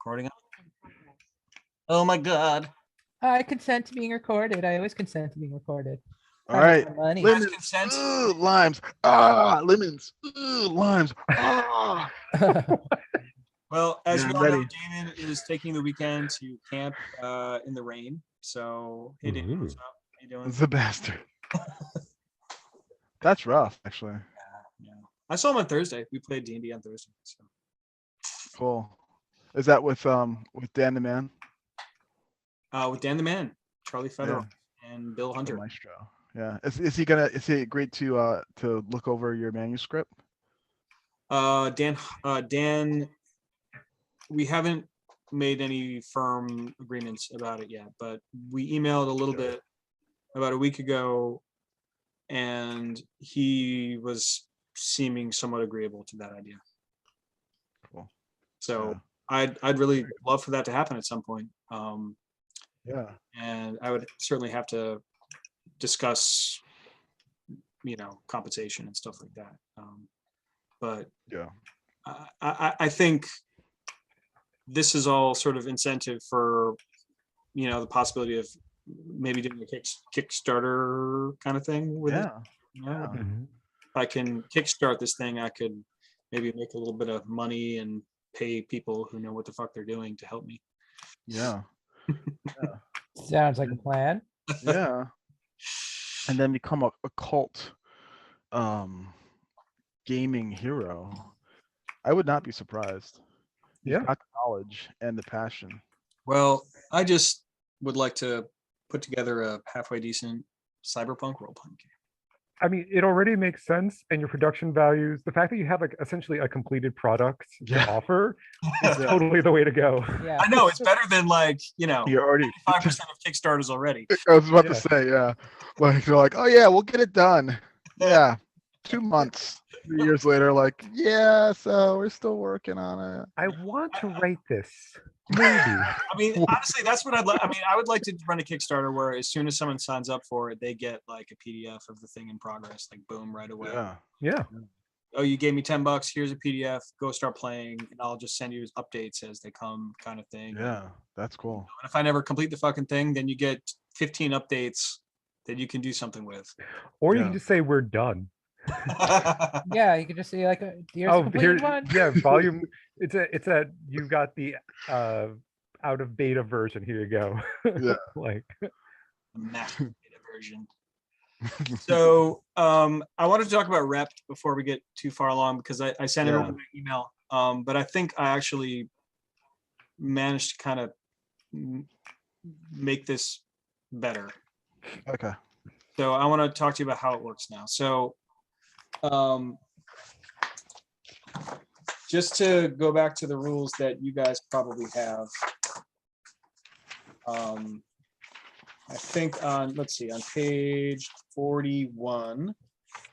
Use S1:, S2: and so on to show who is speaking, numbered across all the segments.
S1: Recording. Oh my god.
S2: I consent to being recorded. I always consent to being recorded.
S3: All right.
S2: Money.
S3: Lemons.
S1: Consent.
S3: Limes. Ah, lemons. Limes. Ah.
S1: Well, as
S3: Yeah,
S1: you
S3: I'm
S1: all know,
S3: ready.
S1: Damon is taking the weekend to camp in the rain. So, hey, Damon, what's up? How you doing?
S3: The bastard. That's rough, actually.
S1: Yeah. I saw him on Thursday. We played D&D on Thursday. So.
S3: Cool. Is that with Dan the Man?
S1: With Dan the Man, Charlie Federer, and Bill
S3: The
S1: Hunter.
S3: maestro. Yeah. Is he agreed to look over your manuscript?
S1: Dan, we haven't made any firm agreements about it yet, but we emailed a little bit about a week ago, and he was seeming somewhat agreeable to that idea.
S3: Cool.
S1: So I'd really love for that to happen at some point.
S3: Yeah.
S1: And I would certainly have to discuss, compensation and stuff like that. But
S3: yeah,
S1: I think this is all sort of incentive for, the possibility of maybe doing a Kickstarter kind of thing with it.
S3: Yeah.
S1: If I can kickstart this thing, I could maybe make a little bit of money and pay people who know what the fuck they're doing to help me.
S3: Yeah.
S2: Sounds like a plan.
S3: Yeah. And then become a cult gaming hero. I would not be surprised. You've got the knowledge and the passion.
S1: Well, I just would like to put together a halfway decent cyberpunk role-playing game.
S4: I mean, it already makes sense, and your production values, the fact that you have like essentially a completed product to offer is totally the way to go.
S2: Yeah.
S1: I know, it's better than
S3: You're already
S1: 5% of Kickstarters already.
S3: I was about to say, like you're like, oh yeah, we'll get it done. Yeah. 2 months, 3 years later, like, so we're still working on it.
S4: I want to write this. Maybe.
S1: I mean, honestly, that's what I'd like. I mean, I would like to run a Kickstarter where as soon as someone signs up for it, they get like a PDF of the thing in progress, like boom, right away.
S4: Yeah.
S1: Oh, you gave me $10. Here's a PDF. Go start playing, and I'll just send you updates as they come, kind of thing.
S3: Yeah, that's cool.
S1: And if I never complete the fucking thing, then you get 15 updates that you can do something with.
S4: Or you can just say we're done.
S2: Yeah, you could just say like, here's a complete one.
S4: Yeah, volume. It's a. You've got the out of beta version. Here you go.
S3: Yeah.
S1: The master beta version. So I wanted to talk about rep before we get too far along, because I sent everyone an email. But I think I actually managed to kind of make this better.
S3: Okay.
S1: So I want to talk to you about how it works now. So just to go back to the rules that you guys probably have. I think let's see, on page 41,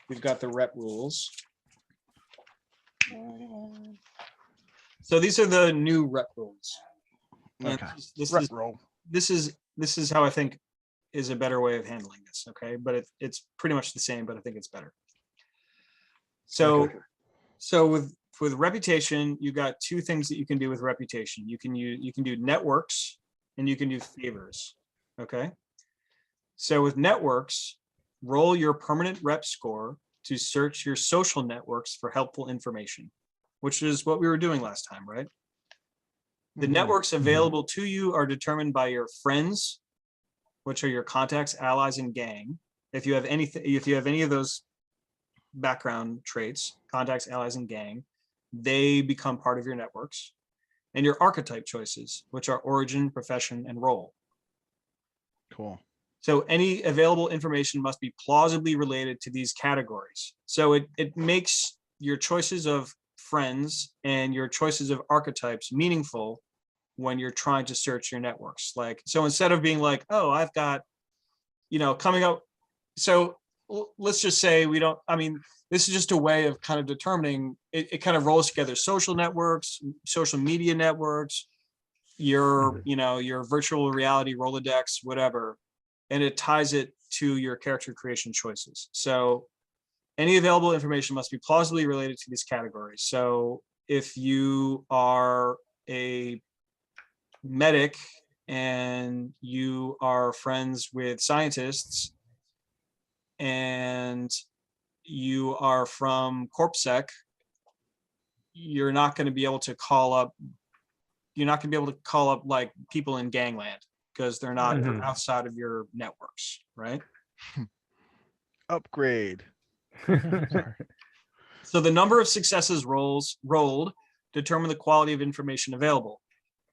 S1: we've got the rep rules. So these are the new rep rules.
S3: Okay.
S1: This is how I think is a better way of handling this. Okay, but it's pretty much the same, but I think it's better. So with reputation, you got two things that you can do with reputation. You can do networks and you can do favors. Okay. So with networks, roll your permanent rep score to search your social networks for helpful information, which is what we were doing last time, right? The networks available to you are determined by your friends, which are your contacts, allies, and gang. If you have any of those background traits, contacts, allies, and gang, they become part of your networks. And your archetype choices, which are origin, profession, and role.
S3: Cool.
S1: So any available information must be plausibly related to these categories. So it makes your choices of friends and your choices of archetypes meaningful when you're trying to search your networks. Like, so instead of being like, oh, I've got, coming up. So let's just say this is just a way of kind of determining, it kind of rolls together social networks, social media networks, your virtual reality Rolodex, whatever. And it ties it to your character creation choices. So any available information must be plausibly related to these categories. So if you are a medic and you are friends with scientists and you are from CorpSec, you're not going to be able to call up like people in gangland because they're not
S4: Mhm.
S1: outside of your networks, right?
S3: Upgrade.
S1: So the number of successes rolled determine the quality of information available.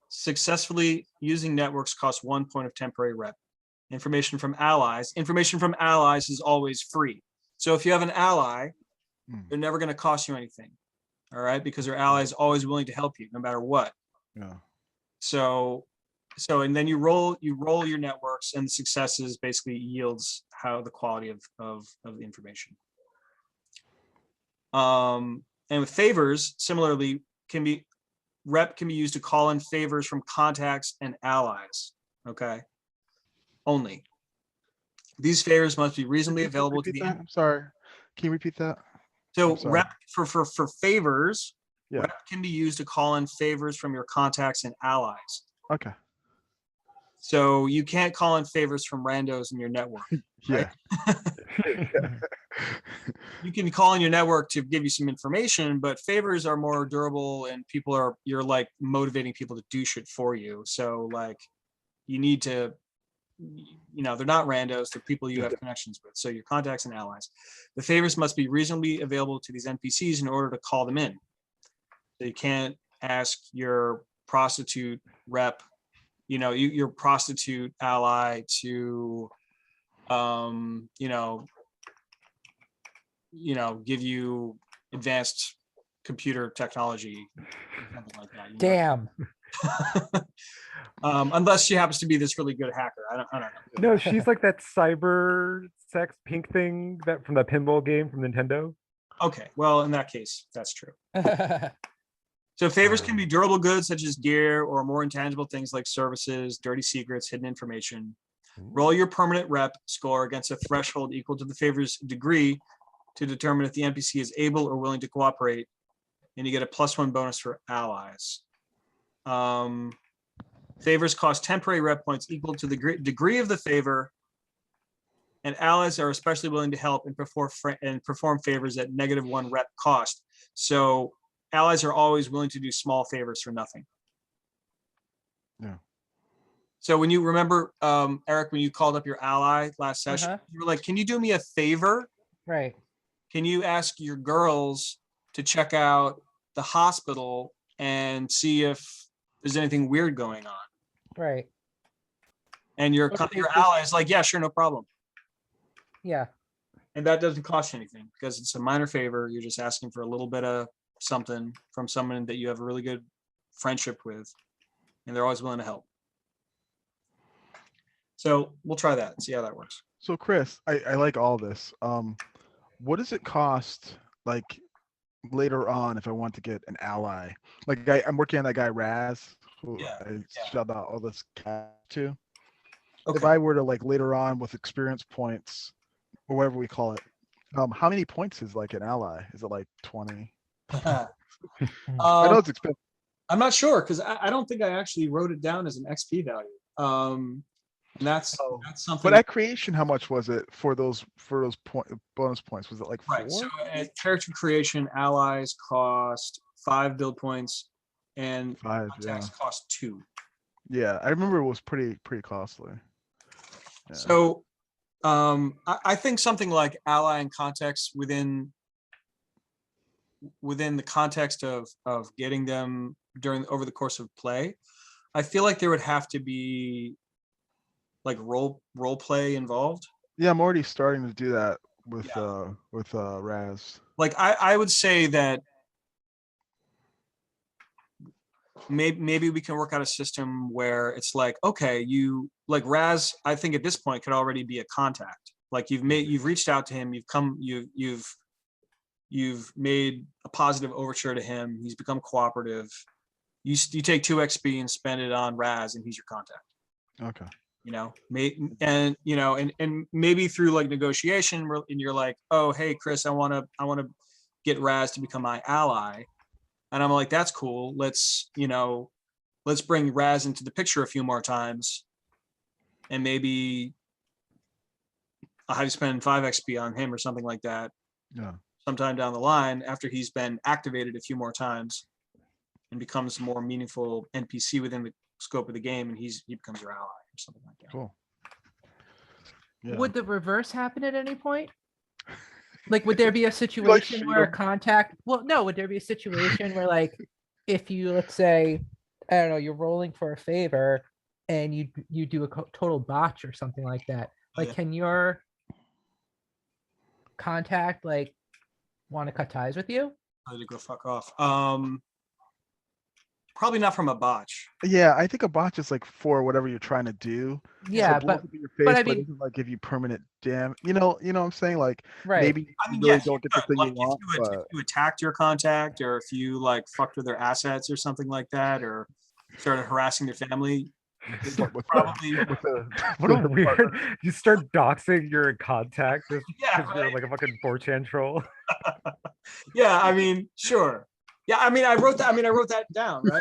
S1: Successfully using networks costs 1 point of temporary rep. Information from allies is always free. So if you have an ally, they're never going to cost you anything. All right, because your ally is always willing to help you no matter what.
S3: Yeah.
S1: So and then you roll your networks, and the successes basically yields how the quality of the information. And with favors, similarly, rep can be used to call in favors from contacts and allies. Okay. Only. These favors must be reasonably available to the.
S3: I'm sorry. Can you repeat that?
S1: So
S3: I'm sorry.
S1: rep for favors,
S3: Yeah.
S1: rep can be used to call in favors from your contacts and allies.
S3: Okay.
S1: So you can't call in favors from randos in your network. Right?
S3: Yeah.
S1: You can call in your network to give you some information, but favors are more durable and you're like motivating people to do shit for you. So like you need to, they're not randos, they're people you have connections with. So your contacts and allies. The favors must be reasonably available to these NPCs in order to call them in. So you can't ask your prostitute rep, your prostitute ally to, give you advanced computer technology, something like that.
S2: Damn.
S1: Unless she happens to be this really good hacker. I don't know.
S4: No, she's like that cyber sex pink thing that from the pinball game from Nintendo.
S1: Okay, well, in that case, that's true. So favors can be durable goods such as gear or more intangible things like services, dirty secrets, hidden information. Roll your permanent rep score against a threshold equal to the favor's degree to determine if the NPC is able or willing to cooperate, and you get a +1 bonus for allies. Favors cost temporary rep points equal to the degree of the favor, and allies are especially willing to help and perform favors at -1 rep cost. So allies are always willing to do small favors for nothing.
S3: Yeah.
S1: So when you remember, Eric, when you called up your ally last session, you were like, can you do me a favor?
S2: Right.
S1: Can you ask your girls to check out the hospital and see if there's anything weird going on?
S2: Right.
S1: And your ally is like, yeah, sure, no problem.
S2: Yeah.
S1: And that doesn't cost you anything because it's a minor favor. You're just asking for a little bit of something from someone that you have a really good friendship with, and they're always willing to help. So we'll try that and see how that works.
S3: So Chris, I like all this. What does it cost like later on if I want to get an ally? Like I'm working on that guy Raz, who I shelled out all this cash to. Okay. If I were to like later on with experience points or whatever we call it, how many points is like an ally? Is it like 20? I know it's expensive.
S1: I'm not sure because I don't think I actually wrote it down as an XP value. And that's something.
S3: But at creation, how much was it for those bonus points? Was it like 4?
S1: Right. So at character creation, allies cost 5 build points, and
S3: 5
S1: contacts cost 2.
S3: Yeah, I remember it was pretty costly. Yeah.
S1: So I think something like ally and contacts within the context of getting them over the course of play, I feel like there would have to be like role play involved.
S3: Yeah, I'm already starting to do that with Raz.
S1: Like I would say that maybe we can work out a system where it's like, okay, you like Raz, I think at this point could already be a contact. Like you've reached out to him, you've made a positive overture to him, he's become cooperative. You take 2 XP and spend it on Raz, and he's your contact.
S3: Okay.
S1: And maybe through like negotiation, and you're like, oh, hey, Chris, I want to get Raz to become my ally, and I'm like, that's cool. Let's let's bring Raz into the picture a few more times, and maybe I'll have you spend 5 XP on him or something like that.
S3: Yeah.
S1: Sometime down the line, after he's been activated a few more times and becomes a more meaningful NPC within the scope of the game, and he becomes your ally or something like that.
S3: Cool. Yeah.
S2: Would the reverse happen at any point? Like, would there be a situation where a contact? Well, no. Would there be a situation where, like, if you, let's say, I don't know, you're rolling for a favor, and you do a total botch or something like that? Like, can your contact like want to cut ties with you?
S1: To go fuck off. Probably not from a botch.
S3: Yeah, I think a botch is like for whatever you're trying to do.
S2: Yeah,
S3: So
S2: but
S3: your face,
S2: I
S3: but
S2: mean,
S3: it doesn't like give you permanent damage. You know what I'm saying? Like
S2: right.
S3: maybe
S1: I mean,
S3: you really
S1: yes,
S3: don't get the
S1: could.
S3: thing
S1: Like,
S3: you want.
S1: if you attacked your contact, or if you like fucked with their assets or something like that, or started harassing their family, probably.
S4: What a weird. You start doxing your contact just
S1: Yeah,
S4: because you're
S1: right?
S4: like a fucking 4chan troll.
S1: Yeah, I mean, sure. Yeah, I mean, I wrote that down, right?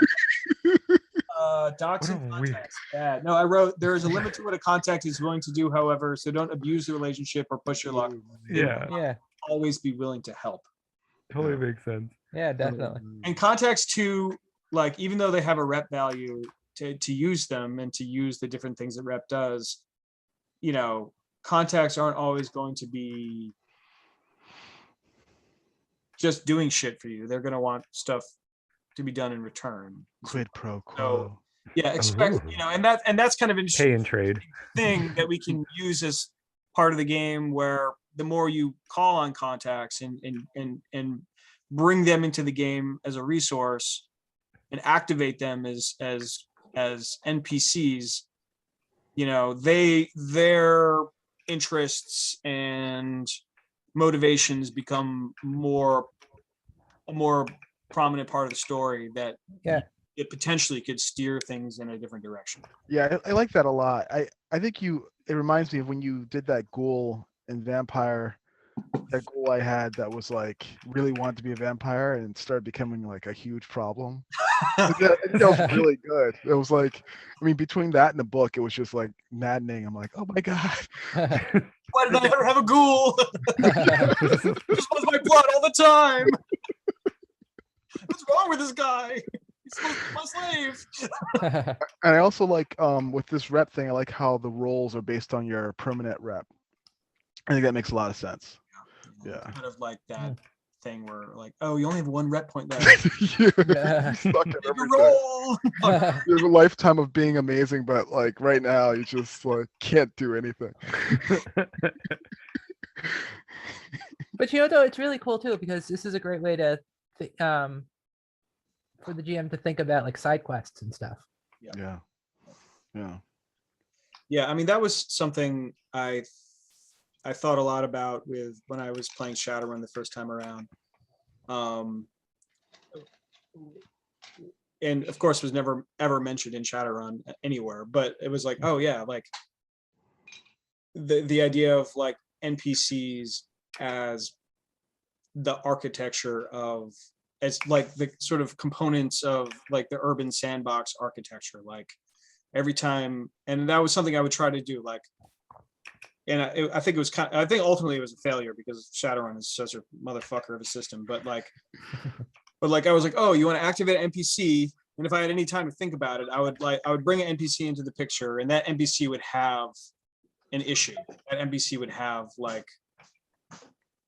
S1: Doxing
S4: What a weird-
S1: contacts. Bad. No, I wrote there is a limit to what a contact is willing to do, however, so don't abuse the relationship or push your luck.
S4: Yeah,
S2: Yeah,
S1: Always be willing to help.
S4: totally makes sense.
S2: yeah, definitely.
S1: And contacts too, like, even though they have a rep value to use them and to use the different things that rep does, you know, contacts aren't always going to be just doing shit for you. They're going to want stuff to be done in return.
S3: Quid pro quo.
S1: So yeah, expect,
S4: Ooh.
S1: you know, and that's kind of
S4: Pay
S1: interesting
S4: and trade.
S1: thing that we can use as part of the game, where the more you call on contacts and bring them into the game as a resource and activate them as NPCs, you know, their interests and motivations become a more prominent part of the story, that
S2: Yeah.
S1: it potentially could steer things in a different direction.
S3: Yeah, I like that a lot. I think it reminds me of when you did that ghoul in Vampire, that ghoul I had that was like really wanted to be a vampire and started becoming like a huge problem. That was really good. It was like, I mean, between that and the book, it was just like maddening. I'm like, oh my God.
S1: Why did I ever have a ghoul? Just wants my blood all the time. What's wrong with this guy? He's supposed to be my slave.
S3: And I also like with this rep thing, I like how the roles are based on your permanent rep. I think that makes a lot of sense. Yeah.
S1: Kind of like that thing where, like, oh, you only have 1 rep point left.
S2: Yeah.
S3: Stuck at
S1: Take a
S3: everything.
S1: roll.
S3: You have a lifetime of being amazing, but like right now you just like can't do anything.
S2: But you know, though, it's really cool too, because this is a great way to for the GM to think about like side quests and stuff.
S3: Yeah.
S1: Yeah, I mean, that was something I thought a lot about with when I was playing Shadowrun the first time around. And of course was never ever mentioned in Shadowrun anywhere, but it was like, oh yeah, like the idea of like NPCs as the architecture of, as like the sort of components of like the urban sandbox architecture, like every time. And that was something I would try to do, like, and I think it was I think ultimately it was a failure because Shadowrun is such a motherfucker of a system, but like I was like, oh, you want to activate an NPC, and if I had any time to think about it, I would bring an NPC into the picture, and that NPC would have an issue. That NPC would have like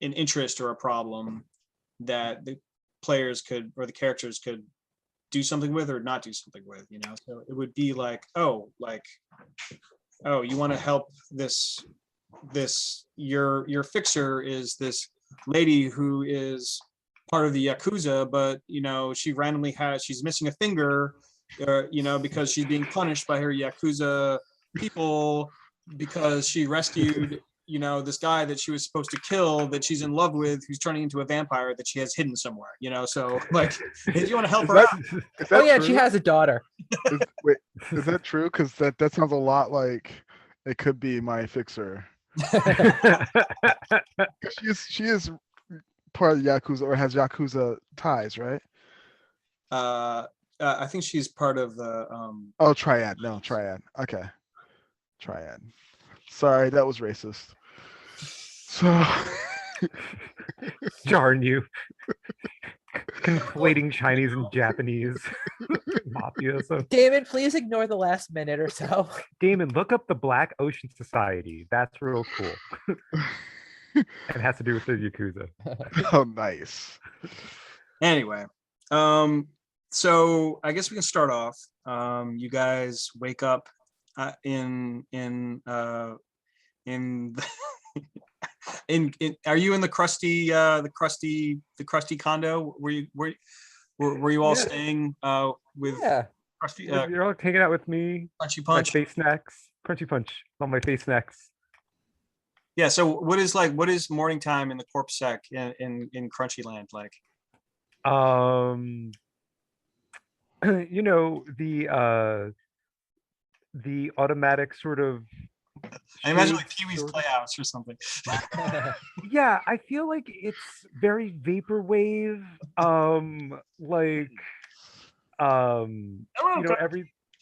S1: an interest or a problem that the players could, or the characters could do something with or not do something with, you know? So it would be like, oh, you want to help this your fixer is this lady who is part of the Yakuza, but you know, she's missing a finger, you know, because she's being punished by her Yakuza people because she rescued, you know, this guy that she was supposed to kill, that she's in love with, who's turning into a vampire that she has hidden somewhere, you know? So like, if you want to help her out.
S2: Oh yeah,
S3: true?
S2: she has a daughter.
S3: Wait, is that true? Because that sounds a lot like it could be my fixer. She is part of the Yakuza, or has Yakuza ties, right?
S1: I think she's part of the
S3: Oh, triad. No, triad. Okay. Triad. Sorry, that was racist. So
S4: Darn you. Conflating Chinese and Japanese mafia. So
S2: David, please ignore the last minute or so.
S4: Damon, look up the Black Ocean Society. That's real cool. It has to do with the Yakuza.
S3: oh, nice.
S1: Anyway, so I guess we can start off. You guys wake up in are you in the crusty condo? Were you all
S4: Yeah.
S1: staying with
S2: Yeah.
S1: crusty
S4: You're all hanging out with me.
S1: Crunchy
S4: My
S1: Punch?
S4: face snacks. Crunchy Punch on my face snacks.
S1: Yeah. So what is morning time in the Corp Sec in Crunchy Land like?
S4: You know, the automatic sort of
S1: I imagine
S4: shades
S1: like Pee-wee's
S4: sort of-
S1: Playhouse or something.
S4: Yeah, I feel like it's very vaporwave. Like you know,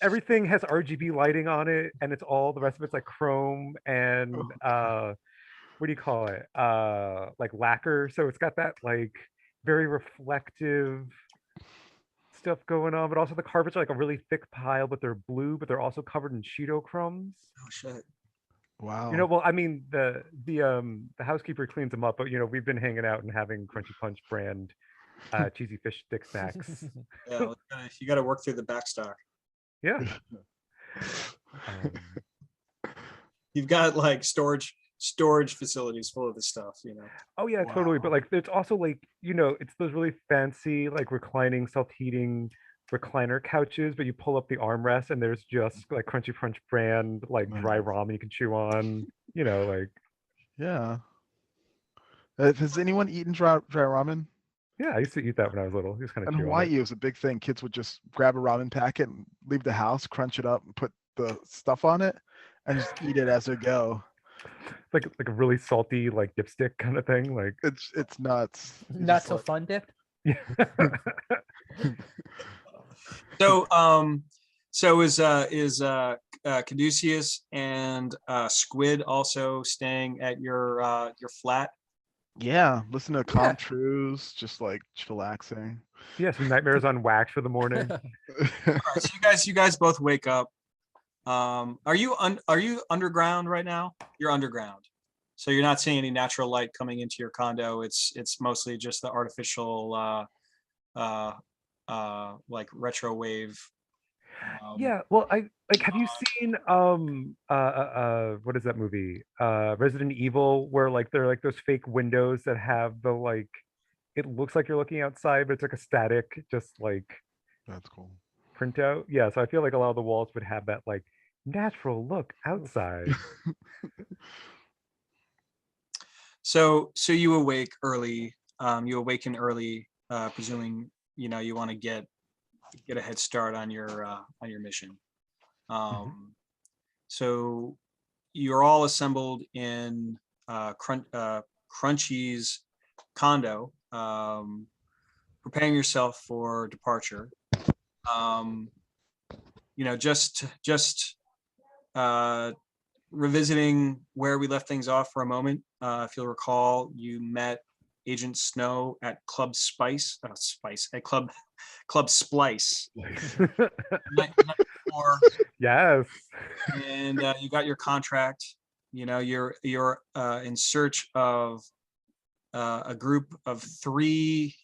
S4: everything has RGB lighting on it, and it's all the rest of it's like chrome and what do you call it? Like lacquer. So it's got that like very reflective stuff going on, but also the carpets are like a really thick pile, but they're blue, but they're also covered in Cheeto crumbs.
S1: Oh shit.
S3: Wow.
S4: You know, well, I mean, the housekeeper cleans them up, but you know, we've been hanging out and having Crunchy Punch brand cheesy fish stick snacks.
S1: Yeah, you got to work through the back stock.
S4: Yeah.
S1: You've got like storage facilities full of this stuff, you know.
S4: Oh yeah, totally. But
S3: Wow.
S4: like, it's also like, you know, it's those really fancy, like reclining, self-heating recliner couches, but you pull up the armrest and there's just like Crunchy Punch brand, like dry ramen you can chew on, you know, like.
S3: Yeah. Has anyone eaten dry ramen?
S4: Yeah, I used to eat that when I was little. Just kind of
S3: In
S4: chew on
S3: Hawaii,
S4: it.
S3: it was a big thing. Kids would just grab a ramen packet and leave the house, crunch it up, and put the stuff on it, and just eat it as they go.
S4: Like a really salty like dipstick kind of thing. Like
S3: It's nuts. It's
S2: Not
S3: just
S2: so
S3: like-
S2: fun, Dip.
S4: yeah.
S1: So is Kaduceus and Squid also staying at your flat?
S3: Yeah, listen to
S2: Yeah.
S3: calm truths, just like chillaxing.
S4: Yeah, some nightmares on wax for the morning.
S1: All right, so you guys both wake up. Are you underground right now? You're underground, so you're not seeing any natural light coming into your condo. It's mostly just the artificial like retro wave.
S4: Yeah, well, I like, have you seen what is that movie? Resident Evil, where like there are like those fake windows that have the like, it looks like you're looking outside, but it's like a static, just like
S3: That's cool.
S4: printout. Yeah, so I feel like a lot of the walls would have that like natural look outside.
S1: So you awake early. You awaken early, presuming you know you want to get a head start on your mission. So you're all assembled in Crunchy's condo, preparing yourself for departure. You know, just revisiting where we left things off for a moment. If you'll recall, you met Agent Snow at Club Splice, night before,
S4: Yes.
S1: and you got your contract. You know, you're in search of a group of 3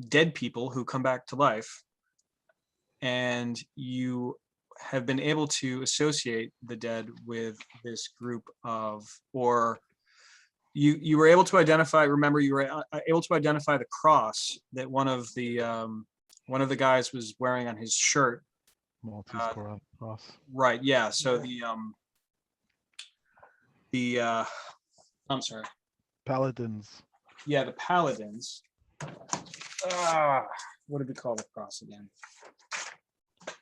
S1: dead people who come back to life, and you have been able to associate the dead with this group of, or you were able to identify, remember, you were able to identify the cross that one of the guys was wearing on his shirt.
S3: Maltese cross.
S1: Right, yeah. So the I'm sorry.
S3: Paladins.
S1: Yeah, the paladins. What did we call the cross again?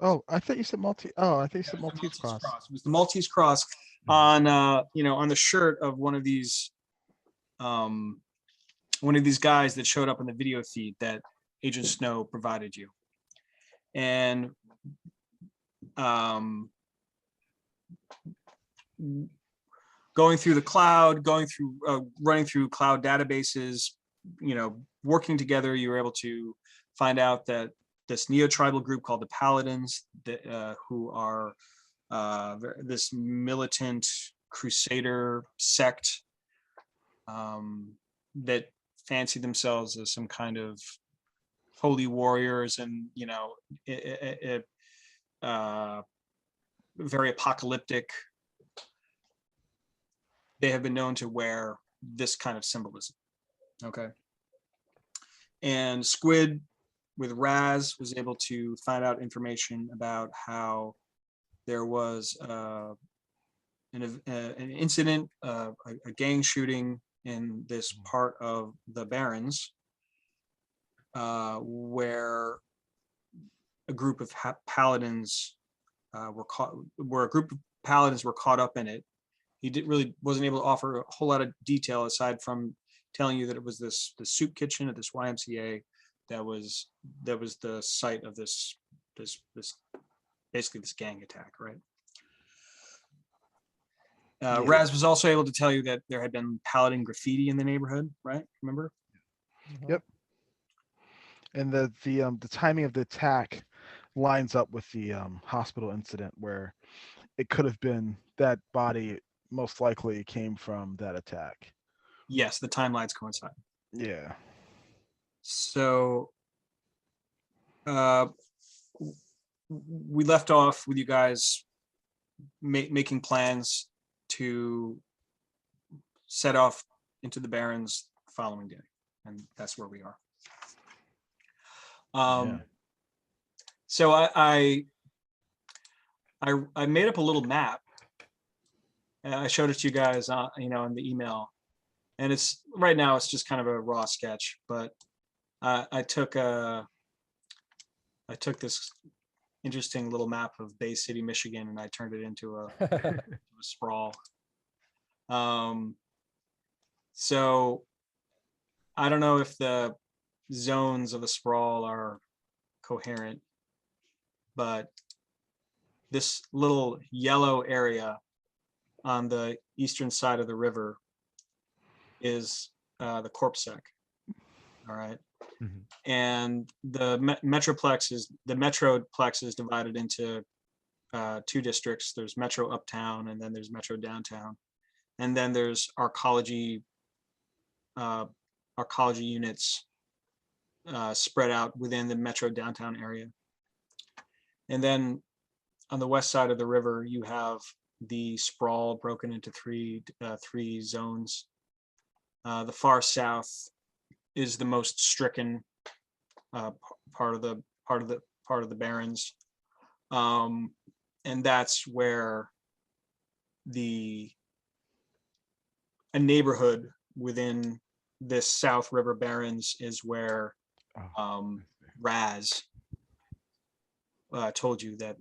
S3: Oh, I thought you said Maltese. Oh, I thought you said Maltese cross.
S1: It was the Maltese cross on on the shirt of one of these one of these guys that showed up in the video feed that Agent Snow provided you. And going through the cloud, running through cloud databases, working together, you were able to find out that this neo-tribal group called the Paladins, who are this militant crusader sect that fancy themselves as some kind of holy warriors, and very apocalyptic. They have been known to wear this kind of symbolism. Okay. And Squid with Raz was able to find out information about how there was an incident, a gang shooting in this part of the Barrens, where a group of paladins were caught up in it. He wasn't able to offer a whole lot of detail aside from telling you that it was the soup kitchen at this YMCA that was the site of this basically this gang attack, right? Raz was also able to tell you that there had been paladin graffiti in the neighborhood, right? Remember?
S3: Yep. And the timing of the attack lines up with the hospital incident, where it could have been that body most likely came from that attack.
S1: Yes, the timelines coincide.
S3: Yeah.
S1: So we left off with you guys making plans to set off into the Barrens the following day, and that's where we are. So I made up a little map, and I showed it to you guys, in the email, and it's right now it's just kind of a raw sketch, but I took this interesting little map of Bay City, Michigan, and I turned it into a sprawl. So I don't know if the zones of the sprawl are coherent, but this little yellow area on the eastern side of the river is the Corpsec. All right.
S4: Mhm.
S1: And the metroplex is divided into two districts. There's Metro Uptown, and then there's Metro Downtown, and then there's arcology units spread out within the Metro Downtown area. And then on the west side of the river, you have the sprawl broken into three zones. The far south is the most stricken part of the Barrens, and that's where a neighborhood within this South River Barrens is where Raz told you that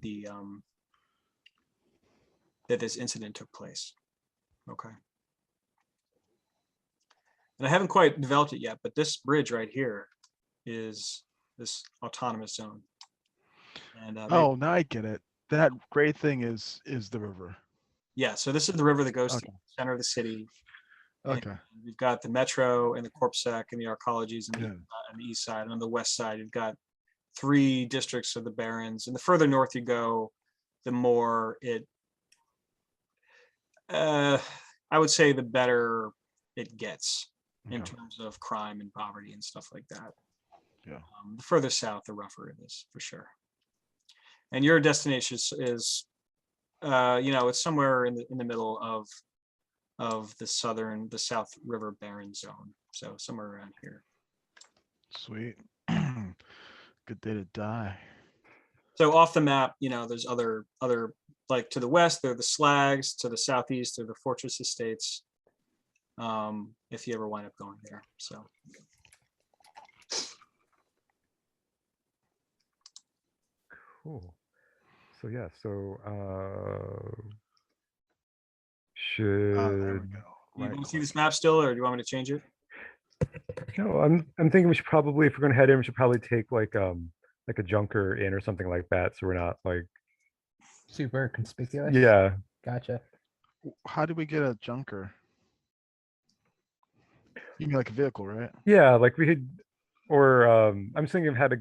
S1: that this incident took place. Okay. And I haven't quite developed it yet, but this bridge right here is this autonomous zone. And
S3: now I get it. That gray thing is the river.
S1: Yeah, so this is the river that goes to the center of the city.
S3: Okay.
S1: And we've got the Metro and the Corpsec and the arcologies on the east side. And on the west side, you've got three districts of the Barrens. And the further north you go, the more I would say the better it gets in terms of crime and poverty and stuff like that.
S3: Yeah.
S1: The further south, the rougher it is, for sure. And your destination is it's somewhere in the middle of the South River Barren zone. So somewhere around here.
S3: Sweet. Good day to die.
S1: So off the map, there's other like to the west, there are the Slags, to the southeast, there are the Fortress Estates. If you ever wind up going there. So
S4: cool. So yeah, so
S3: There we
S4: should
S3: go.
S1: you want to see this map still, or do you want me to change it?
S4: No, I'm thinking we should probably, if we're gonna head in, we should probably take like a junker in or something like that, so we're not like,
S2: Super conspicuous.
S4: yeah.
S2: Gotcha.
S3: How do we get a junker? You mean like a vehicle, right?
S4: Yeah, like we could, or I'm just thinking of how to.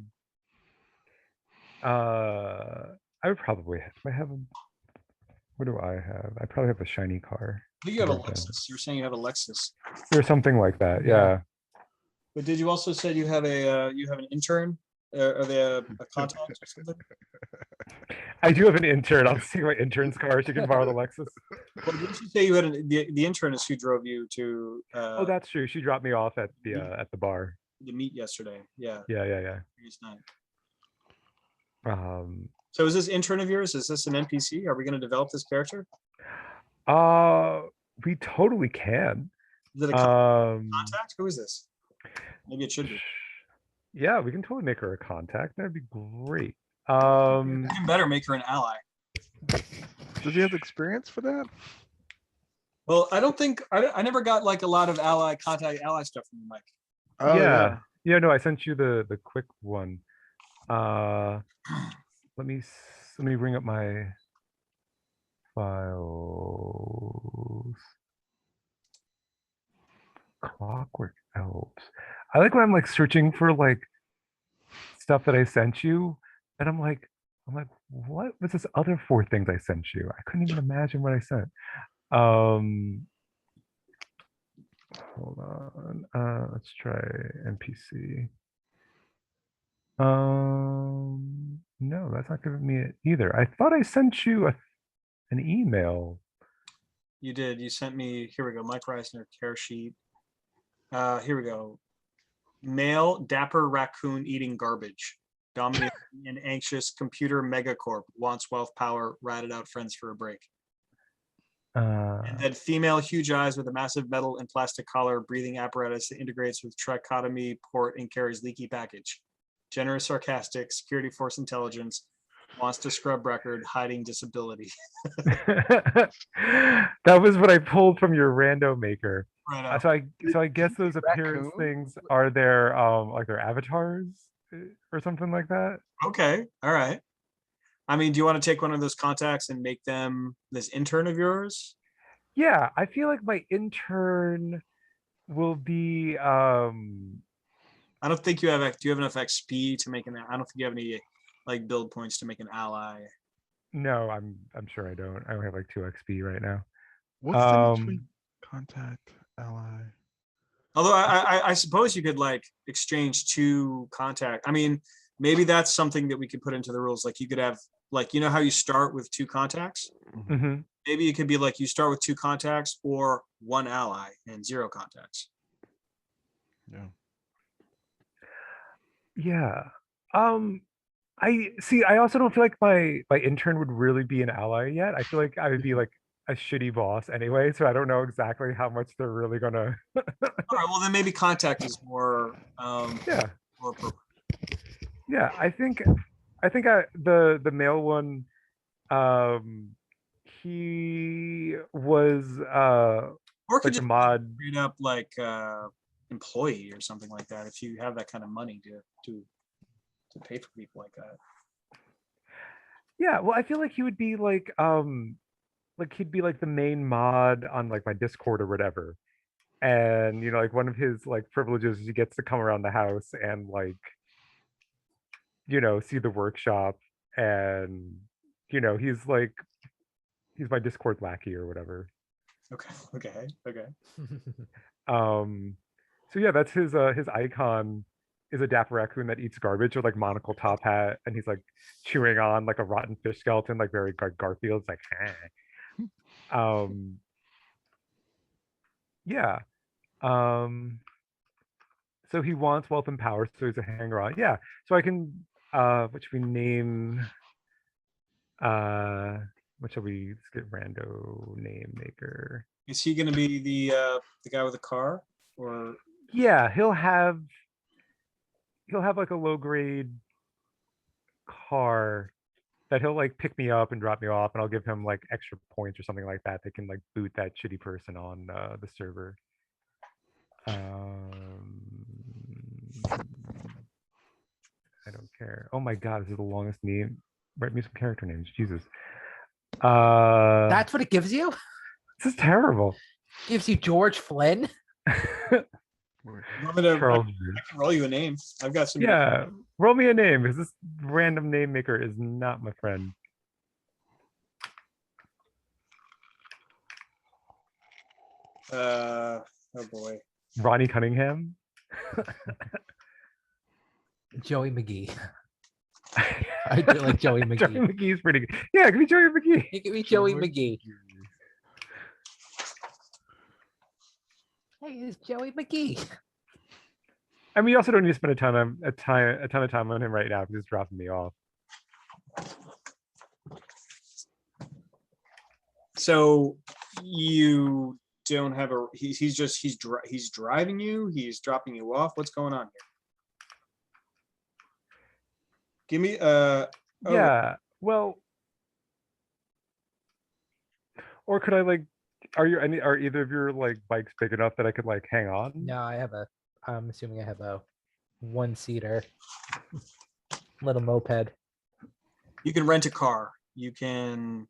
S4: I would probably I have. What do I have? I probably have a shiny car.
S1: I think you have a
S4: Okay.
S1: Lexus. You're saying you have a Lexus.
S4: Or something like that.
S2: Yeah.
S4: Yeah.
S1: But did you also say you have an intern? Are they a contact or something?
S4: I do have an intern. I'll see my intern's car. She can borrow the Lexus.
S1: Well, didn't you say you had the intern is who drove you to
S4: Oh, that's true. She dropped me off at the bar.
S1: the meet yesterday? Yeah.
S4: Yeah.
S1: Previous night.
S4: Um.
S1: So is this intern of yours? Is this an NPC? Are we going to develop this character?
S4: We totally can.
S1: Is it a contact? Who is this? Maybe it should be.
S4: Yeah, we can totally make her a contact. That'd be great.
S1: Even better, make her an ally.
S3: Does he have experience for that?
S1: Well, I don't think I never got like a lot of contact ally stuff from you, Mike.
S3: Oh
S4: yeah. No, I sent you the quick one. Let me bring up my files. Clockwork Elves. I like when I'm like searching for like stuff that I sent you, and I'm like, what was this other 4 things I sent you? I couldn't even imagine what I sent. Hold on. Let's try NPC. No, that's not giving me it either. I thought I sent you an email.
S1: You did. You sent me. Here we go. Mike Reisner care sheet. Here we go. Male dapper raccoon eating garbage. Dominating and anxious computer megacorp wants wealth power. Ratted out friends for a break. And then female huge eyes with a massive metal and plastic collar, breathing apparatus that integrates with trichotomy port and carries leaky package. Generous, sarcastic, security force intelligence, wants to scrub record, hiding disability.
S4: That was what I pulled from your rando maker.
S1: Right out.
S4: So I guess those appearance things are their like their avatars or something like that.
S1: Okay, all right. I mean, do you want to take one of those contacts and make them this intern of yours?
S4: Yeah, I feel like my intern will be
S1: I don't think you have. Do you have enough XP to make an? I don't think you have any like build points to make an ally.
S4: No, I'm sure I don't. I only have like 2 XP right now.
S3: What's the difference between contact, ally?
S1: Although I suppose you could like exchange 2 contact. I mean, maybe that's something that we could put into the rules. Like you could have like, you know how you start with 2 contacts?
S4: Mm-hmm.
S1: Maybe it could be like you start with 2 contacts or 1 ally and 0 contacts.
S3: Yeah.
S4: Yeah. I see. I also don't feel like my intern would really be an ally yet. I feel like I would be like a shitty boss anyway. So I don't know exactly how much they're really gonna.
S1: All right. Well, then maybe contact is more.
S4: Yeah.
S1: More appropriate.
S4: Yeah. I think the male one. He was
S1: Or could
S4: like a
S1: just
S4: mod.
S1: straight up like employee or something like that. If you have that kind of money to pay for people like that.
S4: Yeah. Well, I feel like he would be like he'd be like the main mod on like my Discord or whatever. And you know, like one of his like privileges is he gets to come around the house and like, you know, see the workshop, and you know, he's my Discord lackey or whatever.
S1: Okay.
S4: So yeah, that's his icon is a dapper raccoon that eats garbage with like monocle top hat, and he's like chewing on like a rotten fish skeleton, like very Garfield's like yeah. So he wants wealth and power, so he's a hanger on. Yeah. So I can what should we name what shall we, let's get rando name maker.
S1: Is he going to be the guy with the car or?
S4: Yeah, he'll have like a low grade car that he'll like pick me up and drop me off, and I'll give him like extra points or something like that. They can like boot that shitty person on the server. Oh my god, this is the longest name. Write me some character names. Jesus.
S2: That's what it gives you?
S4: This is terrible.
S2: Gives you George Flynn?
S1: You want me to,
S4: Charles.
S1: I can roll you a name. I've got some.
S4: Yeah, roll me a name because this random name maker is not my friend.
S1: Oh boy.
S4: Ronnie Cunningham.
S2: Joey McGee. I do like Joey McGee.
S4: Joey McGee's pretty good. Yeah, give me Joey McGee.
S2: You give me Joey McGee. Hey, it's Joey McGee.
S4: I mean, you also don't need to spend a ton of time on him right now because he's dropping me off.
S1: So you don't have a. He's driving you. He's dropping you off. What's going on here? Give me
S4: Yeah. Well, or could I like? Are either of your like bikes big enough that I could like hang on?
S2: No, I'm assuming I have a one-seater little moped.
S1: You can rent a car. You can.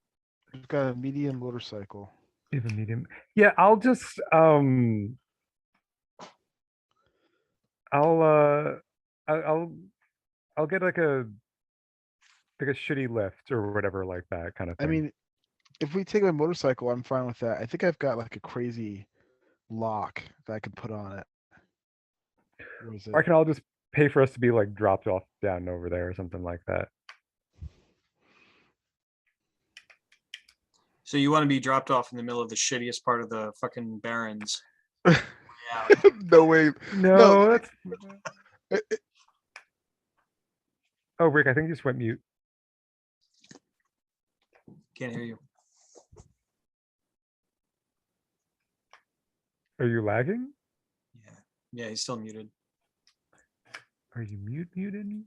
S3: We've got a medium motorcycle.
S4: Even medium. Yeah, I'll just I'll get like a shitty lift or whatever like that kind of thing.
S3: I mean, if we take my motorcycle, I'm fine with that. I think I've got like a crazy lock that I could put on it. Where is it?
S4: or I can all just pay for us to be like dropped off down over there or something like that.
S1: So you want to be dropped off in the middle of the shittiest part of the fucking Barrens.
S3: No way.
S4: No, that's.
S3: It-
S4: Oh, Rick, I think you just went mute.
S1: Can't hear you.
S4: Are you lagging?
S1: Yeah, he's still muted.
S4: Are you muted?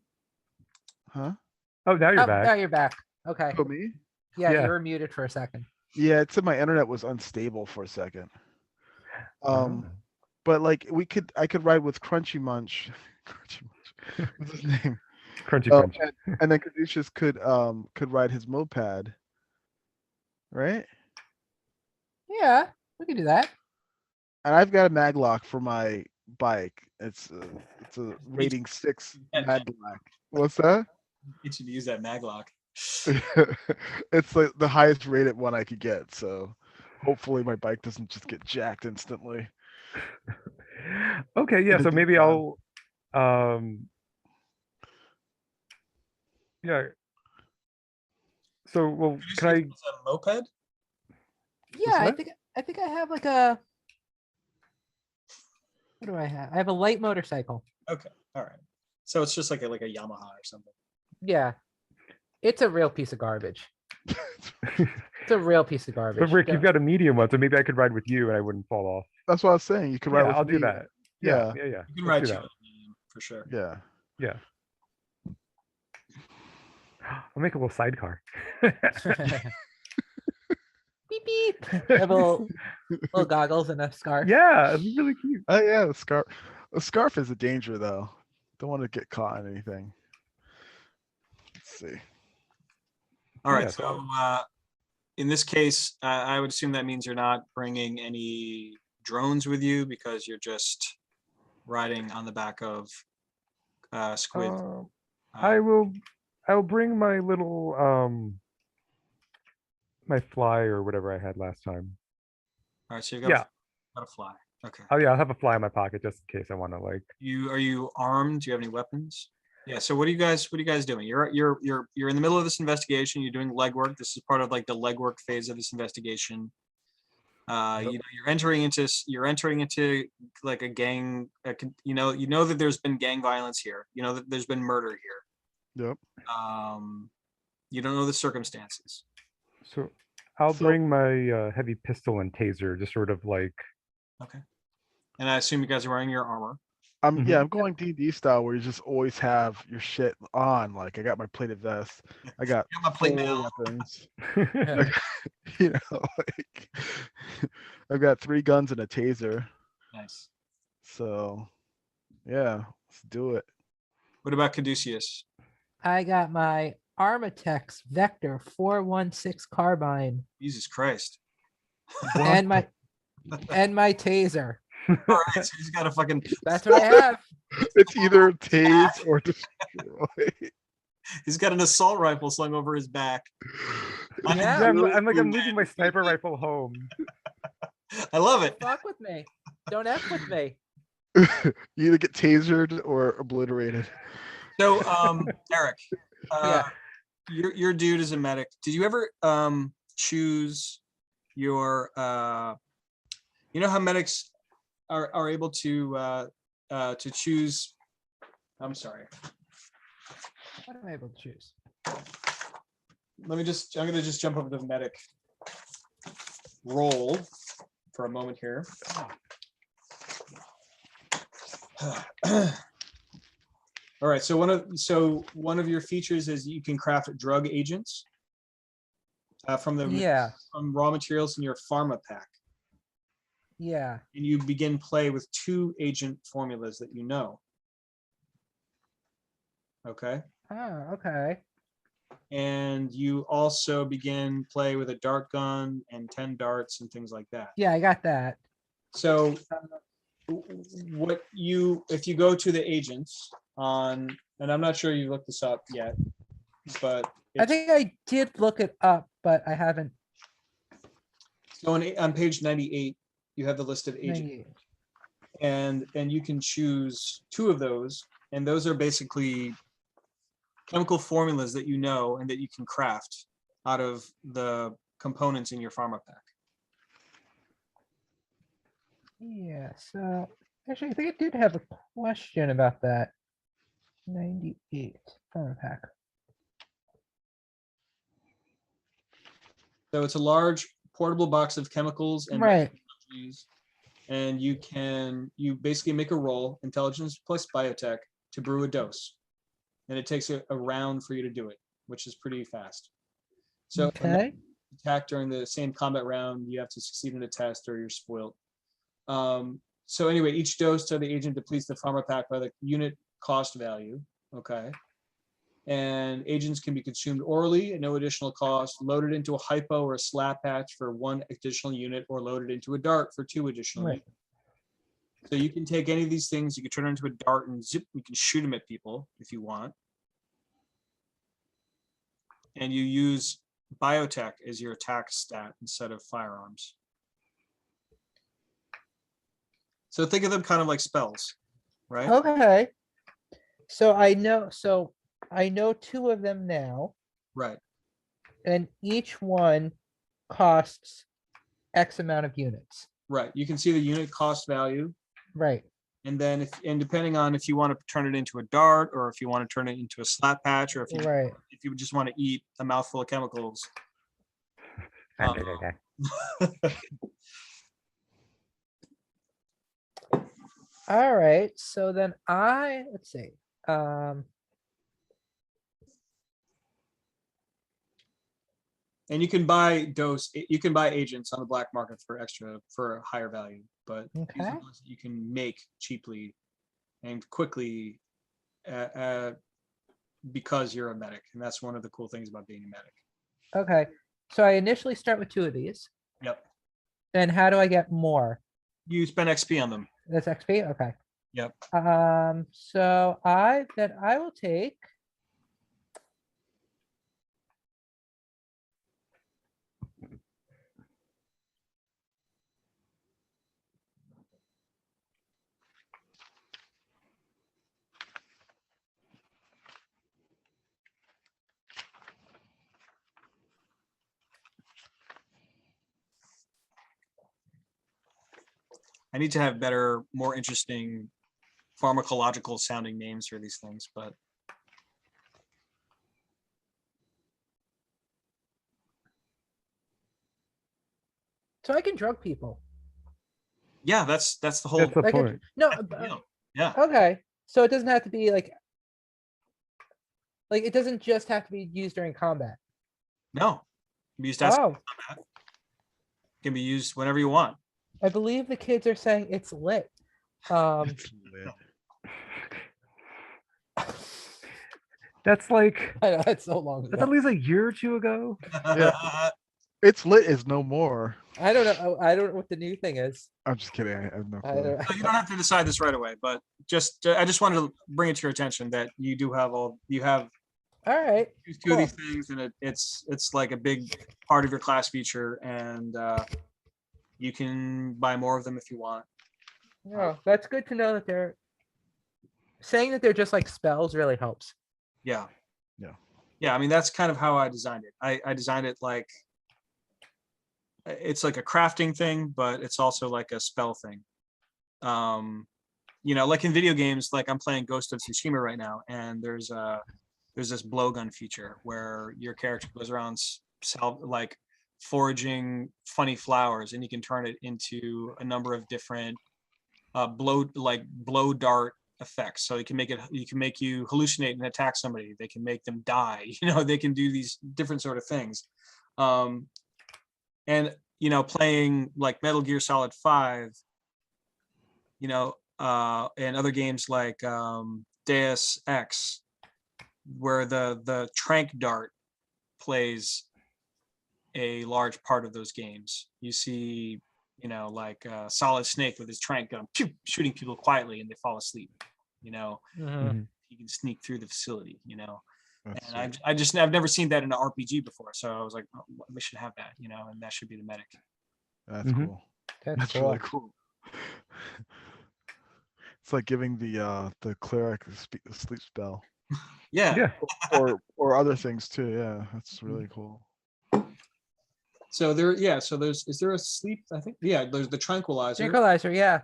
S3: Huh?
S4: Oh, now you're
S2: Oh,
S4: back.
S2: now you're back. Okay.
S3: Oh, me?
S2: Yeah,
S4: Yeah.
S2: you were muted for a second.
S3: Yeah, it said my internet was unstable for a second.
S4: Oh.
S3: But like I could ride with Crunchy Munch. Crunchy Munch. What's his name?
S4: Crunchy Punch.
S3: And then Kaduceus could ride his moped. Right?
S2: Yeah, we can do that.
S3: And I've got a mag lock for my bike. It's a rating 6 mag lock. What's that?
S1: You should use that maglock.
S3: It's like the highest rated one I could get. So hopefully my bike doesn't just get jacked instantly.
S4: Okay, yeah, so maybe I'll yeah. So well, can I
S1: Is that a moped?
S2: Yeah, I
S4: that?
S2: think I have like a. What do I have? I have a light motorcycle.
S1: Okay, all right. So it's just like a Yamaha or something.
S2: Yeah, it's a real piece of garbage. It's a real piece of garbage.
S4: But Rick, you've got a medium one, so maybe I could ride with you and I wouldn't fall off.
S3: That's what I was saying. You can ride
S4: Yeah,
S3: with
S4: I'll
S3: me.
S4: do that. Yeah.
S1: You can
S4: Let's
S1: ride
S4: do
S1: two
S4: that.
S1: for sure.
S3: Yeah.
S4: Yeah. I'll make a little sidecar.
S2: Beep beep. I have little goggles and a scarf.
S4: Yeah, it's really cute.
S3: Oh yeah, the scarf. The scarf is a danger though. Don't want to get caught in anything. Let's see.
S1: All right.
S4: Yeah,
S1: So in this case, I would assume that means you're not bringing any drones with you because you're just riding on the back of Squid.
S4: I'll bring my little my fly or whatever I had last time.
S1: All right. So you've got,
S4: Yeah.
S1: got a fly. Okay.
S4: Oh yeah, I'll have a fly in my pocket just in case I want to like.
S1: Are you armed? Do you have any weapons? Yeah. So what are you guys doing? You're in the middle of this investigation. You're doing legwork. This is part of like the legwork phase of this investigation.
S4: Yep.
S1: You're entering into like a gang. You know that there's been gang violence here. You know that there's been murder here.
S3: Yep.
S1: You don't know the circumstances.
S4: So I'll bring my heavy pistol and taser, just sort of like.
S1: Okay. And I assume you guys are wearing your armor.
S3: Yeah, I'm going D&D style where you just always have your shit on. Like I got my plated vest. I got
S1: my plate mail.
S3: weapons.
S2: Yeah.
S3: You know, like I've got 3 guns and a taser.
S1: Nice.
S3: So yeah, let's do it.
S1: What about Kaduceus?
S2: I got my Armatex Vector 416 carbine
S1: Jesus Christ.
S2: and my taser.
S1: All right, so he's got a fucking.
S2: That's what I have.
S3: It's either tase or destroy.
S1: He's got an assault rifle slung over his back.
S2: Yeah.
S4: I'm
S1: Really
S4: like,
S1: cool
S4: I'm leaving
S1: man.
S4: my sniper rifle home.
S1: I love it.
S2: Fuck with me. Don't F with me.
S3: You either get tasered or obliterated.
S1: So, Eric,
S2: Yeah.
S1: your dude is a medic. Did you ever choose your you know how medics are able to choose? I'm sorry.
S2: What am I able to choose?
S1: I'm gonna just jump over to the medic role for a moment here. All right, so one of your features is you can craft drug agents from raw materials in your pharma pack,
S2: Yeah.
S1: and you begin play with 2 agent formulas that you know. Okay.
S2: Oh, okay.
S1: And you also begin play with a dart gun and 10 darts and things like that.
S2: Yeah, I got that.
S1: So if you go to the agents on, and I'm not sure you looked this up yet, but
S2: I think I did look it up, but I haven't.
S1: So on page 98, you have the list of agents, and you can choose 2 of those, and those are basically chemical formulas that you know and that you can craft out of the components in your pharma pack.
S2: Yeah, so actually I think I did have a question about that. 98 pharma pack.
S1: So it's a large portable box of chemicals and
S2: Right.
S1: technologies, and you basically make a roll, intelligence plus biotech, to brew a dose. And it takes a round for you to do it, which is pretty fast. So
S2: Okay.
S1: attack during the same combat round, you have to succeed in a test or you're spoiled. So anyway, each dose to the agent depletes the pharma pack by the unit cost value. Okay. And agents can be consumed orally at no additional cost, loaded into a hypo or a slap patch for 1 additional unit, or loaded into a dart for 2 additional
S2: Right.
S1: units. So you can take any of these things, you can turn it into a dart and zip, you can shoot them at people if you want. And you use biotech as your attack stat instead of firearms. So think of them kind of like spells, right?
S2: Okay. So I know 2 of them now,
S1: Right.
S2: and each one costs X amount of units.
S1: Right. You can see the unit cost value.
S2: Right.
S1: And then depending on if you want to turn it into a dart, or if you want to turn it into a slap patch, or if you just want to eat a mouthful of chemicals.
S2: All right. So then let's see.
S1: And you can buy agents on the black market for a higher value, but these are ones that you can make cheaply and quickly because you're a medic, and that's one of the cool things about being a medic.
S2: Okay. So I initially start with 2 of these.
S1: Yep.
S2: And how do I get more?
S1: You spend XP on them.
S2: That's XP? Okay.
S1: Yep.
S2: So I will take
S1: I need to have better, more interesting pharmacological sounding names for these things, but
S2: so I can drug people.
S1: yeah, that's the whole.
S4: That's the point.
S1: Yeah.
S2: Okay. So it doesn't have to be like it doesn't just have to be used during combat.
S1: No. It can be used as combat. It can be used whenever you want.
S2: I believe the kids are saying it's lit.
S3: It's lit.
S4: That's like
S2: I know it's so long
S4: that's
S2: ago.
S4: at least a year or two ago.
S3: Yeah. It's lit is no more.
S2: I don't know. I don't know what the new thing is.
S3: I'm just kidding. I have no
S2: I
S3: clue.
S2: don't.
S1: So you don't have to decide this right away, but I just wanted to bring it to your attention that you do have you have
S2: All right.
S1: two of these
S2: Cool.
S1: things, and it's like a big part of your class feature, and you can buy more of them if you want.
S2: No, that's good to know that they're saying that they're just like spells really helps.
S1: Yeah.
S3: Yeah.
S1: Yeah, I mean, that's kind of how I designed it. I designed it like it's like a crafting thing, but it's also like a spell thing. Like in video games, like I'm playing Ghost of Tsushima right now, and there's this blowgun feature where your character goes around like foraging funny flowers, and you can turn it into a number of different blow dart effects. So you can make you hallucinate and attack somebody. They can make them die. They can do these different sort of things. And playing like Metal Gear Solid 5, and other games like Deus Ex, where the trank dart plays a large part of those games. You see, like Solid Snake with his trank gun, shooting people quietly and they fall asleep.
S2: Mhm.
S1: He can sneak through the facility.
S3: That's
S1: And
S3: sweet.
S1: I've never seen that in an RPG before, so I was like, oh, we should have that, and that should be the medic.
S3: That's
S4: Mhm.
S3: cool.
S2: That's
S3: That's
S2: cool.
S3: really cool. It's like giving the cleric a sleep spell,
S1: Yeah.
S4: Yeah.
S3: or other things too. Yeah, that's really cool.
S1: So is there a sleep? I think, yeah, there's the tranquilizer,
S2: Tranquilizer, yeah.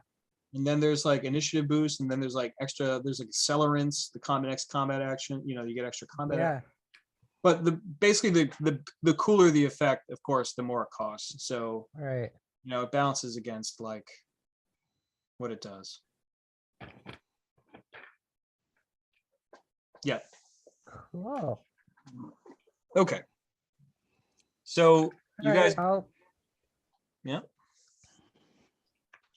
S1: and then there's like initiative boost, and then there's like there's like accelerants, the next combat action, you get extra combat.
S2: Yeah.
S1: But basically the cooler the effect, of course, the more it costs. So,
S2: All right.
S1: it balances against like what it does. Yeah.
S2: Cool.
S1: Okay. So you
S2: All
S1: guys,
S2: right, I'll
S1: yeah.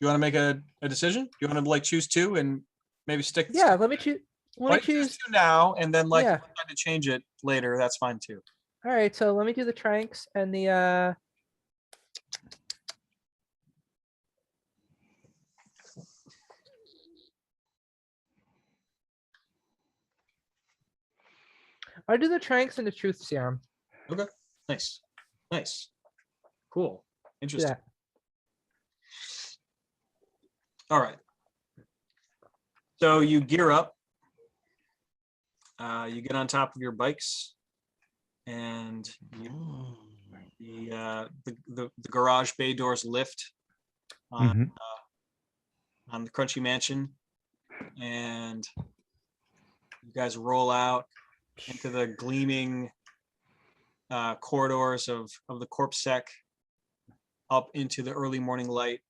S1: You want to make a decision? You want to like choose two and maybe stick?
S2: yeah, let me choose.
S1: Why
S2: Let me
S1: don't you choose
S2: choose.
S1: two now, and then like
S2: Yeah.
S1: if you decide to change it later, that's fine too.
S2: All right, so let me do the tranks and the I'll do the tranks and the truth serum.
S1: Okay. Nice. Nice. Cool.
S2: Do
S1: Interesting.
S2: that.
S1: All right. So you gear up. You get on top of your bikes, and the garage bay doors lift on
S4: Mhm.
S1: on the Crunchy Mansion, and you guys roll out into the gleaming corridors of the Corpse Sec, up into the early morning light.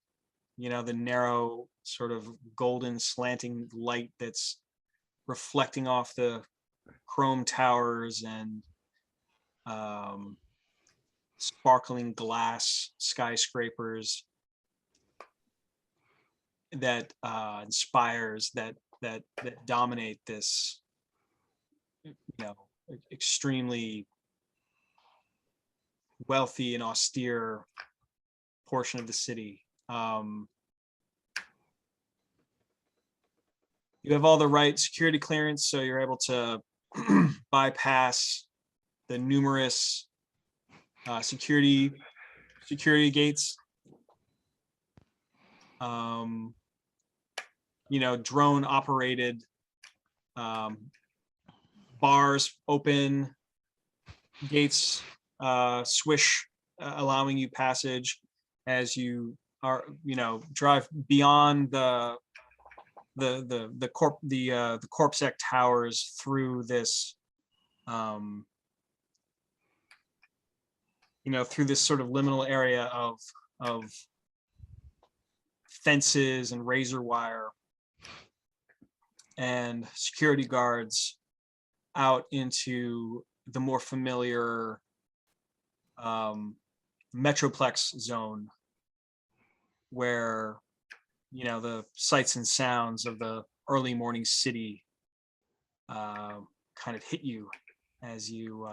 S1: The narrow sort of golden slanting light that's reflecting off the chrome towers and sparkling glass skyscrapers that inspires that dominate this extremely wealthy and austere portion of the city. You have all the right security clearance, so you're able to bypass the numerous security gates. Drone operated bars open, gates swish, allowing you passage as you are drive beyond the Corpsec towers through this through this sort of liminal area of fences and razor wire and security guards out into the more familiar Metroplex zone, where the sights and sounds of the early morning city kind kind of hit you as you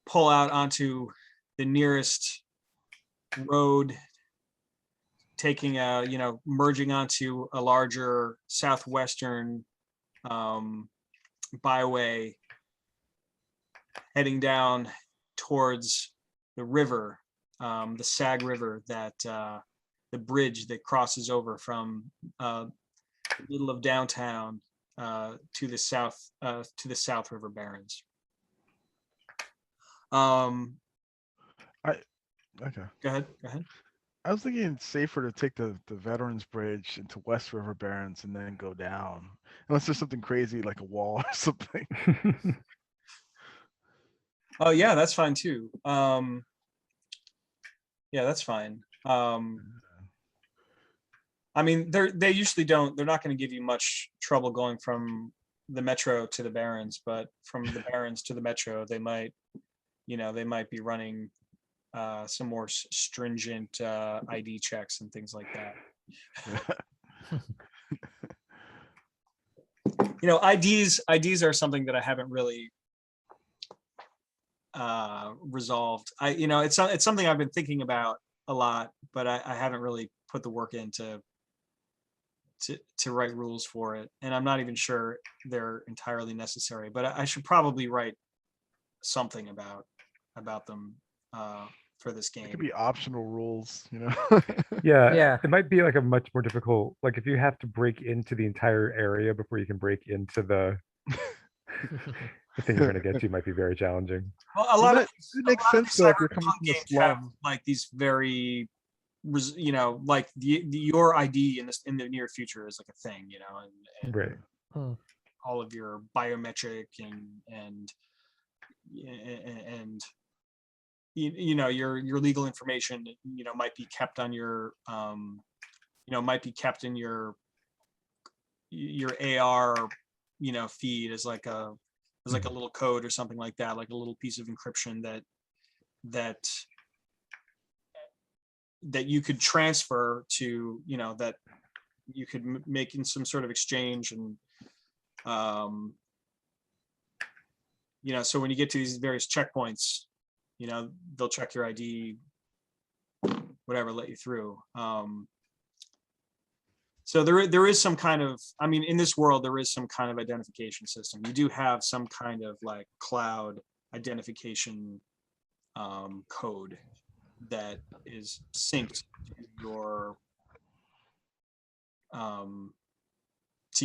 S1: pull out onto the nearest road, taking merging onto a larger southwestern byway, heading down towards the river, the Sag River, that the bridge that crosses over from the middle of downtown to the South River Barrens.
S3: Okay.
S1: Go ahead.
S3: I was thinking it's safer to take the Veterans Bridge into West River Barrens and then go down, unless there's something crazy like a wall or something.
S1: Oh yeah, that's fine too. Yeah, that's fine. I mean, they usually don't. They're not going to give you much trouble going from the metro to the Barrens, but from the Barrens to the metro, they might be running some more stringent ID checks and things like that. IDs are something that I haven't really resolved. It's something I've been thinking about a lot, but I haven't really put the work in to write rules for it, and I'm not even sure they're entirely necessary. But I should probably write something about them for this game.
S3: It could be optional rules,
S4: Yeah, it might be like a much more difficult, like if you have to break into the entire area before you can break into the thing you're going to get to, might be very challenging.
S1: Well, a lot of
S3: it makes sense though if you're coming from the
S1: games have
S3: slum.
S1: like these very, like your ID in the near future is like a thing, and
S4: Right.
S1: all of your biometric and your legal information might be kept on your might be kept in your AR feed as like a little code or something like that, like a little piece of encryption that you could transfer to, that you could make in some sort of exchange. And so when you get to these various checkpoints, they'll check your ID, whatever, let you through. So there is some kind of, in this world, there is some kind of identification system. You do have some kind of like cloud identification code that is synced to your to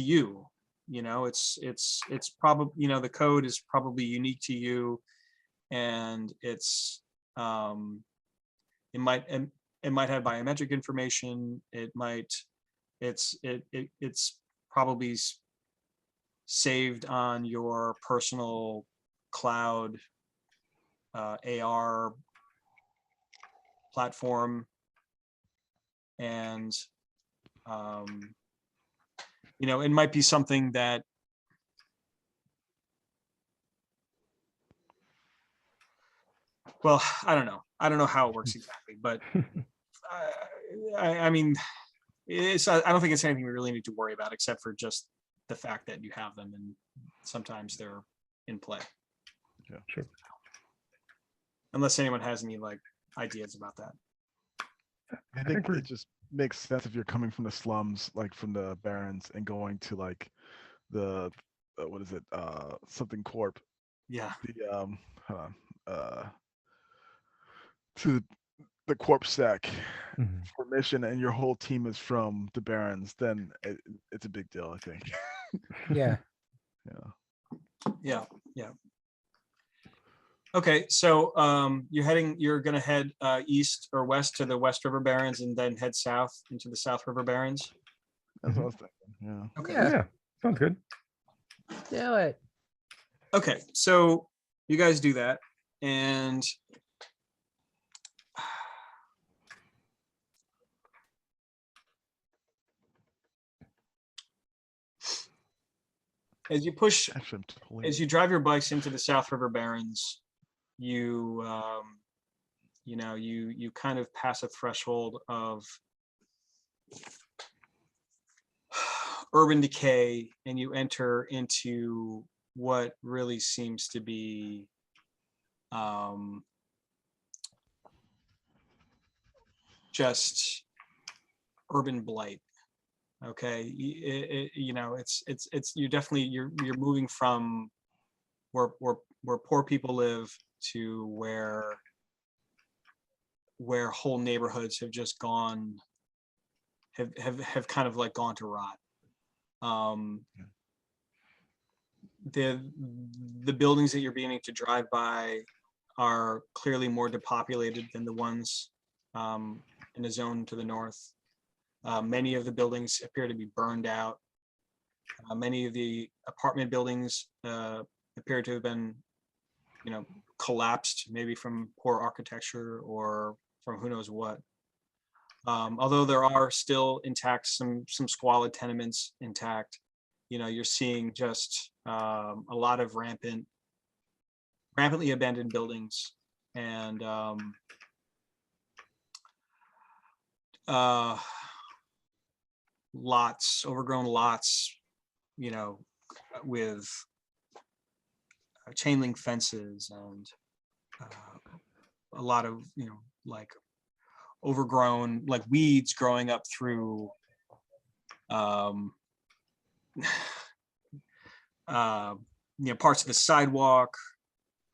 S1: you. It's probably, the code is probably unique to you, and it might have biometric information. It's probably saved on your personal cloud AR platform, and it might be something that I don't know how it works exactly, but I mean, I don't think it's anything we really need to worry about, except for just the fact that you have them and sometimes they're in play.
S3: Yeah,
S4: sure.
S1: Unless anyone has any like ideas about that.
S3: I think it just makes sense if you're coming from the slums, like from the Barrens, and going to like the what is it? Something Corp.
S1: Yeah.
S3: The hold on. To the Corp stack for mission, and your whole team is from the Barrens, then it's a big deal, I think.
S2: Yeah.
S1: Yeah. Okay, so you're gonna head east or west to the West River Barrens, and then head south into the South River Barrens.
S3: That's what I was thinking. Yeah.
S1: Okay.
S2: Yeah.
S4: Sounds good.
S2: Do it.
S1: Okay, so you guys do that, and as you push,
S3: Actually, I'm totally...
S1: as you drive your bikes into the South River Barrens, you you kind of pass a threshold urban decay, and you enter into what really seems to be just urban blight. Okay, you know, it's you're moving from where poor people live to where whole neighborhoods have just gone, have kind of like gone to rot. The buildings that you're beginning to drive by are clearly more depopulated than the ones in the zone to the north. Many of the buildings appear to be burned out. Many of the apartment buildings appear to have been, you know, collapsed, maybe from poor architecture or from who knows what. Although there are still intact some squalid tenements intact, you know, you're seeing just a lot of rampantly abandoned buildings and overgrown lots, you know, with chain link fences and a lot of, you know, like overgrown, like weeds growing up through you know, parts of the sidewalk,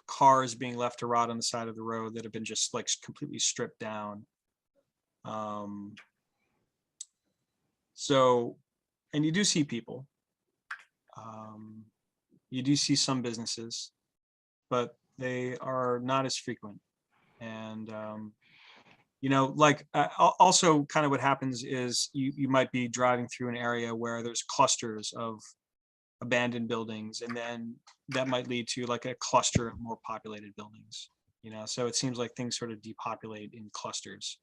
S1: cars being left to rot on the side of the road that have been just like completely stripped down. So, and you do see people, you do see some businesses, but they are not as frequent. And, you know, like also kind of what happens is you might be driving through an area where there's clusters of abandoned buildings, and then that might lead to like a cluster of more populated buildings, you know. So it seems like things sort of depopulate in clusters,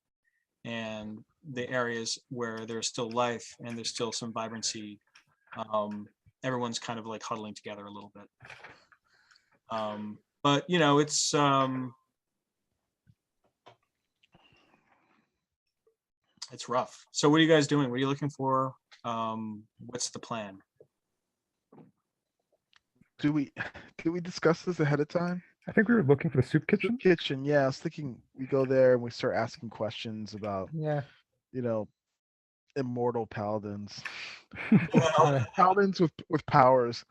S1: and the areas where there's still life and there's still some vibrancy, everyone's kind of like huddling together a little bit. But you know, it's rough. So what are you guys doing? What are you looking for? What's the plan?
S3: Did we discuss this ahead of time?
S4: I think we were looking for the soup kitchen.
S3: Soup kitchen, yeah. I was thinking we go there and we start asking questions about,
S2: Yeah.
S3: you know, immortal paladins.
S2: Yeah.
S3: Paladins with powers.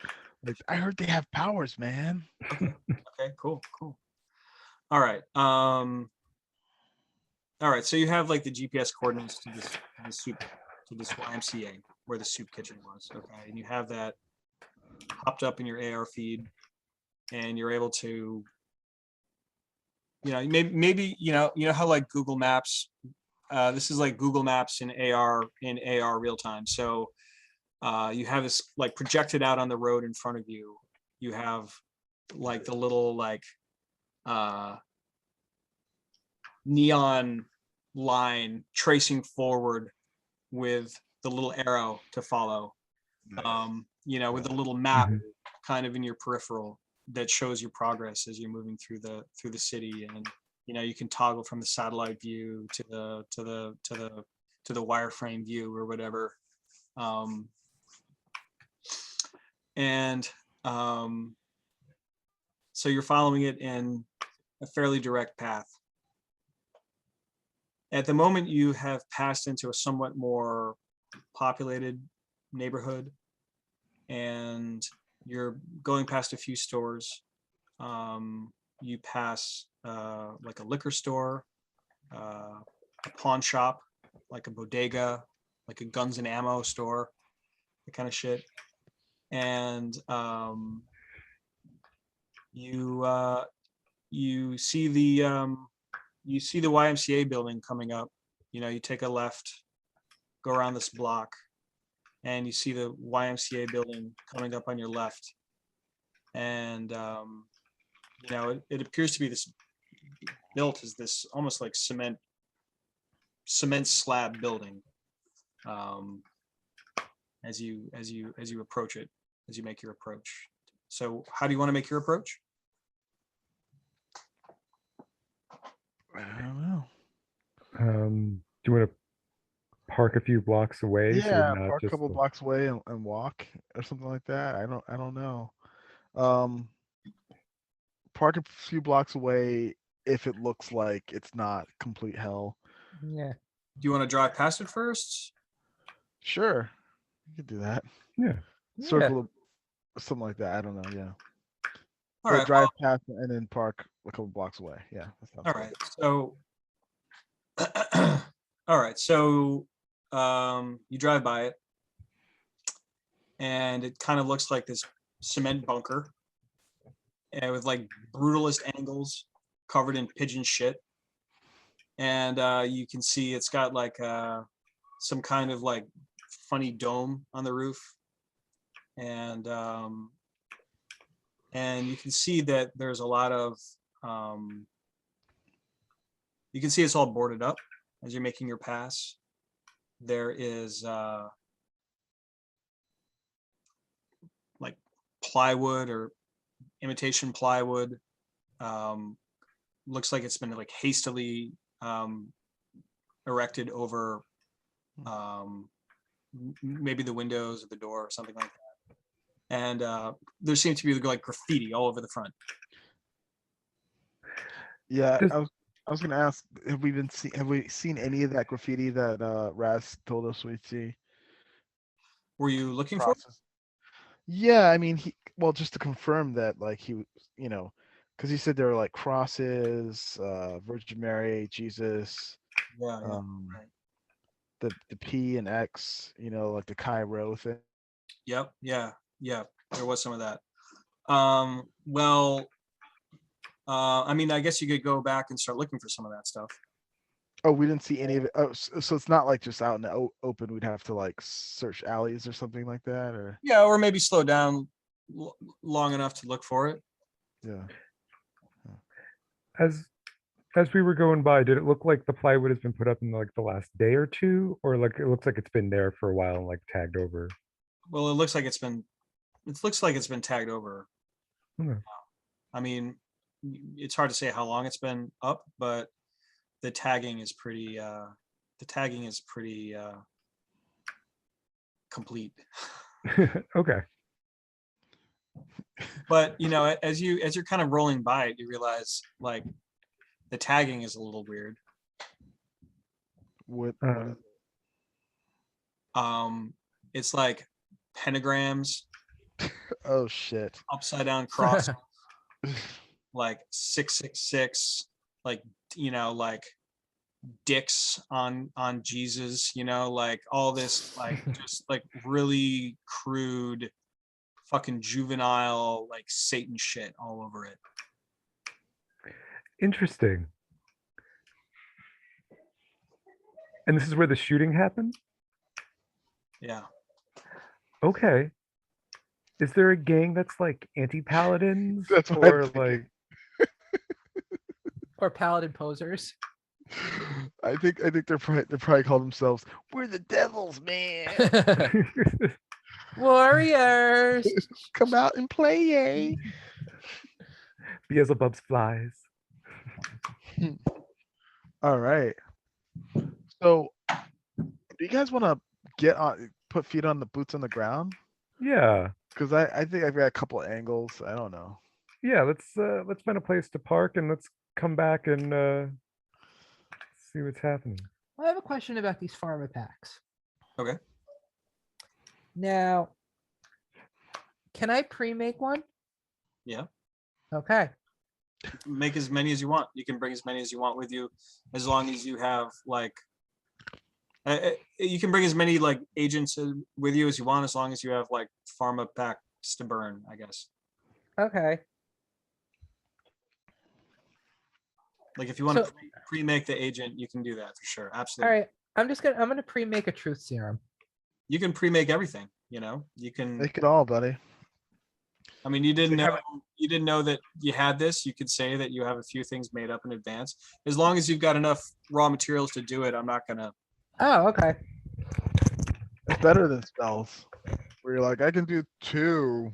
S3: Like, I heard they have powers, man.
S1: Okay, cool. All right. All right, so you have like the GPS coordinates to this YMCA where the soup kitchen was. Okay, and you have that popped up in your AR feed, and you're able to, you know, maybe you know how like Google Maps, this is like Google Maps in AR real time. So you have this like projected out on the road in front of you. You have like the little like neon line tracing forward with the little arrow to follow. You know, with a little map kind of in your peripheral that shows your progress as you're moving through the city. And you know, you can toggle from the satellite view to the wireframe view or whatever. So you're following it in a fairly direct path. At the moment, you have passed into a somewhat more populated neighborhood, and you're going past a few stores. You pass like a liquor store, a pawn shop, like a bodega, like a guns and ammo store, that kind of shit. And you see the YMCA building coming up. You know, you take a left, go around this block, and you see the YMCA building coming up on your left. And you know, it appears to be built as this almost like cement slab building. As you approach it, as you make your approach. So how do you want to make your approach?
S3: I don't know.
S4: Do you want to park a few blocks away, so
S3: Yeah,
S4: not
S3: park a
S4: just
S3: couple blocks away and walk or something like that. I don't know. Um, park a few blocks away if it looks like it's not complete hell.
S2: Yeah.
S1: Do you want to drive past it first?
S3: Sure, you could do that.
S4: yeah.
S3: Circle something like that. I don't know. Yeah.
S1: All
S3: So
S1: right.
S3: drive past and then park a couple blocks away. Yeah. That sounds
S1: All
S3: good.
S1: right. So, all right. So, you drive by it, and it kind of looks like this cement bunker, and with like brutalist angles, covered in pigeon shit. And you can see it's got like some kind of like funny dome on the roof, and you can see that there's a lot of you can see it's all boarded up as you're making your pass. There is like plywood or imitation plywood. Looks like it's been like hastily erected over maybe the windows of the door or something like that. And there seems to be like graffiti all over the front.
S3: Yeah,
S4: Does-
S3: I was gonna ask, have we seen any of that graffiti that Raz told us we'd see?
S1: Were you looking for it?
S3: Process. Yeah, I mean, well, just to confirm that, like because he said there were like crosses, Virgin Mary, Jesus,
S1: Yeah, yeah.
S3: right.
S1: Right.
S3: the P and X, like the Cairo thing.
S1: Yep. Yeah. Yeah. There was some of that. Well, I mean, I guess you could go back and start looking for some of that stuff.
S3: Oh, we didn't see any of it. Oh, so it's not like just out in the open. We'd have to like search alleys or something like that, or
S1: Yeah, or maybe slow down long enough to look for it.
S3: yeah.
S4: As we were going by, did it look like the plywood has been put up in like the last day or two, or like it looks like it's been there for a while and like tagged over?
S1: Well, it looks like it's been tagged over.
S4: Hmm.
S1: I mean, it's hard to say how long it's been up, but the tagging is pretty complete.
S4: Okay.
S1: But as you're kind of rolling by it, you realize like the tagging is a little weird.
S3: What is
S1: It's like pentagrams,
S3: oh shit.
S1: upside down cross, like 666, like like dicks on Jesus, like all this like just like really crude fucking juvenile like Satan shit all over it.
S4: Interesting. And this is where the shooting happened?
S1: Yeah.
S4: Okay. Is there a gang that's like anti-paladins?
S3: That's what I'm
S4: or
S3: thinking.
S4: like
S2: Or paladin posers.
S3: I think they probably call themselves "We're the Devils, man.
S2: Warriors.
S3: Come out and play, eh?"
S4: Beelzebub's flies?
S3: All right. So, do you guys want to put feet on the boots on the ground?
S4: Yeah.
S3: Because I think I've got a couple of angles. I don't know.
S4: Yeah, let's find a place to park and let's come back and see what's happening.
S2: I have a question about these pharma packs.
S1: Okay.
S2: Now, can I pre-make one?
S1: Yeah.
S2: Okay.
S1: Make as many as you want. You can bring as many as you want with you, as long as you have like. You can bring as many like agents with you as you want, as long as you have like pharma packs to burn, I guess.
S2: Okay.
S1: Like if you want
S2: So-
S1: to pre-make the agent, you can do that for sure.
S2: All
S1: Absolutely.
S2: right. I'm gonna pre-make a truth serum.
S1: You can pre-make everything. You can.
S3: Make it all, buddy.
S1: I mean, you didn't
S4: So
S1: know
S4: have
S1: you didn't know that you had this. You could say that you have a few things made up in advance. As long as you've got enough raw materials to do it, I'm not gonna.
S2: Oh, okay.
S3: It's better than spells, where you're like, I can do 2.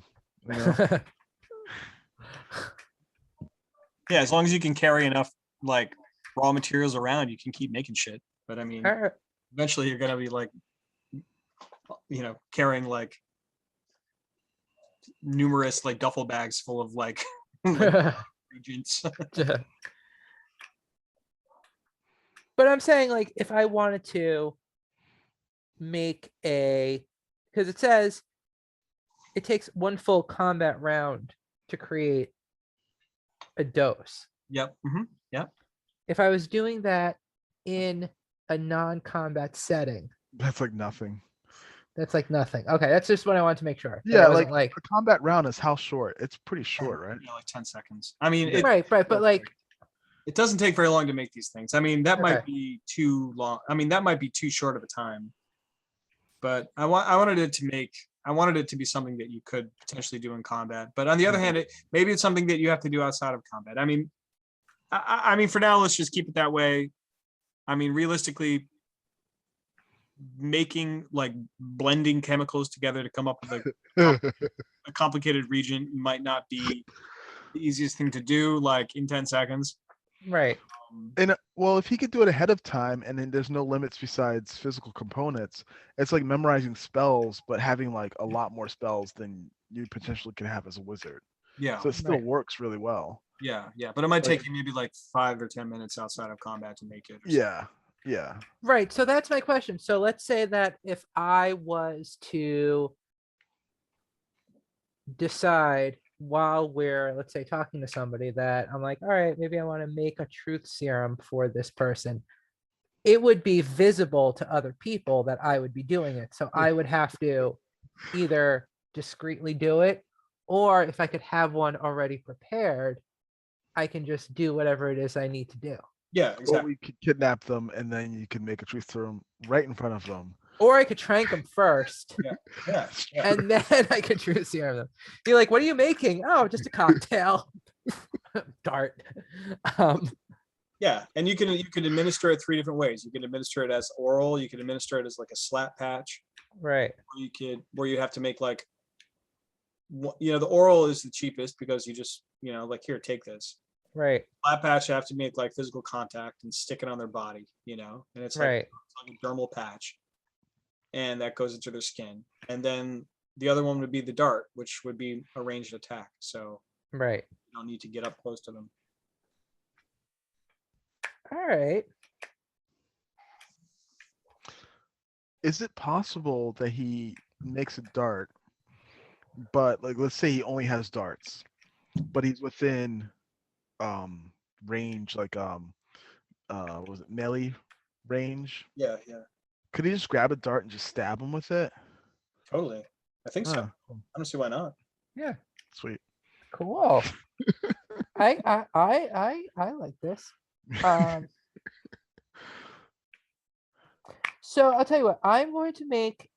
S1: Yeah, as long as you can carry enough like raw materials around, you can keep making shit. But I mean,
S2: All right.
S1: eventually you're gonna be like, carrying like numerous like duffel bags full of like, like regents.
S2: But I'm saying, like, if I wanted to make because it says it takes one full combat round to create a dose.
S1: Yep. Yep.
S2: If I was doing that in a non-combat setting,
S3: That's like nothing.
S2: that's like nothing. Okay, that's just what I wanted to make sure.
S3: Yeah,
S2: It wasn't
S3: like a combat round is how short? It's pretty short, right?
S1: Yeah, like 10 seconds. I mean,
S2: right, but like,
S1: it doesn't take very long to make these things. I mean, that might
S2: Okay.
S1: be too long. I mean, that might be too short of a time. But I wanted it to be something that you could potentially do in combat. But on the other hand, maybe it's something that you have to do outside of combat. I mean, I mean, for now, let's just keep it that way. I mean, realistically, blending chemicals together to come up with a complicated region might not be the easiest thing to do, like in 10 seconds.
S2: right.
S3: And well, if he could do it ahead of time, and then there's no limits besides physical components, it's like memorizing spells, but having like a lot more spells than you potentially can have as a wizard.
S1: Yeah.
S3: So it still
S2: Right.
S3: works really well.
S1: Yeah. But it might
S3: Like-
S1: take you maybe like 5 or 10 minutes outside of combat to make it.
S3: Yeah.
S2: Right. So that's my question. So let's say that if I was to decide while we're, let's say, talking to somebody that I'm like, all right, maybe I want to make a truth serum for this person, it would be visible to other people that I would be doing it. So I would have to either discreetly do it, or if I could have one already prepared, I can just do whatever it is I need to do.
S1: Yeah,
S3: Or
S1: exactly.
S3: we could kidnap them, and then you can make a truth serum right in front of them.
S2: Or I could trank them first,
S1: Yeah.
S2: and then I could truth serum them. Be like, what are you making? Oh, just a cocktail. Dart.
S1: Yeah, and you can administer it 3 different ways. You can administer it as oral. You can administer it as like a slap patch.
S2: Right.
S1: Or where you have to make like, the oral is the cheapest because you just, like, here, take this.
S2: Right.
S1: Slap patch, you have to make like physical contact and stick it on their body, and it's like,
S2: Right.
S1: it's like a dermal patch, and that goes into their skin. And then the other one would be the dart, which would be a ranged attack. So
S2: Right.
S1: you don't need to get up close to them.
S2: All right.
S3: Is it possible that he makes a dart, but like let's say he only has darts, but he's within range, like what was it, melee range?
S1: Yeah,
S3: Could he just grab a dart and just stab him with it?
S1: totally. I think so.
S3: Huh,
S1: I don't see why not.
S2: Yeah.
S3: sweet.
S2: Cool. I like this. So I'll tell you what, I'm going to make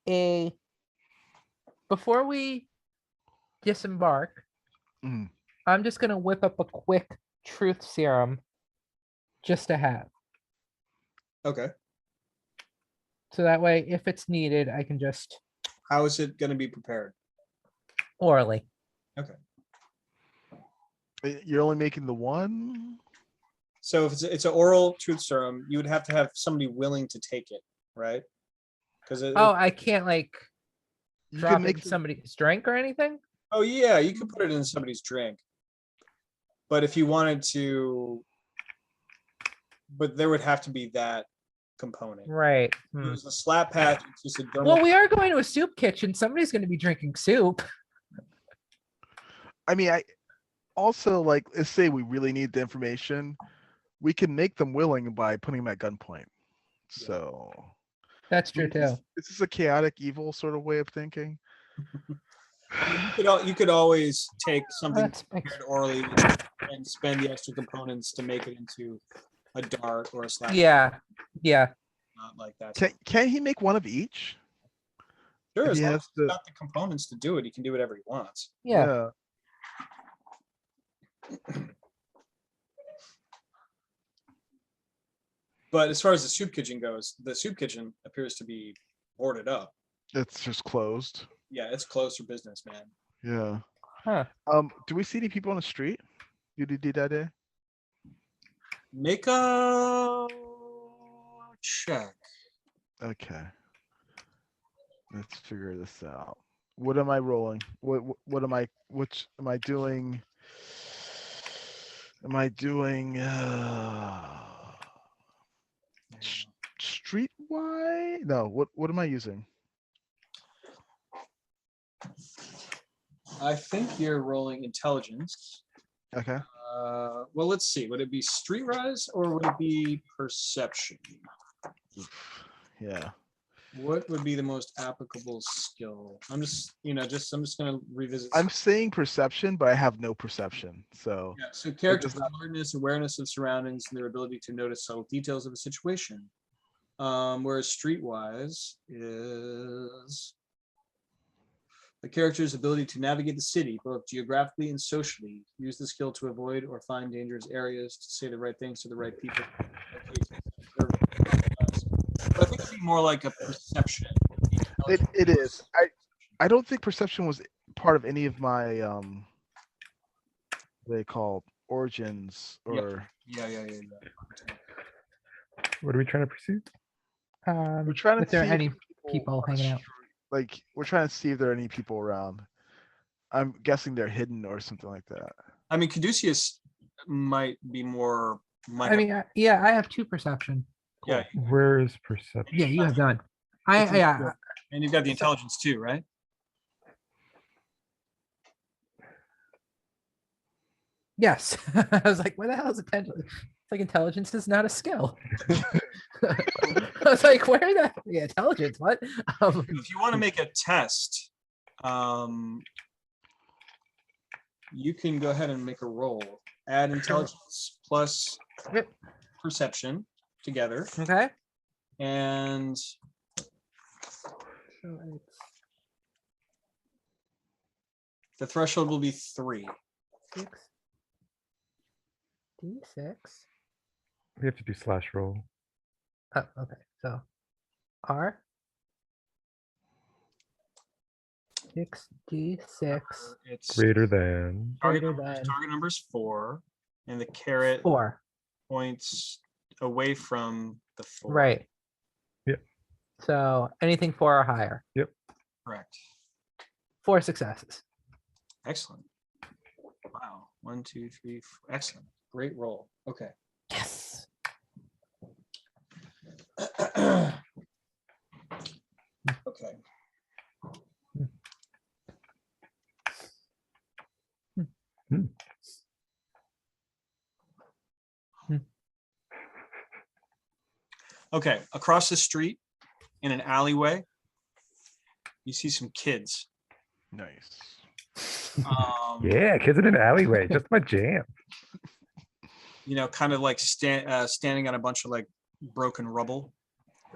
S2: before we disembark,
S3: Mm.
S2: I'm just going to whip up a quick truth serum just to have.
S1: Okay.
S2: So that way, if it's needed, I can just
S1: How is it going to be prepared?
S2: orally.
S3: You're only making the one?
S1: So if it's an oral truth serum, you would have to have somebody willing to take it, right? Because
S2: Oh, I can't like
S3: You
S2: drop
S3: can
S2: it
S3: make
S2: in somebody's drink or anything?
S1: oh yeah, you could put it in somebody's drink. But if you wanted to, but there would have to be that component.
S2: Right.
S1: If it was a slap patch, it's just a dermal.
S2: Well, we are going to a soup kitchen. Somebody's going to be drinking soup.
S3: I mean, I also, like, let's say we really need the information, we can make them willing by putting them at gunpoint. So
S2: That's true too.
S3: Is this a chaotic evil sort of way of thinking?
S1: You could always take something
S2: That's
S1: prepared orally and spend the extra components to make it into a dart or a slap.
S2: Yeah.
S1: Not like that.
S3: Can he make one of each?
S1: Sure,
S3: if
S1: as
S3: he
S1: long
S3: has
S1: as he's
S3: to-
S1: got the components to do it, he can do whatever he wants.
S2: Yeah.
S1: But as far as the soup kitchen goes, the soup kitchen appears to be boarded up.
S3: It's just closed.
S1: Yeah, it's closed for business, man.
S3: Yeah.
S2: Huh.
S3: Do we see any people on the street? UDD that day?
S1: Make a check.
S3: Okay. Let's figure this out. What am I rolling? What am I? Which am I doing? Am I doing streetwise? No. What am I using?
S1: I think you're rolling intelligence.
S3: Okay.
S1: Well, let's see. Would it be streetwise or would it be perception?
S3: Yeah.
S1: What would be the most applicable skill? I'm just gonna revisit.
S3: I'm saying perception, but I have no perception. So
S1: Yeah, so characters'
S3: does not-
S1: alertness, awareness of surroundings, and their ability to notice subtle details of a situation. Whereas streetwise is the character's ability to navigate the city, both geographically and socially. Use the skill to avoid or find dangerous areas, to say the right things to the right people. But I think it'd be more like a perception.
S3: it is. I don't think perception was part of any of my what they call origins or
S1: Yeah.
S4: What are we trying to pursue?
S3: we're trying
S2: If
S3: to
S2: there are
S3: see
S2: any
S3: if
S2: people
S3: on the
S2: hanging out.
S3: street- Like we're trying to see if there are any people around. I'm guessing they're hidden or something like that.
S1: I mean, Caduceus might be more.
S2: I mean, yeah, I have 2 perception.
S1: Yeah,
S4: Where's perception?
S2: Yeah, you have none.
S1: and you've got the intelligence too, right?
S2: Yes. I was like, where the hell is intelligence? It's like intelligence is not a skill. I was like, where the intelligence? What?
S1: If you want to make a test, you can go ahead and make a roll. Add intelligence plus
S2: Yep.
S1: perception together,
S2: Okay.
S1: and
S2: So it's
S1: the threshold will be 3.
S2: 6 D6.
S4: We have to do slash roll.
S2: Oh, okay. So R 6d6
S1: It's
S4: Greater than.
S2: greater than
S1: target number is 4, and the caret
S2: 4.
S1: points away from the 4.
S2: Right.
S4: Yep.
S2: So anything 4 or higher.
S1: Correct.
S2: 4 successes.
S1: Excellent. Wow. 1, 2, 3, 4. Excellent. Great roll. Okay.
S2: Yes.
S1: Okay. Okay. Across the street in an alleyway, you see some kids.
S3: Nice.
S4: Yeah, kids in an alleyway, just my jam.
S1: You know, kind of like standing on a bunch of like broken rubble.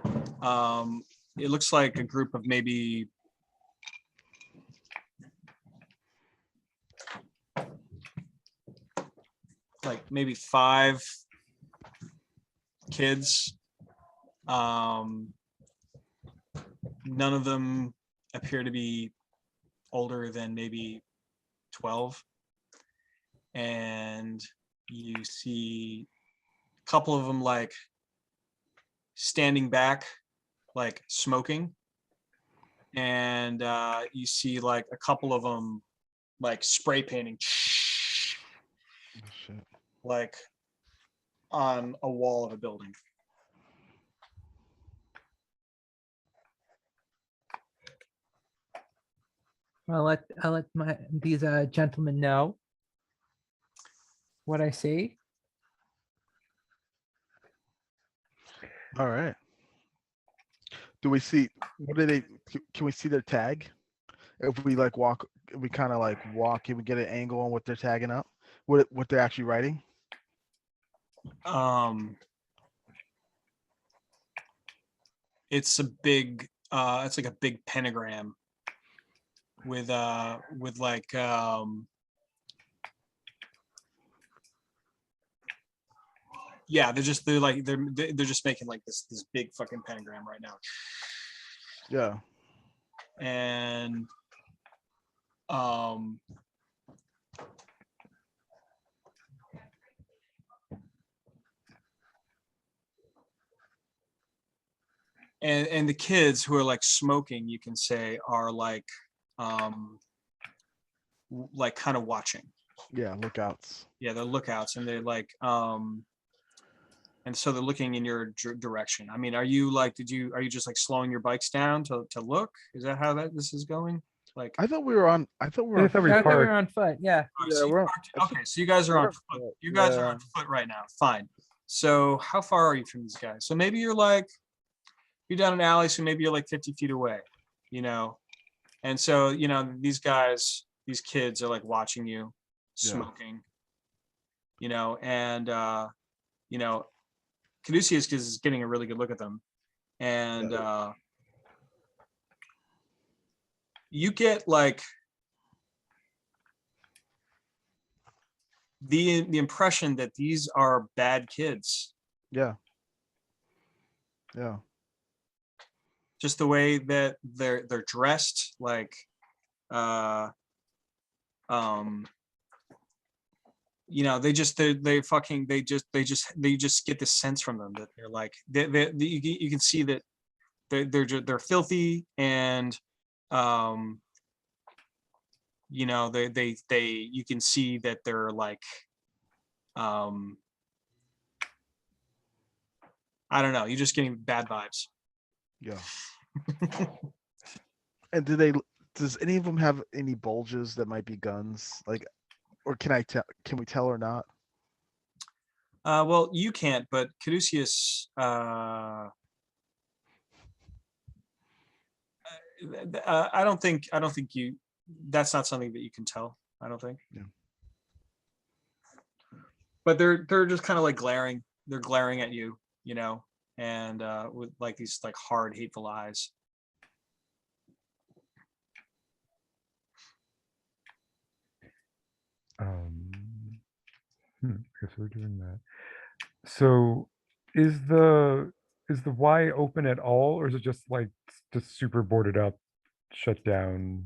S1: It looks like a group of maybe maybe 5 kids. None of them appear to be older than maybe 12. And you see a couple of them like standing back, like smoking. And you see like a couple of them like spray painting
S3: Oh, shit.
S1: like on a wall of a building.
S2: I'll let these gentlemen know what I see.
S3: All right. Do we see what do they? Can we see their tag? If we like walk, we kind of like walk. Can we get an angle on what they're tagging up? What they're actually writing?
S1: It's a big it's like a big pentagram with like yeah, they're just making like this big fucking pentagram right now.
S3: Yeah.
S1: And and the kids who are like smoking, you can say, are like kind of watching.
S3: Yeah, lookouts.
S1: Yeah, they're lookouts, and they're like and so they're looking in your direction. I mean, are you just like slowing your bikes down to look? Is that how this is going? Like,
S3: I thought we were on. I thought we were.
S4: I
S3: on
S4: thought we
S2: I
S3: foot.
S2: thought we were
S4: parked.
S2: on foot. Yeah.
S1: oh,
S3: Yeah,
S1: so you
S3: we're on-
S1: parked- okay, so you guys are on foot. You guys are on foot right now. Fine. So how far are you from these guys? So maybe you're down an alley, so maybe you're like 50 feet away, you know? And so, you know, these kids are like watching you smoking, you know, and, you know, Kaduceus is getting a really good look at them. And you get like the impression that these are bad kids.
S3: Yeah. Yeah.
S1: Just the way that they're dressed, like you know, they just get the sense from them that they're like you can see that they're filthy, and you know, you can see that they're like I don't know, you're just getting bad vibes.
S3: Yeah. And does any of them have any bulges that might be guns? Like, or can we tell or not?
S1: Well, you can't, but Caduceus, I don't think you. That's not something that you can tell. I don't think.
S3: Yeah.
S1: But they're just kind of like glaring. They're glaring at you, you know, and with like these like hard, hateful eyes.
S4: Guess we're doing that. So is the Y open at all, or is it just like just super boarded up, shut down?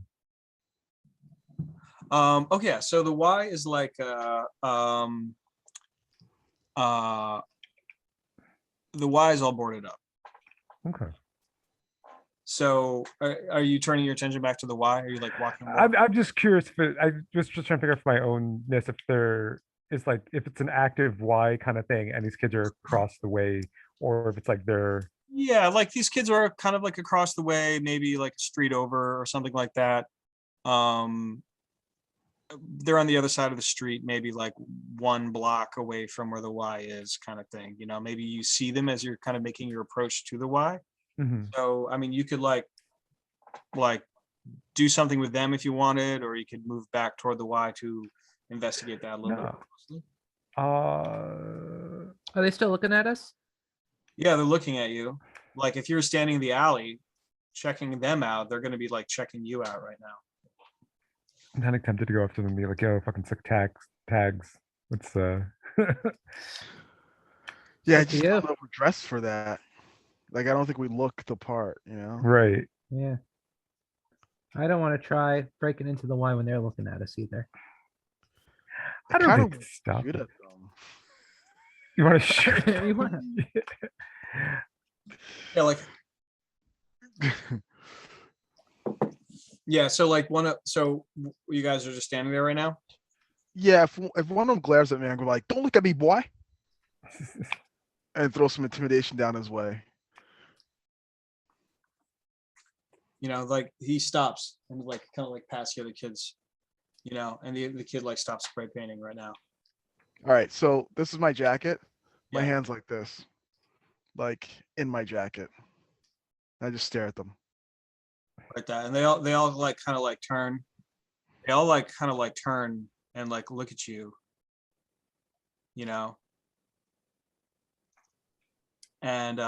S1: Okay, yeah, so the Y is like the Y is all boarded up.
S4: Okay.
S1: So are you turning your attention back to the Y? Are you like walking more?
S4: I'm just curious if I was just trying to figure out for my ownness if there is like if it's an active Y kind of thing and these kids are across the way, or if it's like they're
S1: Yeah, like these kids are kind of like across the way, maybe like a street over or something like that. They're on the other side of the street, maybe like 1 block away from where the Y is, kind of thing. You know, maybe you see them as you're kind of making your approach to the Y. So, I mean, you could like do something with them if you wanted, or you could move back toward the Y to investigate that a little bit more closely.
S2: Are they still looking at us?
S1: Yeah, they're looking at you. Like if you're standing in the alley checking them out, they're going to be like checking you out right now.
S4: I'm kind of tempted to go after them and be like, yo, fucking sick tags. What's
S3: Yeah, I
S2: Up to
S3: just
S2: you.
S3: don't know if we're dressed for that. Like, I don't think we look the part, you know?
S4: right.
S2: Yeah. I don't want to try breaking into the Y when they're looking at us either.
S4: I don't
S3: kind
S4: think
S3: of
S4: stop.
S3: shoot at them.
S4: You want to shoot?
S2: You wanna-
S1: Yeah, like yeah, so like so you guys are just standing there right now?
S3: Yeah, if one of them glares at me, I'm gonna be like, "Don't look at me, boy," and throw some intimidation down his way.
S1: You know, like he stops and like kind of like past the other kids, you know, and the kid like stops spray painting right now.
S3: All right, so this is my jacket. My
S1: Yeah.
S3: hands like this, like in my jacket. I just stare at them.
S1: Like that, and they all like kind of like turn. They all like kind of like turn and like look at you, you know. And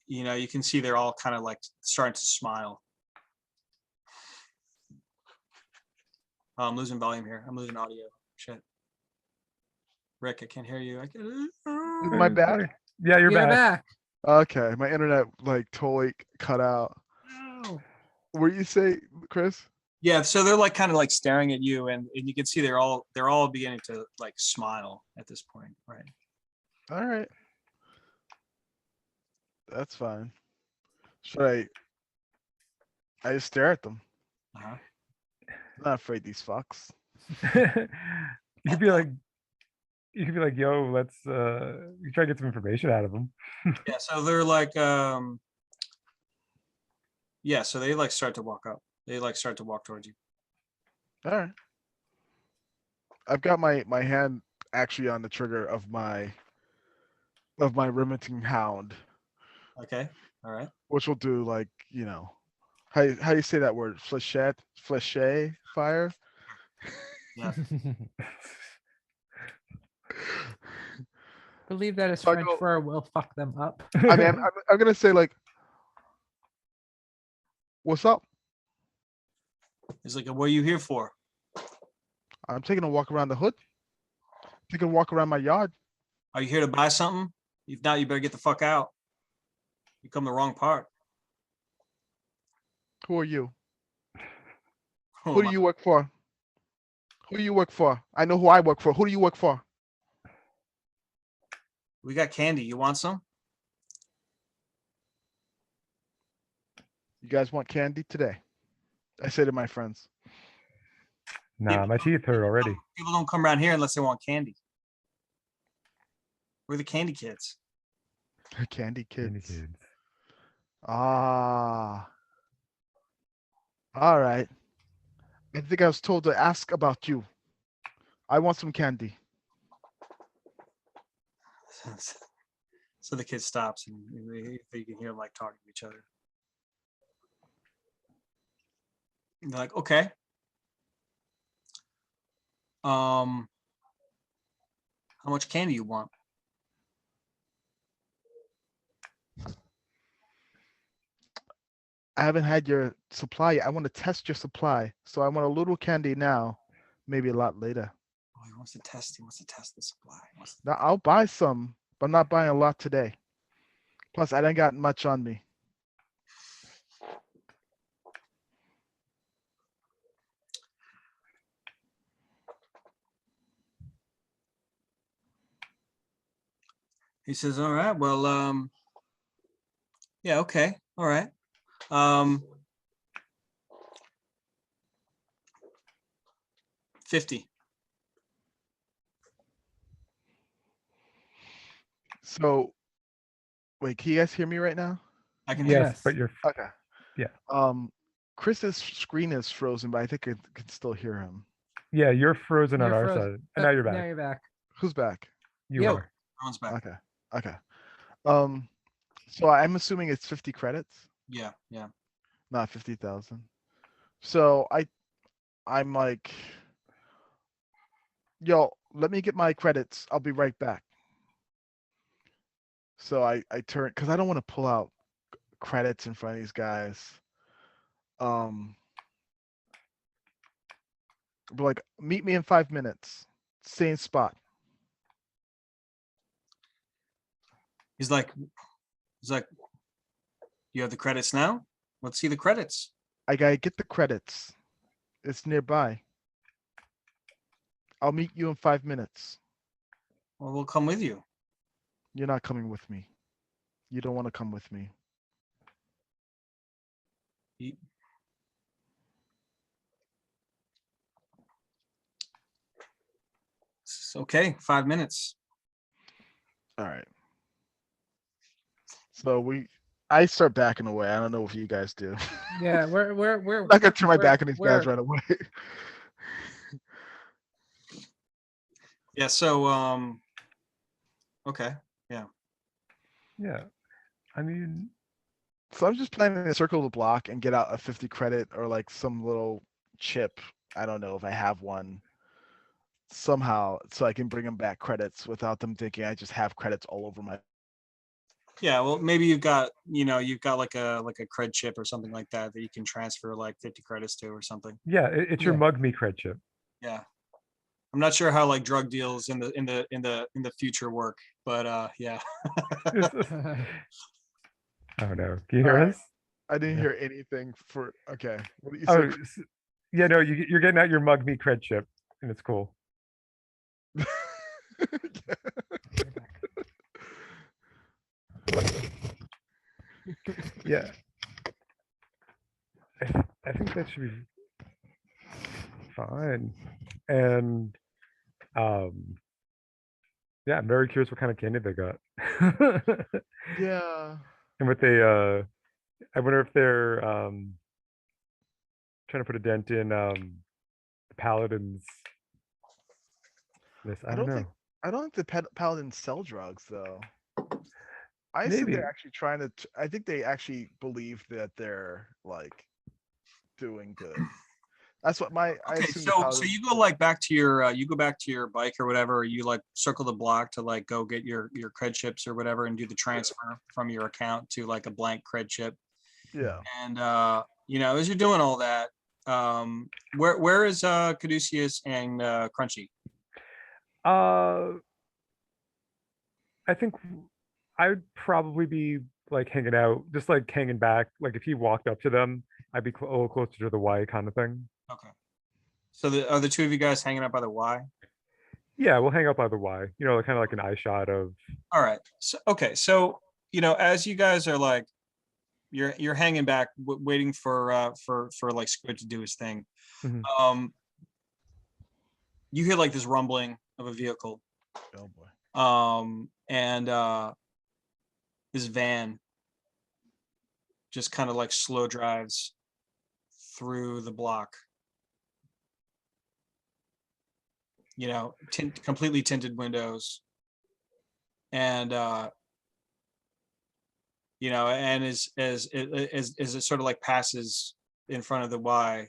S1: you know, you can see they're all kind of like starting to smile. Oh, I'm losing volume here. I'm losing audio. Shit. Rick, I can't hear you.
S3: My bad.
S4: Yeah, you're back.
S3: Okay, my internet like totally cut out.
S1: No.
S3: What do you say, Chris?
S1: Yeah, so they're like kind of like staring at you, and you can see they're all beginning to like smile at this point, right?
S3: All right, that's fine. Should I just stare at them.
S1: Uh-huh.
S3: I'm not afraid of these fucks.
S4: You could be like, yo, let's you try to get some information out of them.
S1: Yeah, so they're like yeah, so they like start to walk up. They like start to walk towards you.
S3: All right. I've got my hand actually on the trigger of my remitting hound,
S1: Okay. All right.
S3: which will do like, how do you say that word? Flechet fire?
S1: Yeah.
S2: Believe that is
S3: So I
S2: French
S3: go-
S2: for will fuck them up.
S3: I mean, I'm gonna say like, what's up?
S1: He's like, what are you here for?
S3: I'm taking a walk around the hood. Taking a walk around my yard.
S1: Are you here to buy something? If not, you better get the fuck out. You come the wrong part.
S3: Who are you?
S1: Oh,
S3: Who do you work for? Who do you work for? I know who I work for. Who do you work for?
S1: we got candy. You want some?
S3: You guys want candy today? I say to my friends.
S4: Nah, my teeth hurt already.
S1: People don't come around here unless they want candy. We're the candy kids.
S3: Candy
S4: Candy
S3: kids.
S4: kids.
S3: Ah. All right. I think I was told to ask about you. I want some candy.
S1: So the kid stops and you can hear them like talking to each other. And they're like, okay. How much candy you want?
S3: I haven't had your supply yet. I want to test your supply. So I want a little candy now, maybe a lot later.
S1: Oh, he wants to test. He wants to test the supply.
S3: Now I'll buy some, but I'm not buying a lot today. Plus, I didn't got much on me.
S1: He says, all right, well, yeah, okay, all right. 50.
S3: So, wait, can you guys hear me right now?
S1: I can hear.
S4: Yes, but you're
S3: Okay.
S4: Yeah.
S3: Chris's screen is frozen, but I think I can still hear him.
S4: Yeah, you're frozen on
S2: You're
S4: our
S2: frozen.
S4: side. And now you're
S2: Now
S4: back.
S2: you're back.
S3: Who's back?
S4: You
S2: Yo.
S4: are.
S1: Everyone's back.
S3: Okay. So I'm assuming it's 50 credits,
S1: Yeah, yeah.
S3: not 50,000. So I'm like, yo, let me get my credits. I'll be right back. So I turn because I don't want to pull out credits in front of these guys. But like, meet me in 5 minutes, same spot.
S1: He's like, you have the credits now? Let's see the credits.
S3: I gotta get the credits. It's nearby. I'll meet you in 5 minutes.
S1: Well, we'll come with you.
S3: You're not coming with me. You don't want to come with me.
S1: It's okay, 5 minutes.
S3: All right. So I start backing away. I don't know if you guys do.
S2: Yeah, we're
S3: I'm not gonna turn my
S2: we're-
S3: back on these guys
S2: we're-
S3: right away.
S1: Yeah, so okay.
S4: Yeah. I mean,
S3: So I'm just planning to circle the block and get out a 50 credit or like some little chip. I don't know if I have one somehow, so I can bring them back credits without them thinking I just have credits all over my.
S1: Yeah, well, maybe you've got like a cred chip or something like that that you can transfer like 50 credits to or something.
S4: yeah, it's your
S2: Yeah.
S4: mug me cred chip.
S1: Yeah. I'm not sure how like drug deals in the future work, but yeah.
S4: Oh no. Can you hear
S3: Alright.
S4: us?
S3: I didn't
S4: Yeah.
S3: hear anything for. Okay. What do you
S4: Oh,
S3: say?
S4: yeah, no, you're getting out your mug me cred chip, and it's cool. Yeah. I think that should be fine. And yeah, I'm very curious what kind of candy they got.
S3: Yeah.
S4: And what they I wonder if they're trying to put a dent in the paladins this. I
S3: I
S4: don't
S3: don't
S4: know.
S3: think I don't think the paladins sell drugs though. I assume
S4: Maybe.
S3: they're actually trying to. I think they actually believe that they're like doing good. That's what I
S1: Okay,
S3: assume the
S1: so
S3: paladins.
S1: you go like back to your you go back to your bike or whatever, or you like circle the block to like go get your cred chips or whatever and do the transfer from your account to like a blank cred chip.
S3: Yeah.
S1: And you know, as you're doing all that, where is Caduceus and Crunchy?
S4: Uh, I think I would probably be like hanging out, just like hanging back. Like if he walked up to them, I'd be a little closer to the Y kind of thing.
S1: Okay. So are the two of you guys hanging out by the Y?
S4: Yeah, we'll hang out by the Y. You know, kind of like an eye shot of.
S1: All right. So okay. So you know, as you guys are like, you're hanging back, waiting for like Squid to do his thing.
S4: Mhm.
S1: You hear like this rumbling of a vehicle.
S3: Oh boy.
S1: And this van just kind of like slow drives through the block. You know, completely tinted windows, and you know, and as it sort of like passes in front of the Y,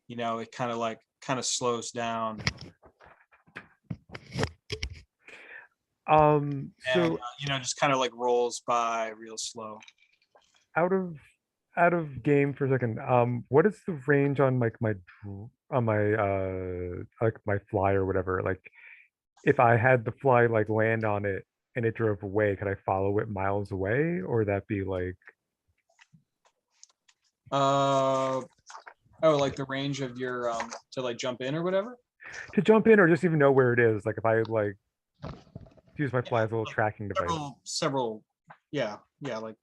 S1: you know, it kind of slows down. And
S4: So
S1: you know, just kind of like rolls by real slow.
S4: out of game for a second. What is the range on like on my like my fly or whatever? Like if I had the fly like land on it and it drove away, could I follow it miles away, or would that be like
S1: Oh, like the range of your to like jump in or whatever.
S4: to jump in or just even know where it is? Like if I like use my
S1: Yeah,
S4: fly as a little
S1: like
S4: tracking device.
S1: several. Yeah, like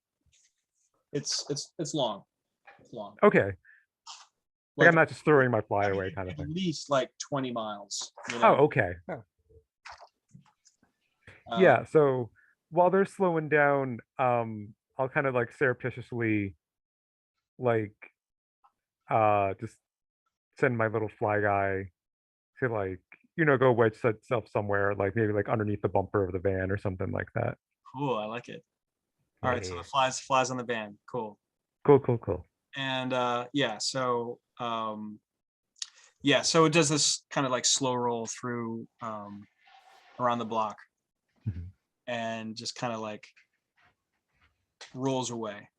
S1: it's long. It's long.
S4: Okay. Like
S1: Like
S4: I'm not just throwing my fly
S1: I mean,
S4: away kind of
S1: at
S4: thing.
S1: least like 20 miles. You
S4: Oh,
S1: know?
S4: okay. Yeah, so while they're slowing down, I'll kind of like surreptitiously like just send my little fly guy to like, you know, go wedge itself somewhere, like maybe like underneath the bumper of the van or something like that.
S1: Cool. I like it. All right. So
S4: Yeah.
S1: the flies on the van. Cool.
S4: Cool.
S1: And yeah. So yeah. So it does this kind of like slow roll through around the block
S4: Mhm.
S1: and just kind of like rolls away.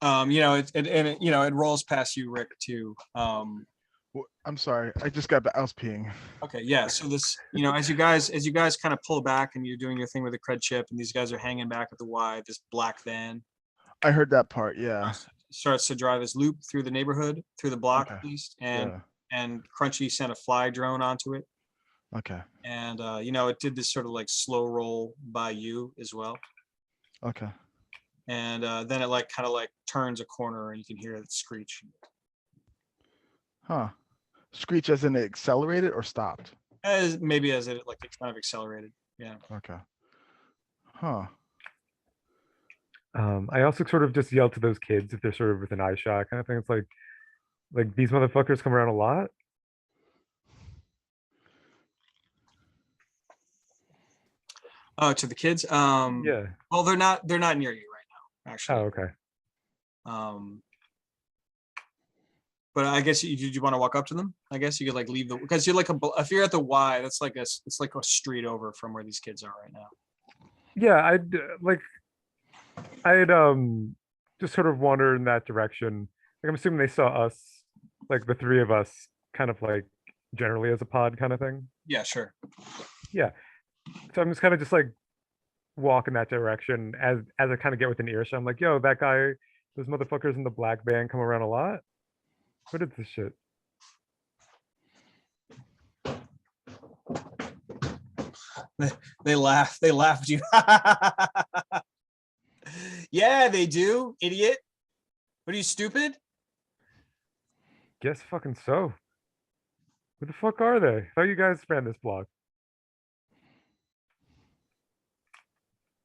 S1: You know, you know, it rolls past you, Rick, too.
S3: I'm sorry. I just got. I was peeing.
S1: Okay, yeah. So this, you know, as you guys kind of pull back and you're doing your thing with the cred chip, and these guys are hanging back at the Y, this black van
S3: I heard that part. Yeah.
S1: starts to drive his loop through the neighborhood, through the block
S3: Okay.
S1: at least,
S3: Yeah.
S1: and Crunchy sent a fly drone onto it,
S3: Okay.
S1: and you know, it did this sort of like slow roll by you as well,
S3: Okay.
S1: and then it like kind of like turns a corner and you can hear it screech.
S3: Huh. Screech as in it accelerated or stopped?
S1: As maybe as it like it kind of accelerated. Yeah.
S3: Okay. Huh.
S4: I also sort of just yell to those kids if they're sort of with an eye shot kind of thing. It's like these motherfuckers come around a lot.
S1: Oh, to the kids.
S4: Yeah.
S1: Well, they're not near you right now,
S4: Oh,
S1: actually.
S4: okay.
S1: But I guess did you want to walk up to them? I guess you could like leave because you're like if you're at the Y, that's like it's like a street over from where these kids are right now.
S4: Yeah, I'd just sort of wander in that direction. Like I'm assuming they saw us, like the three of us, kind of like generally as a pod kind of thing.
S1: Yeah, sure.
S4: Yeah. So I'm just kind of just like walk in that direction as I kind of get within earshot. I'm like, yo, that guy, those motherfuckers in the black van come around a lot. What is this shit?
S1: They laughed. They laughed at you. Yeah, they do, idiot. What are you, stupid?
S4: Guess fucking so. Who the fuck are they? How you guys ran this block?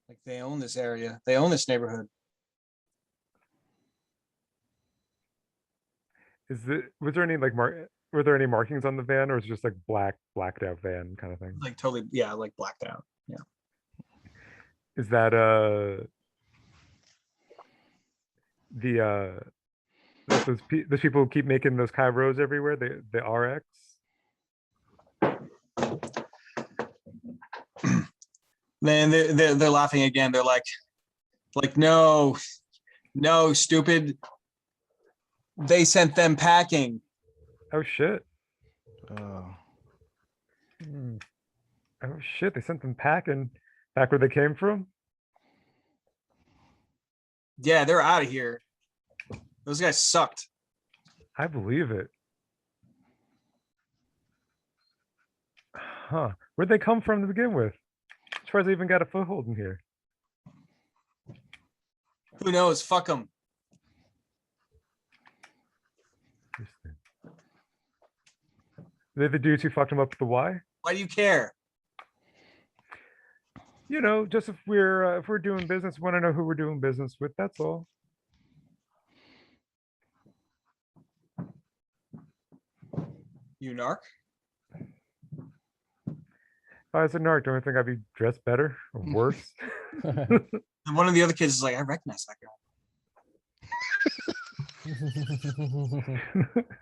S1: Like they own this area. They own this neighborhood.
S4: Was there any like were there any markings on the van, or was it just like blacked out van kind of thing?
S1: Like totally, yeah, like blacked out. Yeah.
S4: Is that the those people who keep making those Kairos everywhere, the RX?
S1: Man, they're laughing again. They're like no, stupid. They sent them packing.
S4: Oh shit.
S3: Oh.
S4: Oh shit, they sent them packing back where they came from?
S1: Yeah, they're out of here. Those guys sucked.
S4: I believe it. Huh. Where'd they come from to begin with? As far as they even got a foothold in here.
S1: Who knows? Fuck them.
S4: Interesting. They're the dudes who fucked him up with the Y?
S1: Why do you care?
S4: You know, just if we're doing business, want to know who we're doing business with, that's all.
S1: You narc?
S4: If I was a narc, don't you think I'd be dressed better or worse?
S1: And one of the other kids is like, I recognize that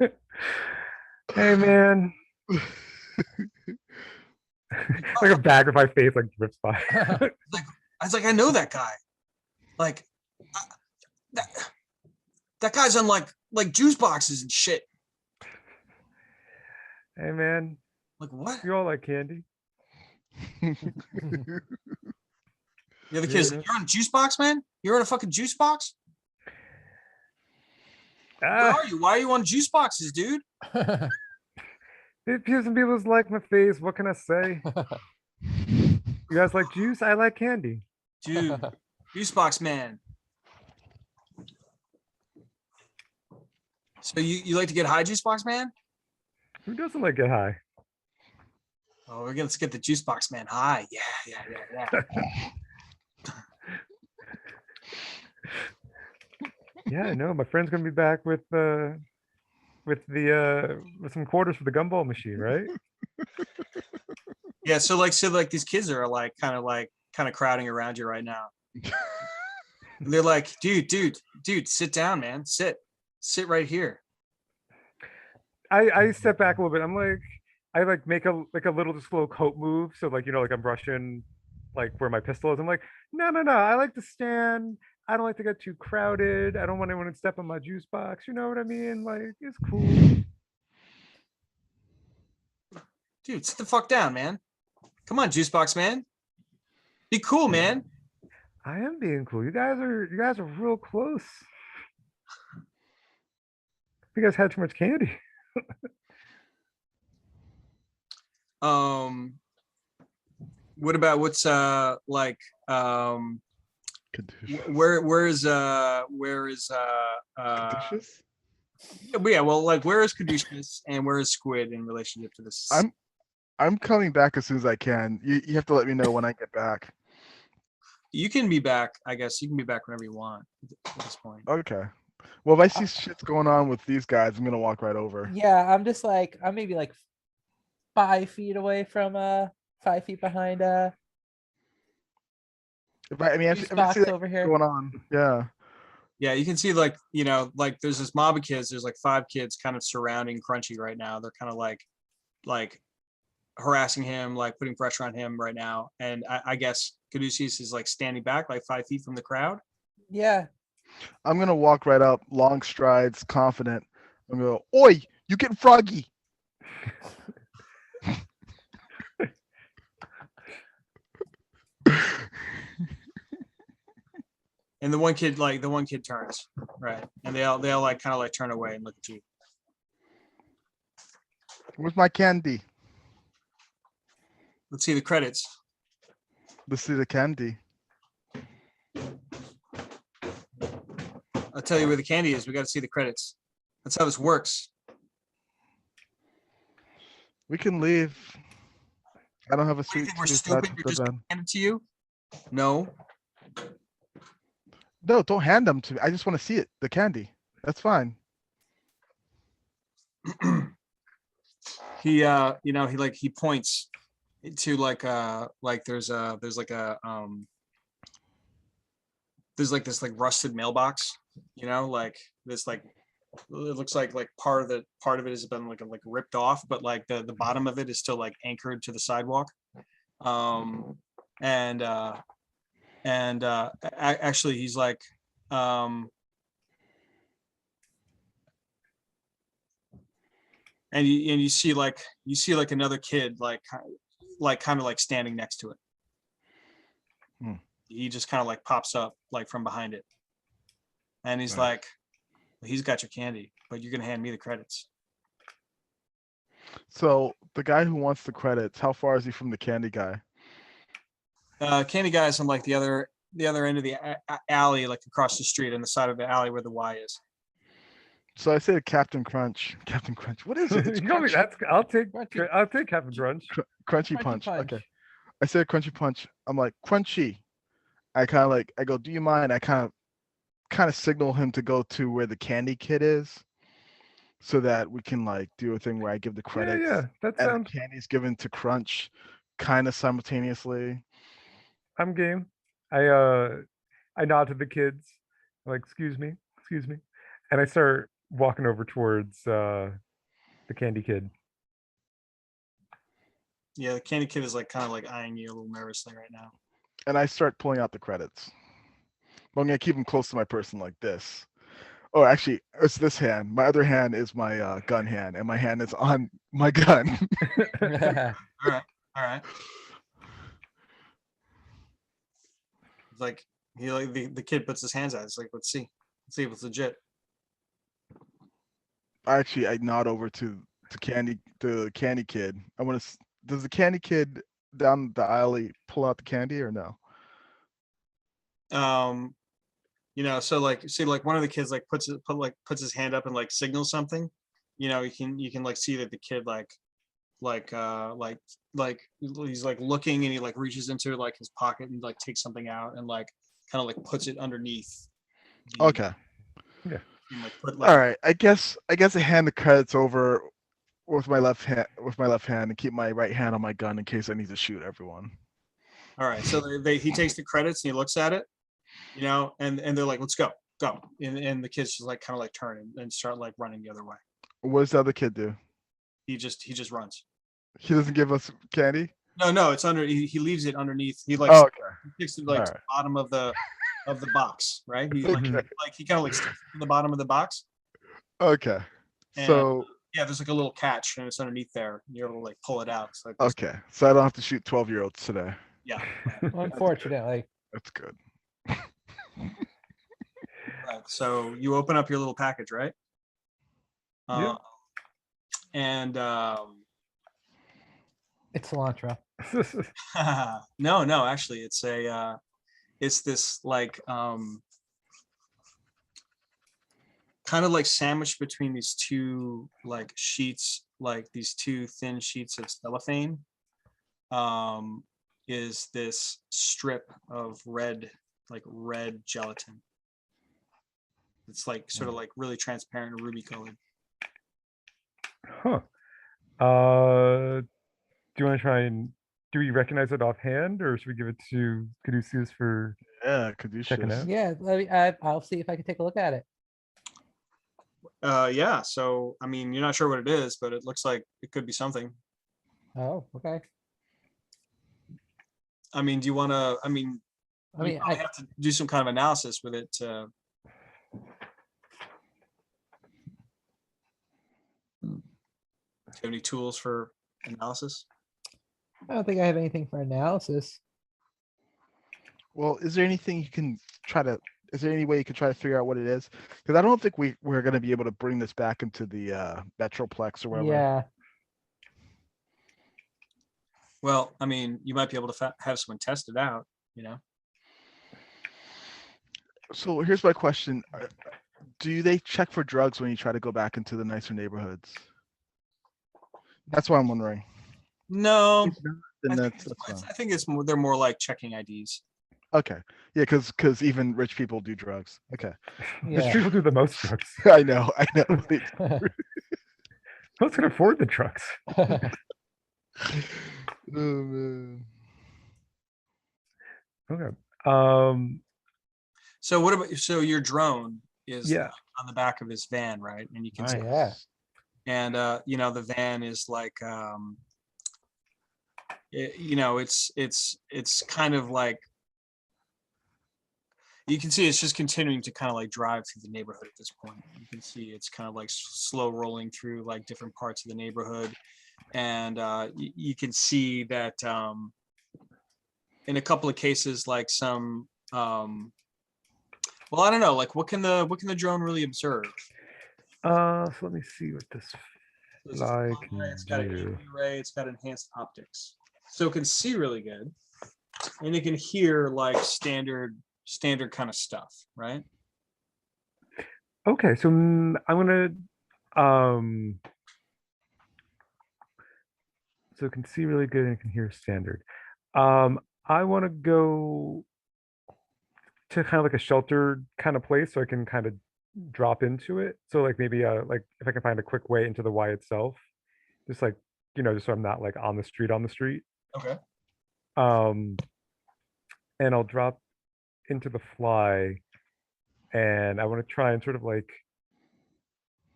S1: guy.
S4: Hey man. Like a bag of my face like drips by.
S1: I was like, I know that guy. Like that guy's on like juice boxes and shit.
S4: Hey man.
S1: Like what?
S4: You all like candy?
S1: The other kids, like, you're on a juice box, man? You're on a fucking juice box? Where are you? Why are you on juice boxes, dude?
S4: Some people like my face. What can I say? You guys like juice? I like candy.
S1: Dude, juice box man. So you like to get high, juice box man?
S4: Who doesn't like get high?
S1: Oh, let's get the juice box man high. Yeah.
S4: Yeah, I know. My friend's gonna be back with some quarters for the gumball machine, right?
S1: Yeah, so these kids are like kind of crowding around you right now. And they're like, dude, sit down, man. Sit right here.
S4: I step back a little bit. I'm like, I like make a little slow coat move. So like, you know, like I'm brushing like where my pistol is. I'm like, no. I like to stand. I don't like to get too crowded. I don't want anyone to step on my juice box. You know what I mean? Like, it's cool.
S1: Dude, sit the fuck down, man. Come on, juice box man. Be cool, man.
S4: I am being cool. You guys are real close. You guys had too much candy.
S1: What about what's where is
S3: Kaduceus?
S1: yeah, well, like where is Kaduceus and where is Squid in relationship to this?
S3: I'm coming back as soon as I can. You have to let me know when I get back.
S1: You can be back, I guess. You can be back whenever you want at this point.
S3: Okay. Well, if I see shit's going on with these guys, I'm gonna walk right over.
S2: Yeah, I'm just like, I'm maybe like 5 feet away from 5 feet behind
S3: If I see
S2: box
S3: that
S2: over here.
S3: going on, yeah.
S1: Yeah, you can see like, you know, like there's this mob of kids. There's like 5 kids kind of surrounding Crunchy right now. They're kind of like harassing him, like putting pressure on him right now. And I guess Kaduceus is like standing back like 5 feet from the crowd.
S2: Yeah.
S3: I'm gonna walk right up, long strides, confident. I'm gonna go, oi, you getting froggy.
S1: And the one kid turns, right? And they all like kind of like turn away and look at you.
S3: Where's my candy?
S1: Let's see the credits.
S3: Let's see the candy.
S1: I'll tell you where the candy is. We got to see the credits. That's how this works.
S3: We can leave. I don't have a
S1: What do you
S3: sweet
S1: think we're
S3: tooth.
S1: stupid? You're just gonna hand it to you? No.
S3: No, don't hand them to me. I just want to see it. The candy. That's fine.
S1: He he points to like there's this like rusted mailbox, like this like it looks like part of it has been like ripped off, but like the bottom of it is still like anchored to the sidewalk. Actually he's like and you see like another kid like kind of like standing next to it. He just kind of like pops up like from behind it, and he's like, he's got your candy, but you're gonna hand me the credits.
S3: So the guy who wants the credits, how far is he from the candy guy?
S1: Candy guy's on like the other end of the alley, like across the street on the side of the alley where the Y is.
S3: So I say to Captain Crunch. Captain Crunch. What is it? It's
S4: You know me, I'll take Captain Crunch.
S3: Crunchy Punch. Okay. I said Crunchy Punch. I'm like, Crunchy. I go, do you mind? I kind of signal him to go to where the candy kid is, so that we can like do a thing where I give the credits.
S4: Yeah, that
S3: and
S4: sounds.
S3: the candy's given to Crunch, kind of simultaneously.
S4: I'm game. I nod to the kids. I'm like, excuse me, and I start walking over towards the candy kid.
S1: Yeah, the candy kid is like kind of like eyeing you a little nervously right now.
S3: And I start pulling out the credits. But I'm gonna keep them close to my person like this. Oh, actually, it's this hand. My other hand is my gun hand, and my hand is on my gun.
S1: All right. It's like the kid puts his hands out. It's like, let's see if it's legit.
S3: Actually, I nod over to the candy kid. I want to. Does the candy kid down the alley pull out the candy or no?
S1: So like, see, like one of the kids like puts his hand up and like signals something. You can like see that the kid he's like looking, and he like reaches into like his pocket and like takes something out and like kind of like puts it underneath.
S3: Okay.
S4: Yeah.
S3: All right. I guess I hand the credits over with my left hand and keep my right hand on my gun in case I need to shoot everyone.
S1: All right. So he takes the credits and he looks at it, and they're like, let's go. And the kids just like kind of like turn and start like running the other way.
S3: What does the other kid do?
S1: He just runs.
S3: He doesn't give us candy?
S1: No, it's under. He leaves it underneath. He like he takes it like to the bottom of the box, right? He like he kind of like sticks to the bottom of the box.
S3: Okay.
S1: And,
S3: so
S1: yeah, there's like a little catch, and it's underneath there. And you're able to like pull it out. So
S3: okay, so I don't have to shoot 12-year-olds today.
S1: Yeah.
S2: Unfortunately.
S3: That's good.
S1: Right. So you open up your little package, right?
S4: Yeah.
S1: And
S2: It's cilantro.
S1: no, actually, it's this like kind of like sandwiched between these two like sheets, like these two thin sheets of cellophane, is this strip of red gelatin. It's like sort of like really transparent and ruby colored.
S4: Huh. Do you want to try and do we recognize it offhand, or should we give it to Kaduceus for checking out?
S2: Yeah, I'll see if I can take a look at it.
S1: Yeah. So I mean, you're not sure what it is, but it looks like it could be something.
S2: Oh, okay.
S1: I mean, do you want to? I mean, I have to do some kind of analysis with it. Do you have any tools for analysis?
S2: I don't think I have anything for analysis.
S3: Well, is there anything you can try to? Is there any way you can try to figure out what it is? Because I don't think we're going to be able to bring this back into the Metroplex or whatever.
S2: Yeah.
S1: Well, I mean, you might be able to have someone test it out.
S3: So here's my question: Do they check for drugs when you try to go back into the nicer neighborhoods? That's what I'm wondering.
S1: No,
S3: If not, then that's fine.
S1: I think it's more. They're more like checking IDs.
S3: Okay. Yeah, because even rich people do drugs. Okay.
S4: Rich people do the most drugs.
S3: I know.
S4: Most can afford the drugs.
S3: Oh, man.
S4: Okay.
S1: So what about your drone is
S4: Yeah.
S1: on the back of his van, right? And you can see,
S2: Yeah.
S1: and you know, the van is like you know, it's kind of like, you can see it's just continuing to kind of like drive through the neighborhood at this point. You can see it's kind of like slow rolling through like different parts of the neighborhood. And you can see that in a couple of cases, like some, well, I don't know, like what can the drone really observe?
S4: So let me see what this
S1: It's
S4: fly
S1: a
S4: can
S1: it's got a
S4: do.
S1: UV ray, it's got enhanced optics. So it can see really good. And it can hear like standard kind of stuff, right?
S4: Okay, so I'm gonna so it can see really good and it can hear standard. I want to go to kind of like a sheltered kind of place so I can kind of drop into it. So like maybe like if I can find a quick way into the Y itself, just like just so I'm not like on the street.
S1: Okay.
S4: And I'll drop into the fly, and I want to try and sort of like.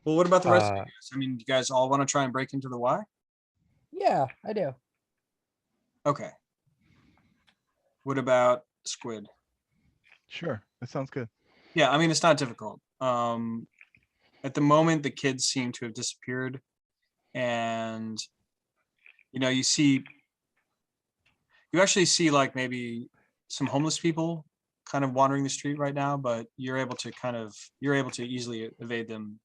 S1: Well, what about the rest of you guys? I mean, you guys all want to try and break into the Y?
S2: Yeah, I do.
S1: Okay. What about Squid?
S3: Sure, that sounds good.
S1: Yeah, I mean, it's not difficult. At the moment, the kids seem to have disappeared, and you actually see like maybe some homeless people kind of wandering the street right now, but you're able to easily evade them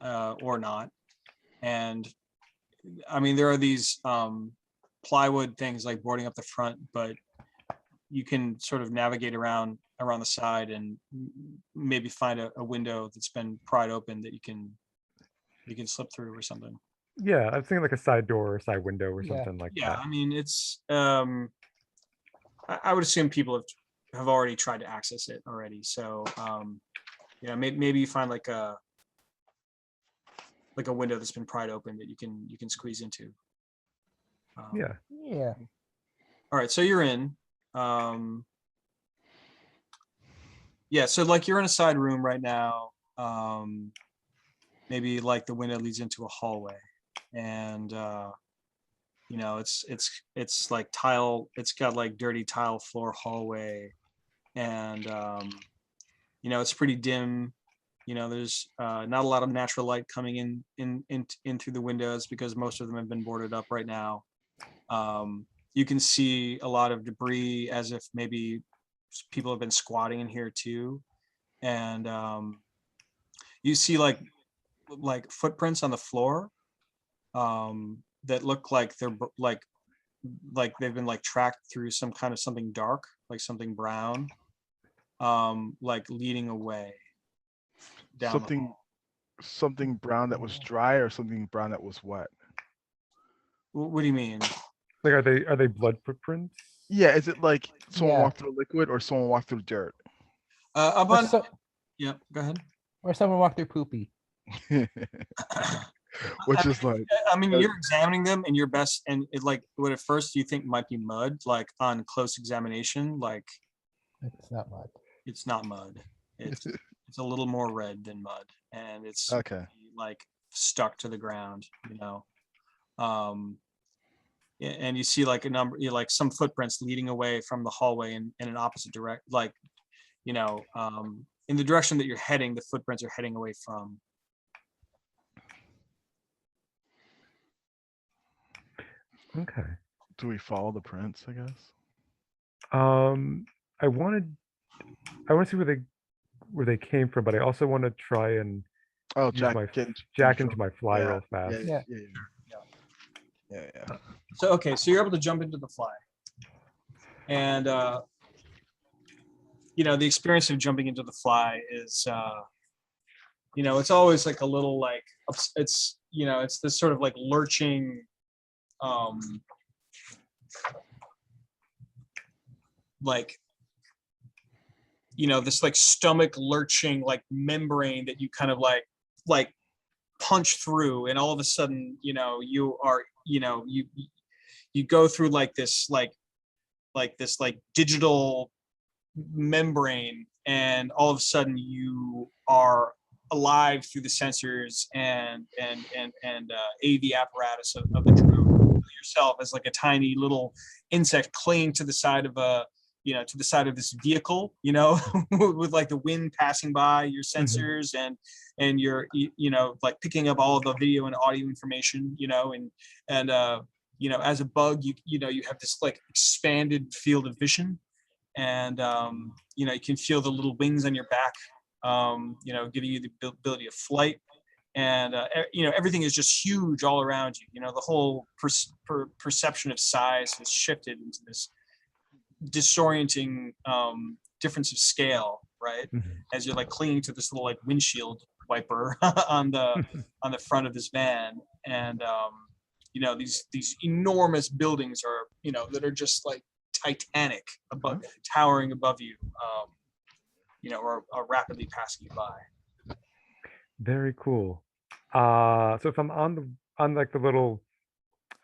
S1: or not. And I mean, there are these plywood things like boarding up the front, but you can sort of navigate around the side and maybe find a window that's been pried open that you can slip through or something.
S4: Yeah, I was thinking like a side door or side window or
S2: Yeah.
S4: something like
S1: Yeah,
S4: that.
S1: I mean, it's I would assume people have already tried to access it already. So yeah, maybe you find like a window that's been pried open that you can squeeze into.
S4: Yeah.
S2: Yeah.
S1: All right, so you're in. Yeah, so like you're in a side room right now. Maybe like the window leads into a hallway, and you know, it's like tile. It's got like dirty tile floor hallway, and you know, it's pretty dim. You know, there's not a lot of natural light coming in through the windows because most of them have been boarded up right now. You can see a lot of debris as if maybe people have been squatting in here too, and you see like footprints on the floor that look like they're like they've been like tracked through some kind of something dark, like something brown, like leading away down
S3: Something brown that was dry or something brown that was wet.
S1: What do you mean?
S4: Like, are they blood footprints?
S3: Yeah, is it like someone
S2: Yeah.
S3: walked through liquid or someone walked through dirt?
S1: Up
S2: Or,
S1: on, yeah, go ahead.
S2: or someone walked through poopy.
S3: Which is like,
S1: I mean, you're examining them and your best, and it like what at first you think might be mud, like on close examination, like
S2: It's not mud.
S1: it's not mud. It's a little more red than mud, and it's
S3: okay.
S1: like stuck to the ground, you know. And you see like a number, like some footprints leading away from the hallway in an opposite direct, like, you know, in the direction that you're heading, the footprints are heading away from.
S4: Okay.
S3: Do we follow the prints, I guess?
S4: I want to see where they came from, but I also want to try and use
S3: Jack
S4: into my fly real fast.
S3: Yeah.
S1: So okay, so you're able to jump into the fly, and you know, the experience of jumping into the fly is it's always like a little like it's it's this sort of like lurching like this like stomach lurching like membrane that you kind of like punch through, and all of a sudden you are you go through like this like this like digital membrane, and all of a sudden you are alive through the sensors and AV apparatus of the drone yourself as like a tiny little insect clinging to the side of to the side of this vehicle, with like the wind passing by your sensors, and you're like picking up all of the video and audio information, and as a bug, you have this like expanded field of vision, and you can feel the little wings on your back, giving you the ability of flight, and everything is just huge all around you. The whole perception of size has shifted into this disorienting difference of scale, right? As you're like clinging to this little like windshield wiper on the front of this van, and these enormous buildings are that are just like titanic, towering above you, are rapidly passing you by.
S4: Very cool. So if I'm on like the little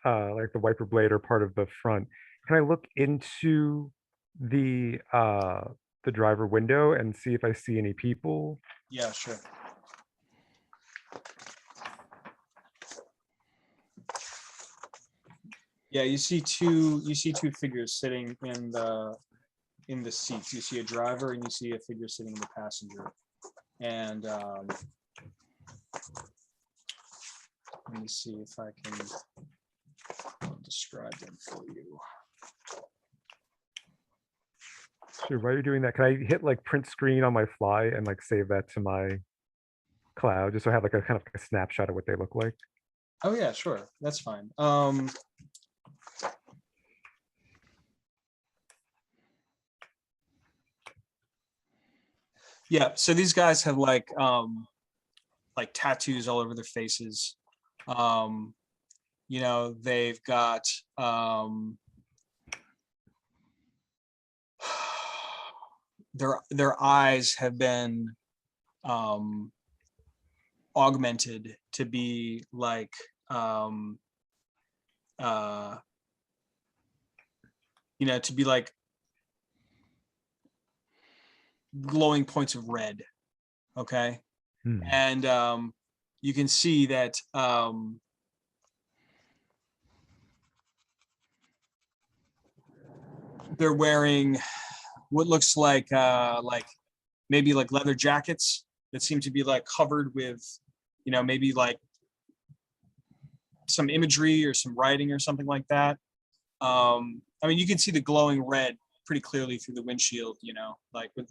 S4: like the wiper blade or part of the front, can I look into the driver window and see if I see any people?
S1: Yeah, sure. Yeah, you see two figures sitting in the seats. You see a driver and you see a figure sitting in the passenger. And let me see if I can describe them for you.
S4: Sure. While you're doing that, can I hit like print screen on my fly and like save that to my cloud, just so I have like a kind of a snapshot of what they look like?
S1: Oh yeah, sure. That's fine. Yeah, so these guys have like tattoos all over their faces. They've got their eyes have been augmented to be like to be like glowing points of red. Okay. And you can see that they're wearing what looks like maybe like leather jackets that seem to be like covered with maybe like some imagery or some writing or something like that. I mean, you can see the glowing red pretty clearly through the windshield, like with,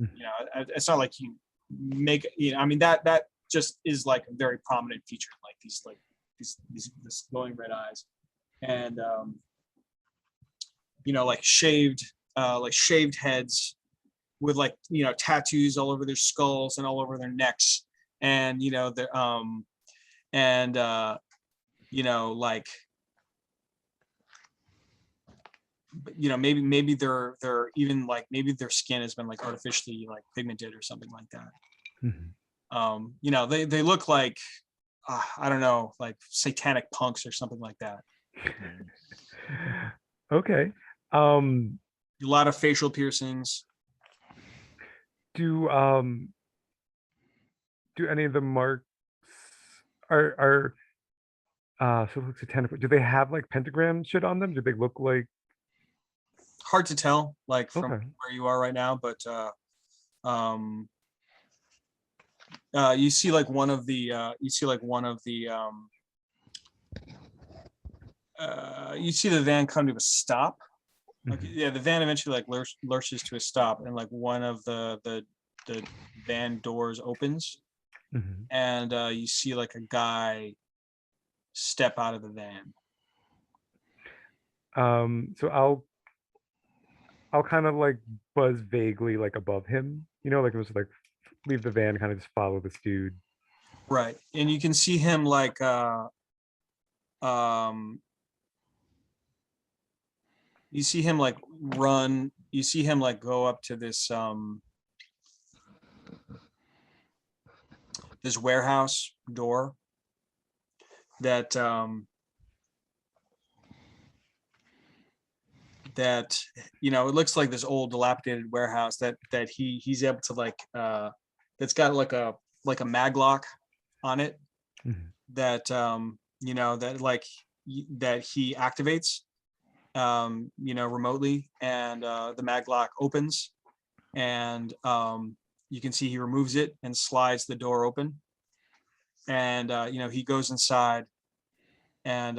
S1: it's not like you make, I mean, that just is like a very prominent feature, like these glowing red eyes, and like shaved heads with like tattoos all over their skulls and all over their necks, and they're like maybe they're even like maybe their skin has been like artificially like pigmented or something like that. They look like I don't know, like satanic punks or something like that.
S4: Okay.
S1: A lot of facial piercings.
S4: Do any of the marks are so it looks satanic? Do they have like pentagram shit on them? Do they look like?
S1: Hard to tell, like from
S4: Okay.
S1: where you are right now, but you see like one of the you see the van come to a stop. Like, yeah, the van eventually like lurches to a stop, and like one of the van doors opens, and you see like a guy step out of the van.
S4: So I'll kind of like buzz vaguely like above him, like it was like leave the van, kind of just follow this dude.
S1: Right. And you can see him like you see him like run, you see him like go up to this this warehouse door that that you know, it looks like this old dilapidated warehouse that he's able to like that's got like a maglock on it
S4: Mhm.
S1: that you know, that like that he activates you know, remotely, and the maglock opens, and you can see he removes it and slides the door open, and you know, he goes inside, and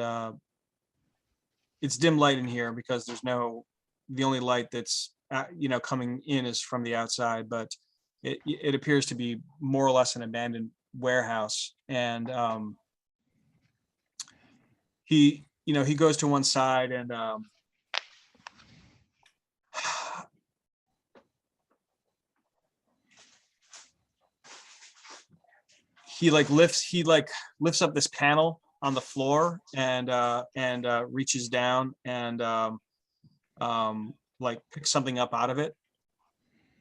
S1: it's dim light in here because there's no, the only light that's you know, coming in is from the outside, but it appears to be more or less an abandoned warehouse, and he, you know, he goes to one side, and he lifts up this panel on the floor, and reaches down, and like picks something up out of it,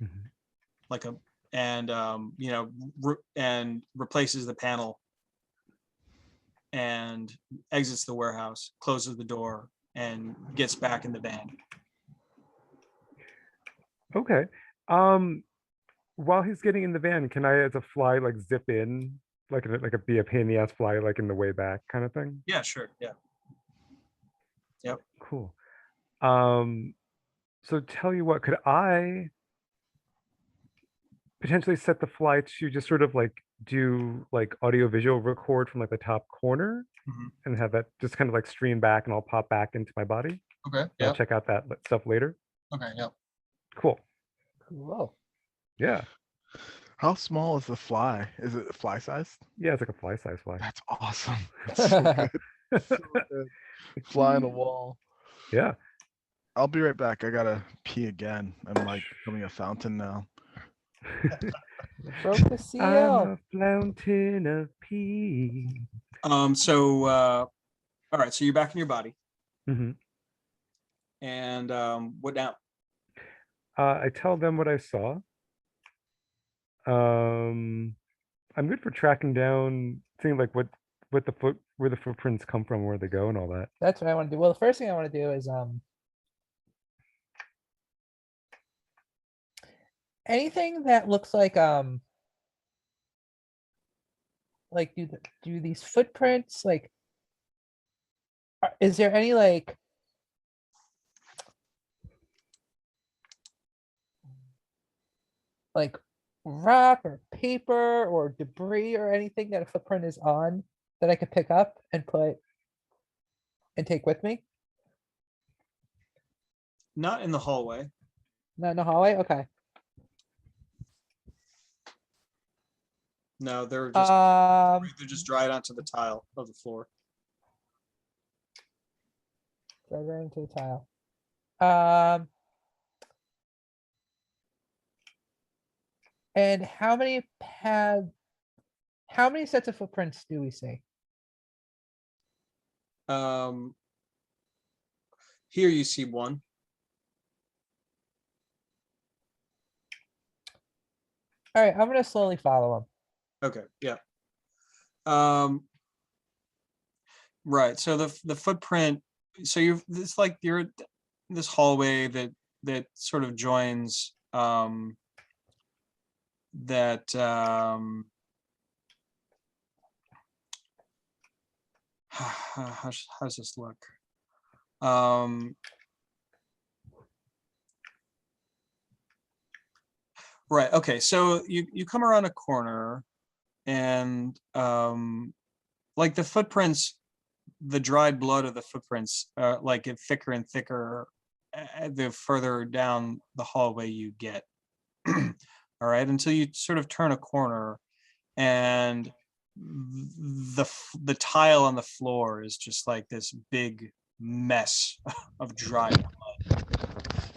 S4: Mhm.
S1: like a, and you know, and replaces the panel, and exits the warehouse, closes the door, and gets back in the van.
S4: Okay. While he's getting in the van, can I, as a fly, like zip in, like be a pain in the ass fly, like in the way back kind of thing?
S1: Yeah, sure. Yeah. Yep.
S4: Cool. So tell you what, could I potentially set the fly to just sort of like do like audio visual record from like the top corner
S1: Mhm.
S4: and have that just kind of like stream back and I'll pop back into my body?
S1: Okay.
S4: I'll
S1: Yeah.
S4: check out that stuff later.
S1: Okay. Yep.
S4: Cool.
S2: Whoa.
S4: Yeah.
S3: How small is the fly? Is it fly sized?
S4: Yeah, it's like a fly size fly.
S3: That's awesome. It's so good. So good. Fly on the wall.
S4: Yeah.
S3: I'll be right back. I gotta pee again. I'm like becoming a fountain now.
S2: Broke the
S4: I'm
S2: seal.
S4: a fountain of pee.
S1: So all right, so you're back in your body,
S4: hmm
S1: and what now?
S4: I tell them what I saw. I'm good for tracking down, seeing like what the where the footprints come from, where they go, and all that.
S2: That's what I want to do. Well, the first thing I want to do is anything that looks like do these footprints like is there any like rock or paper or debris or anything that a footprint is on that I could pick up and put and take with me?
S1: Not in the hallway.
S2: Not in the hallway? Okay.
S1: No, they're just dried onto the tile of the floor.
S2: Right into the tile. And how many sets of footprints do we see?
S1: Here you see one.
S2: All right, I'm gonna slowly follow him.
S1: Okay, yeah. Right. So the footprint. So you're this hallway that sort of joins that how does this look? Right. Okay. So you come around a corner, and like the footprints, the dried blood of the footprints like get thicker and thicker the further down the hallway you get. All right, until you sort of turn a corner, and the tile on the floor is just like this big mess of dried blood.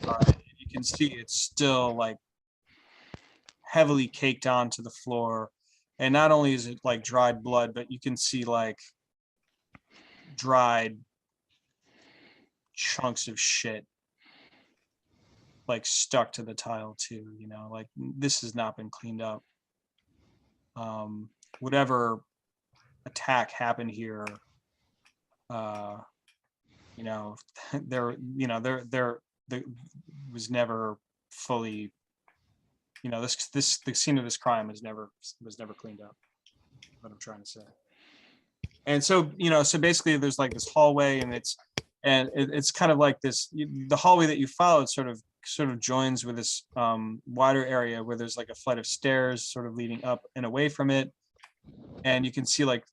S1: All right, you can see it's still like heavily caked onto the floor, And not only is it like dried blood, but you can see like dried chunks of shit like stuck to the tile too, you know, like this has not been cleaned up. Whatever attack happened here, you know, there was never fully, you know, the scene of this crime was never cleaned up. What I'm trying to say. And so, you know, so basically there's like this hallway, and it's kind of like this, the hallway that you followed sort of joins with this wider area where there's like a flight of stairs sort of leading up and away from it. And you can see like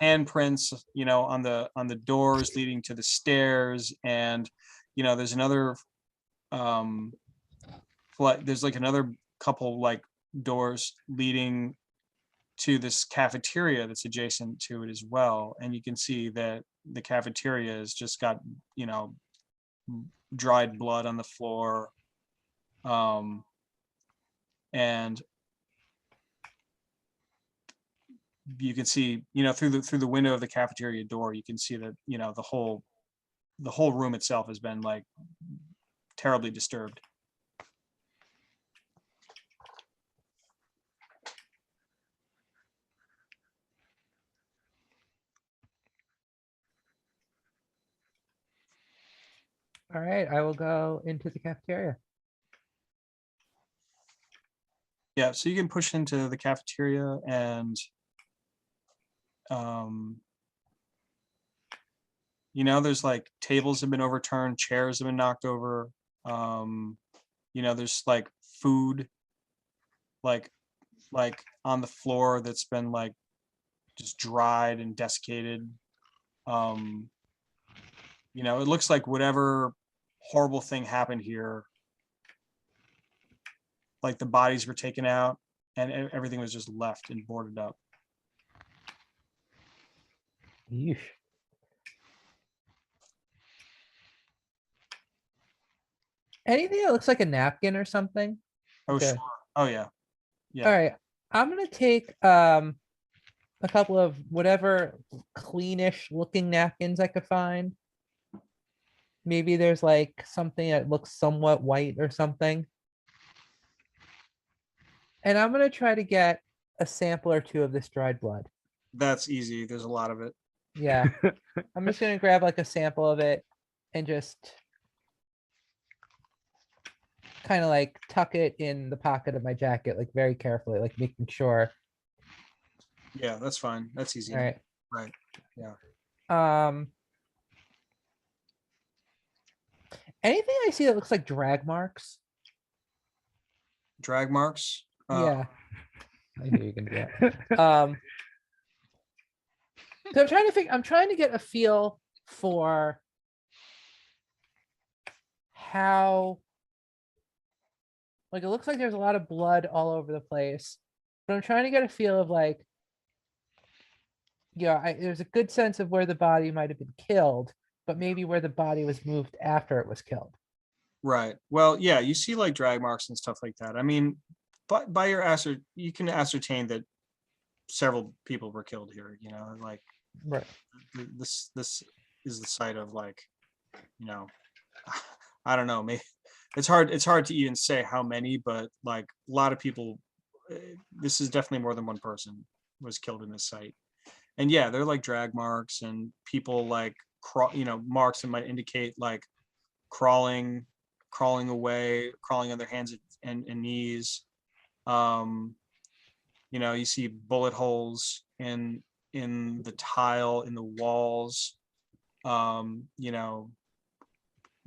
S1: handprints, you know, on the doors leading to the stairs. And, you know, there's another there's like another couple like doors leading to this cafeteria that's adjacent to it as well. And you can see that the cafeteria has just got, you know, dried blood on the floor. And you can see, you know, through the window of the cafeteria door, you can see that, you know, the whole room itself has been like terribly disturbed.
S2: All right, I will go into the cafeteria.
S1: Yeah, so you can push into the cafeteria, and you know, there's like tables have been overturned, chairs have been knocked over. You know, there's like food like on the floor that's been like just dried and desiccated. You know, it looks like whatever horrible thing happened here, like the bodies were taken out and everything was just left and boarded up.
S2: Yeesh. Anything that looks like a napkin or something?
S1: Oh,
S2: Okay.
S1: sure. Oh, yeah. Yeah.
S2: All right. I'm gonna take a couple of whatever cleanish looking napkins I could find. Maybe there's like something that looks somewhat white or something. And I'm gonna try to get a sample or two of this dried blood.
S1: That's easy. There's a lot of it.
S2: Yeah. I'm just gonna grab like a sample of it and just kind of like tuck it in the pocket of my jacket, like very carefully, like making sure.
S1: Yeah, that's fine. That's easy.
S2: All right.
S1: Right. Yeah.
S2: Anything I see that looks like drag marks?
S1: Drag marks.
S2: Yeah. I knew you can do that. So I'm trying to get a feel for how, like, it looks like there's a lot of blood all over the place, but I'm trying to get a feel of like, yeah, there's a good sense of where the body might have been killed, but maybe where the body was moved after it was killed.
S1: Right. Well, yeah, you see like drag marks and stuff like that. I mean, by your you can ascertain that several people were killed here, you know, like
S2: Right.
S1: This is the site of like, you know, I don't know, maybe it's hard to even say how many, but like a lot of people, this is definitely more than one person was killed in this site. And yeah, they're like drag marks and people like you know, marks that might indicate like crawling away, crawling on their hands and knees. You know, you see bullet holes in the tile, in the walls. You know,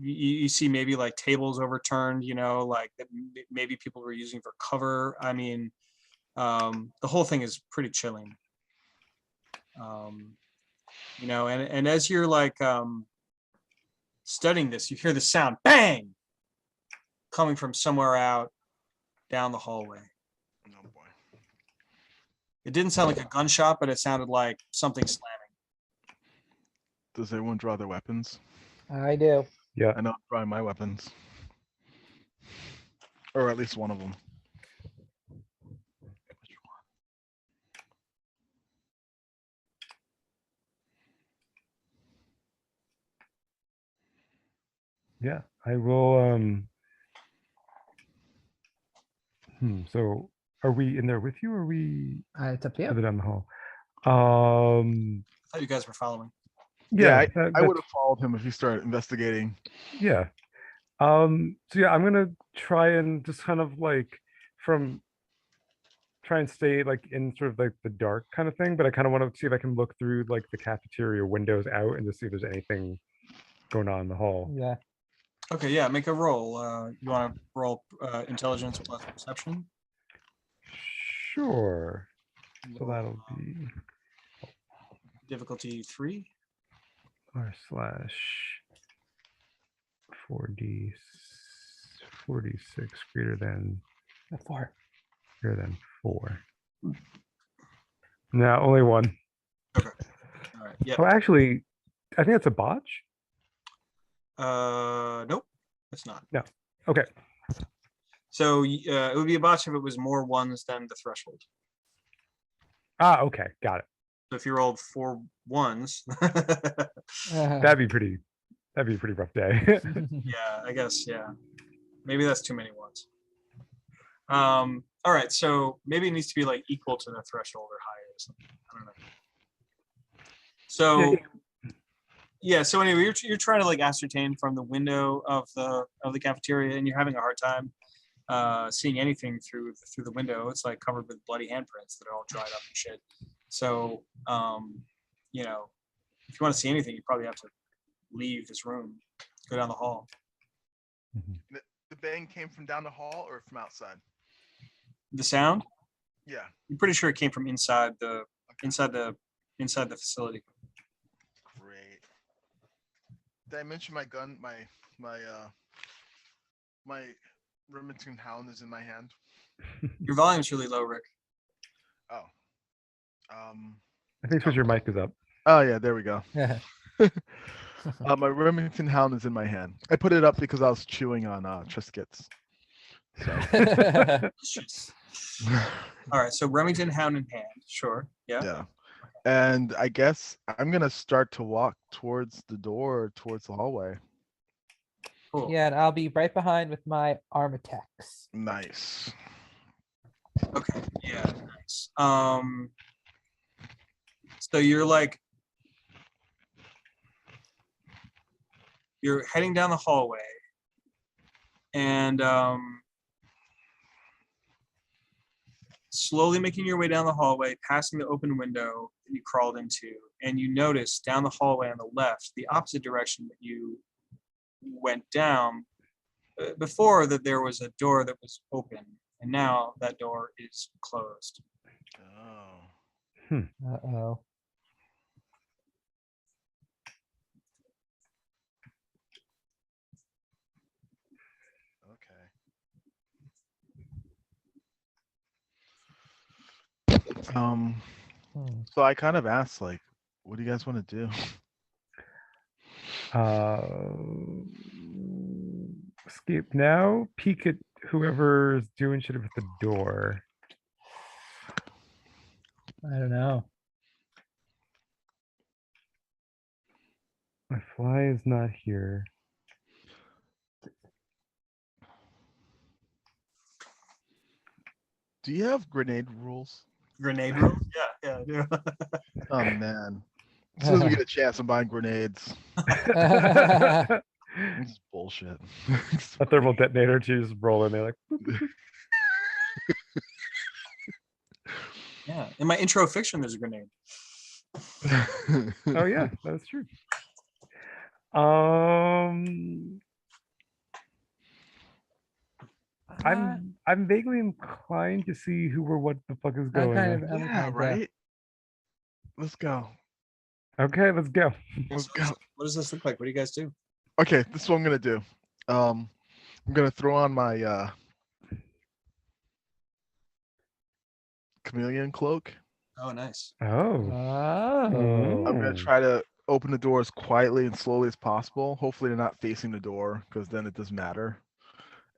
S1: you see maybe like tables overturned, you know, like that maybe people were using for cover. I mean, the whole thing is pretty chilling. You know, and as you're like studying this, you hear the sound bang coming from somewhere out down the hallway.
S3: Oh boy.
S1: It didn't sound like a gunshot, but it sounded like something slamming.
S3: Does everyone draw their weapons?
S2: I do.
S4: Yeah.
S3: I know I'm drawing my weapons. Or at least one of them. Which one?
S4: Yeah, I will. So, are we in there with you, or are we
S2: It's up to you.
S4: further down the hall?
S1: I thought you guys were following.
S3: Yeah,
S4: that-
S3: I would
S4: that's-
S3: have followed him if he started investigating.
S4: Yeah. So yeah, I'm gonna try and just kind of like from try and stay like in sort of like the dark kind of thing, but I kind of want to see if I can look through like the cafeteria windows out and just see if there's anything going on in the hall.
S2: Yeah.
S1: Okay, yeah, make a roll. You want to roll intelligence plus perception?
S4: Sure. So that'll be
S1: Difficulty 3.
S4: r/4d 46 greater than
S2: 4.
S4: 4. No, only 1.
S1: Okay. All right. Yeah.
S4: Oh, actually, I think that's a botch.
S1: Nope, it's not.
S4: No. Okay.
S1: So it would be a botch if it was more ones than the threshold.
S4: Ah, okay, got it.
S1: So if you rolled 4 1s,
S4: That'd be pretty rough day.
S1: yeah, I guess, yeah. Maybe that's too many ones. All right, so maybe it needs to be like equal to the threshold or higher or something. I don't know. So yeah, so anyway, you're trying to like ascertain from the window of the cafeteria, and you're having a hard time seeing anything through the window. It's like covered with bloody handprints that are all dried up and shit. So you know, if you want to see anything, you probably have to leave this room, go down the hall.
S3: The bang came from down the hall or from outside?
S1: The sound?
S3: Yeah.
S1: I'm pretty sure it came from inside the facility.
S3: Great. Did I mention my gun? My Remington Hound is in my hand.
S1: Your volume's really low, Rick.
S3: Oh.
S4: I think because your mic is up.
S3: Oh yeah, there we go. My Remington Hound is in my hand. I put it up because I was chewing on Triscuits. So.
S1: All right, so Remington Hound in hand, sure. Yeah.
S3: Yeah. And I guess I'm gonna start to walk towards the door, towards the hallway.
S1: Cool.
S2: Yeah, and I'll be right behind with my Armitex.
S3: Nice.
S1: Okay. Yeah. Nice. So you're heading down the hallway, and slowly making your way down the hallway, passing the open window that you crawled into, and you notice down the hallway on the left, the opposite direction that you went down before, that there was a door that was open, and now that door is closed.
S3: Oh.
S2: Uh-oh.
S3: Okay. So I kind of asked, like, what do you guys want to do?
S4: Escape now. Peek at whoever's doing shit with the door.
S2: I don't know.
S4: My fly is not here.
S3: Do you have grenade rules?
S1: Grenade room? Yeah, yeah.
S3: Oh man. As soon as we get a chance, I'm buying grenades. This is bullshit.
S4: A thermal detonator to just roll in there like.
S1: Yeah. In my intro fiction, there's a grenade.
S4: Oh yeah, that's true. I'm vaguely inclined to see who or what the fuck is going on.
S3: Yeah, right? Let's go.
S4: Okay, let's go.
S3: Let's go.
S1: What does this look like? What do you guys do?
S3: Okay, this is what I'm gonna do. I'm gonna throw on my chameleon cloak.
S1: Oh, nice.
S4: Oh.
S3: I'm gonna try to open the door as quietly and slowly as possible. Hopefully they're not facing the door, because then it doesn't matter.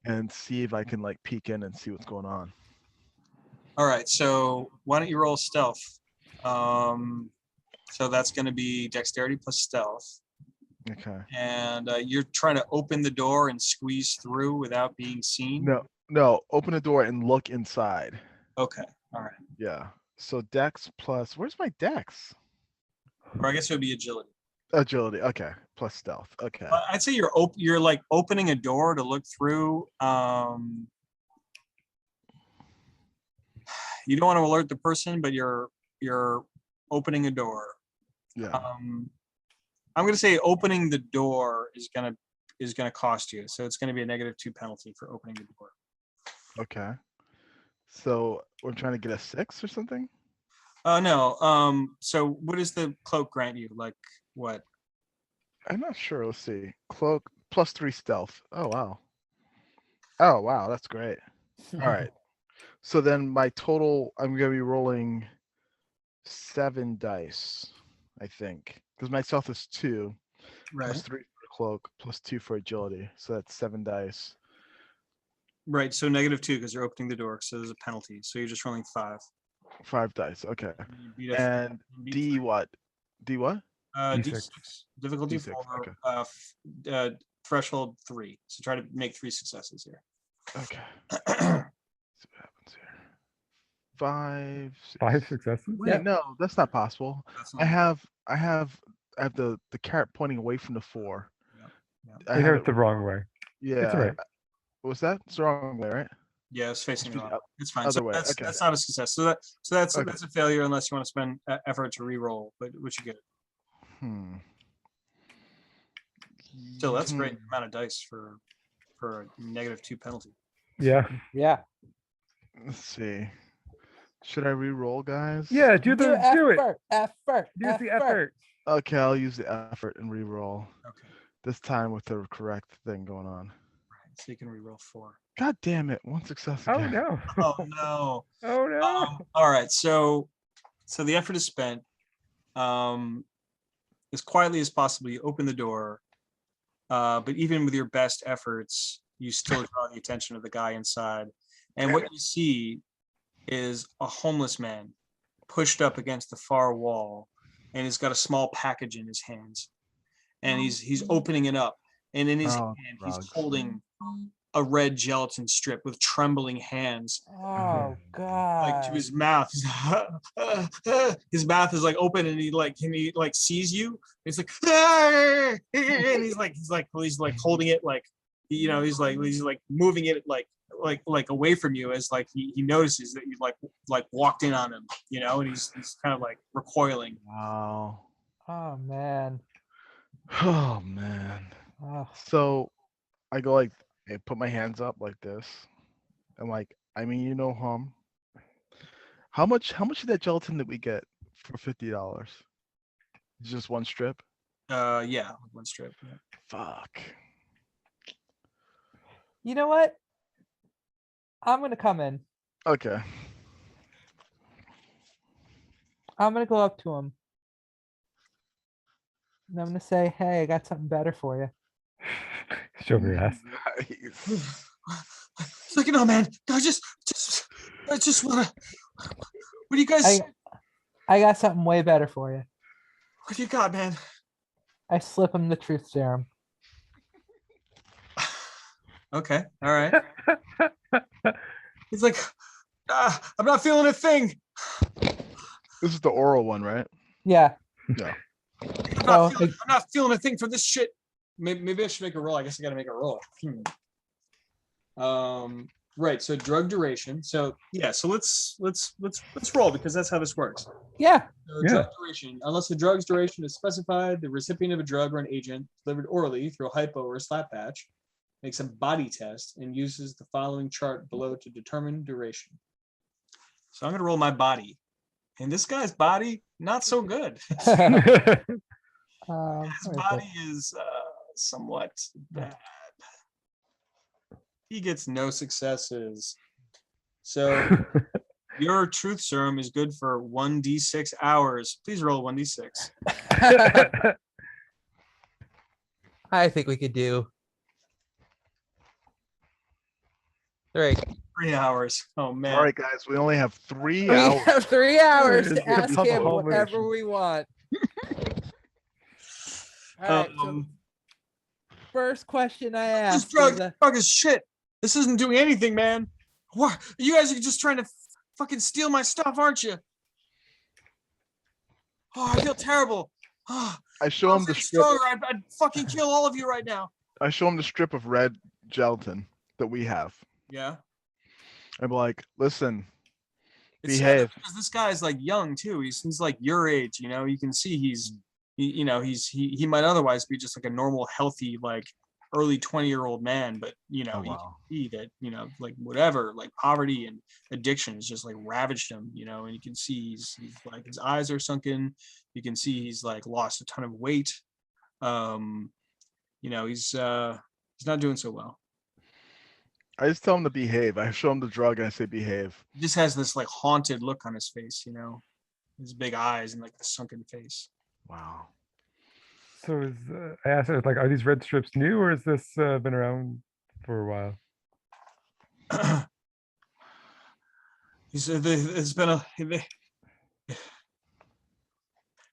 S3: And see if I can like peek in and see what's going on.
S1: All right, so why don't you roll stealth? So that's going to be dexterity plus stealth.
S3: Okay.
S1: And you're trying to open the door and squeeze through without being seen.
S3: No. Open the door and look inside.
S1: Okay. All right.
S3: Yeah. So Dex plus. Where's my Dex?
S1: Or I guess it would be agility.
S3: Agility. Okay. Plus stealth. Okay.
S1: I'd say you're like opening a door to look through. You don't want to alert the person, but you're opening a door.
S3: Yeah.
S1: I'm gonna say opening the door is gonna cost you. So it's gonna be a -2 penalty for opening the door.
S3: Okay. So we're trying to get a 6 or something.
S1: No. So what does the cloak grant you? Like what?
S3: I'm not sure. Let's see. Cloak plus 3 stealth. Oh wow. Oh wow, that's great. All right. So then my total, I'm gonna be rolling 7 dice, I think, because my stealth is 2,
S1: Right.
S3: plus 3 for cloak, plus 2 for agility. So that's 7 dice.
S1: Right. So -2 because you're opening the door. So there's a penalty. So you're just rolling 5.
S3: 5 dice. Okay.
S1: You beat a-
S3: And
S1: you beat
S3: D what? D what?
S1: D6.
S4: D6.
S1: Difficulty
S3: D6,
S1: 4.
S3: okay.
S1: Threshold 3. So try to make 3 successes here.
S3: Okay. See what happens here. 5.
S4: 5 successes.
S3: Wait,
S2: Yeah.
S3: no, that's not possible.
S1: That's
S3: I
S1: not-
S3: have the carrot pointing away from the 4.
S1: Yeah.
S3: I
S4: You know
S3: have
S4: it's the
S3: it-
S4: wrong way.
S3: Yeah.
S4: right.
S3: Was that? It's the wrong way, right?
S1: Yeah, it's facing the
S3: It's
S1: wrong
S3: the
S1: way. It's fine.
S3: other
S1: So
S3: way,
S1: that's
S3: okay.
S1: not a success. So that's
S3: Okay.
S1: a failure unless you want to spend effort to re-roll. But what you get?
S3: Hmm.
S1: Still, that's a
S3: Hmm.
S1: great amount of dice for a -2 penalty.
S4: Yeah.
S2: Yeah.
S3: Let's see. Should I re-roll, guys?
S4: Yeah. Do it.
S2: Effort.
S4: Use the effort.
S3: Okay, I'll use the effort and re-roll.
S1: Okay.
S3: This time with the correct thing going on.
S1: Right. So you can re-roll 4.
S3: God damn it! 1 success
S4: Oh
S3: again.
S4: no.
S1: Oh no.
S4: Oh no.
S1: All right. So the effort is spent. As quietly as possible, you open the door. But even with your best efforts, you still draw the attention of the guy inside. And what you see is a homeless man pushed up against the far wall, and he's got a small package in his hands. And he's opening it up. And in his
S3: Oh,
S1: hand, he's
S3: drugs.
S1: holding a red gelatin strip with trembling hands.
S2: Oh God.
S1: Like to his mouth. His mouth is like open, and he sees you. He's like, and he's like holding it, like, you know, he's like moving it like away from you, as like he notices that you like walked in on him, you know, and he's kind of like recoiling.
S3: Wow.
S2: Oh man.
S3: Oh man.
S2: Oh.
S3: So I go like, I put my hands up like this. I'm like, I mean, you know, how much of that gelatin did we get for $50? It's just 1 strip.
S1: Yeah, 1 strip. Yeah.
S3: Fuck.
S2: You know what? I'm gonna come in.
S3: Okay.
S2: I'm gonna go up to him. And I'm gonna say, hey, I got something better for you.
S4: Show me your ass.
S3: Nice.
S1: It's like, no, man, I just wanna. What do you guys?
S2: I got something way better for you.
S1: What do you got, man?
S2: I slip him the truth serum.
S1: Okay, all right. He's like, I'm not feeling a thing.
S3: This is the oral one, right?
S2: Yeah.
S3: Yeah.
S1: I'm not feeling a thing for this shit. Maybe I should make a roll. I guess I got to make a roll. Right. So drug duration. So yeah. So let's roll, because that's how this works.
S2: Yeah.
S1: So drug duration. Unless the drug's duration is specified, the recipient of a drug or an agent delivered orally through a hypo or a slap patch makes a body test and uses the following chart below to determine duration. So I'm going to roll my body. And this guy's body, not so good. His body is somewhat bad. He gets no successes. So your truth serum is good for 1d6 hours. Please roll 1d6.
S2: I think we could do 3.
S1: 3 hours. Oh man.
S3: All right, guys, we only have 3
S2: We
S3: hours.
S2: have 3 hours
S4: It's
S2: to ask
S4: a
S2: him
S4: whole
S2: whatever
S4: mission.
S2: we want. All right. So
S1: Um,
S2: first question I
S1: this
S2: asked
S1: drug,
S2: is,
S1: drug is shit. This isn't doing anything, man. What? You guys are just trying to fucking steal my stuff, aren't you? Oh, I feel terrible. Oh,
S3: I
S1: if
S3: show
S1: I
S3: him
S1: was
S3: the
S1: any
S3: strip.
S1: stronger, I'd fucking kill all of you right now.
S3: I show him the strip of red gelatin that we have.
S1: Yeah.
S3: I'm like, listen,
S1: It's sad
S3: behave.
S1: because this guy's like young too. He's like your age, you know. You can see he might otherwise be just like a normal, healthy, like early 20-year-old man, but you know,
S3: Oh,
S1: you can
S3: wow.
S1: see that, you know, like whatever, like poverty and addiction has just like ravaged him, you know, and you can see he's like his eyes are sunken. You can see he's like lost a ton of weight. You know, he's not doing so well.
S3: I just tell him to behave. I show him the drug and I say behave.
S1: He just has this like haunted look on his face, you know, his big eyes and like the sunken face.
S3: Wow.
S4: So is I asked her like, are these red strips new or has this been around for a while?
S1: He said it's been it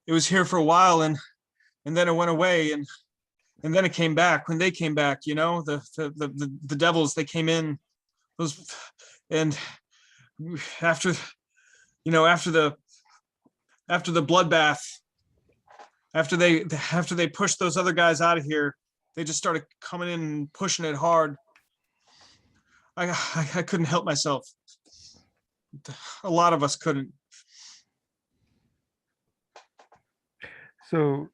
S1: was here for a while and then it went away and then it came back. When they came back, you know, the devils, they came in those, and after, you know, after the bloodbath, after they pushed those other guys out of here, they just started coming in and pushing it hard. I couldn't help myself. A lot of us couldn't.
S4: So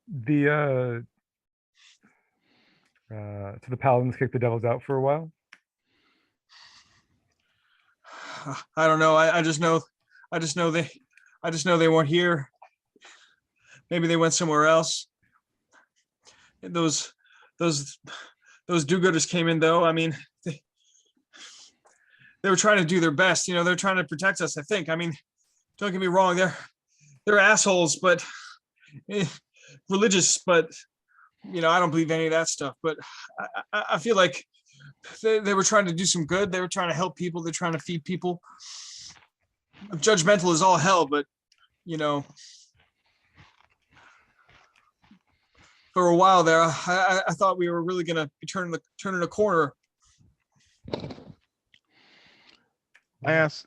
S4: the so the paladins kicked the devils out for a while.
S1: I don't know. I just know they weren't here. Maybe they went somewhere else. Those do-gooders came in though. I mean, they were trying to do their best. You know, they're trying to protect us, I think. I mean, don't get me wrong. They're assholes, but religious, but you know, I don't believe any of that stuff. But I feel like they were trying to do some good. They were trying to help people. They're trying to feed people. Judgmental is all hell, but you know, for a while there, I thought we were really gonna be turning a corner.
S3: I asked,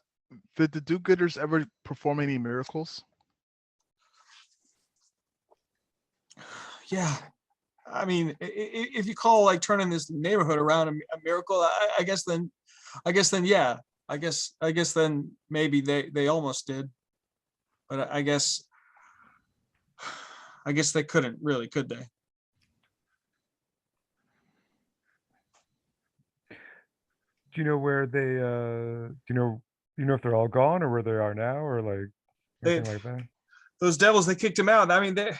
S3: did the do-gooders ever perform any miracles?
S1: Yeah, I mean, if you call like turning this neighborhood around a miracle, I guess then yeah, I guess then maybe they almost did, but I guess they couldn't really, could they?
S4: Do you know where they do you know if they're all gone or where they are now or like anything like that?
S1: Those devils, they kicked him out. I mean, they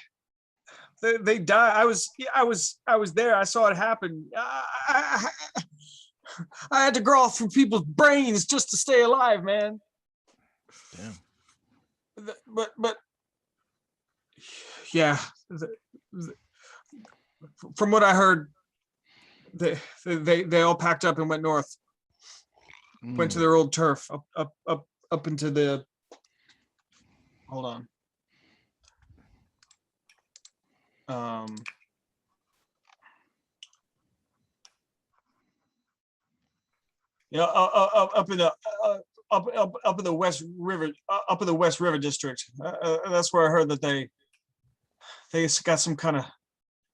S1: died. I was there. I saw it happen. I had to crawl through people's brains just to stay alive, man.
S3: Damn.
S1: But yeah, from what I heard, they all packed up and went north. Went to their old turf up into the. Hold on. You know, up in the up in the West River, up in the West River district. That's where I heard that they got some kind of,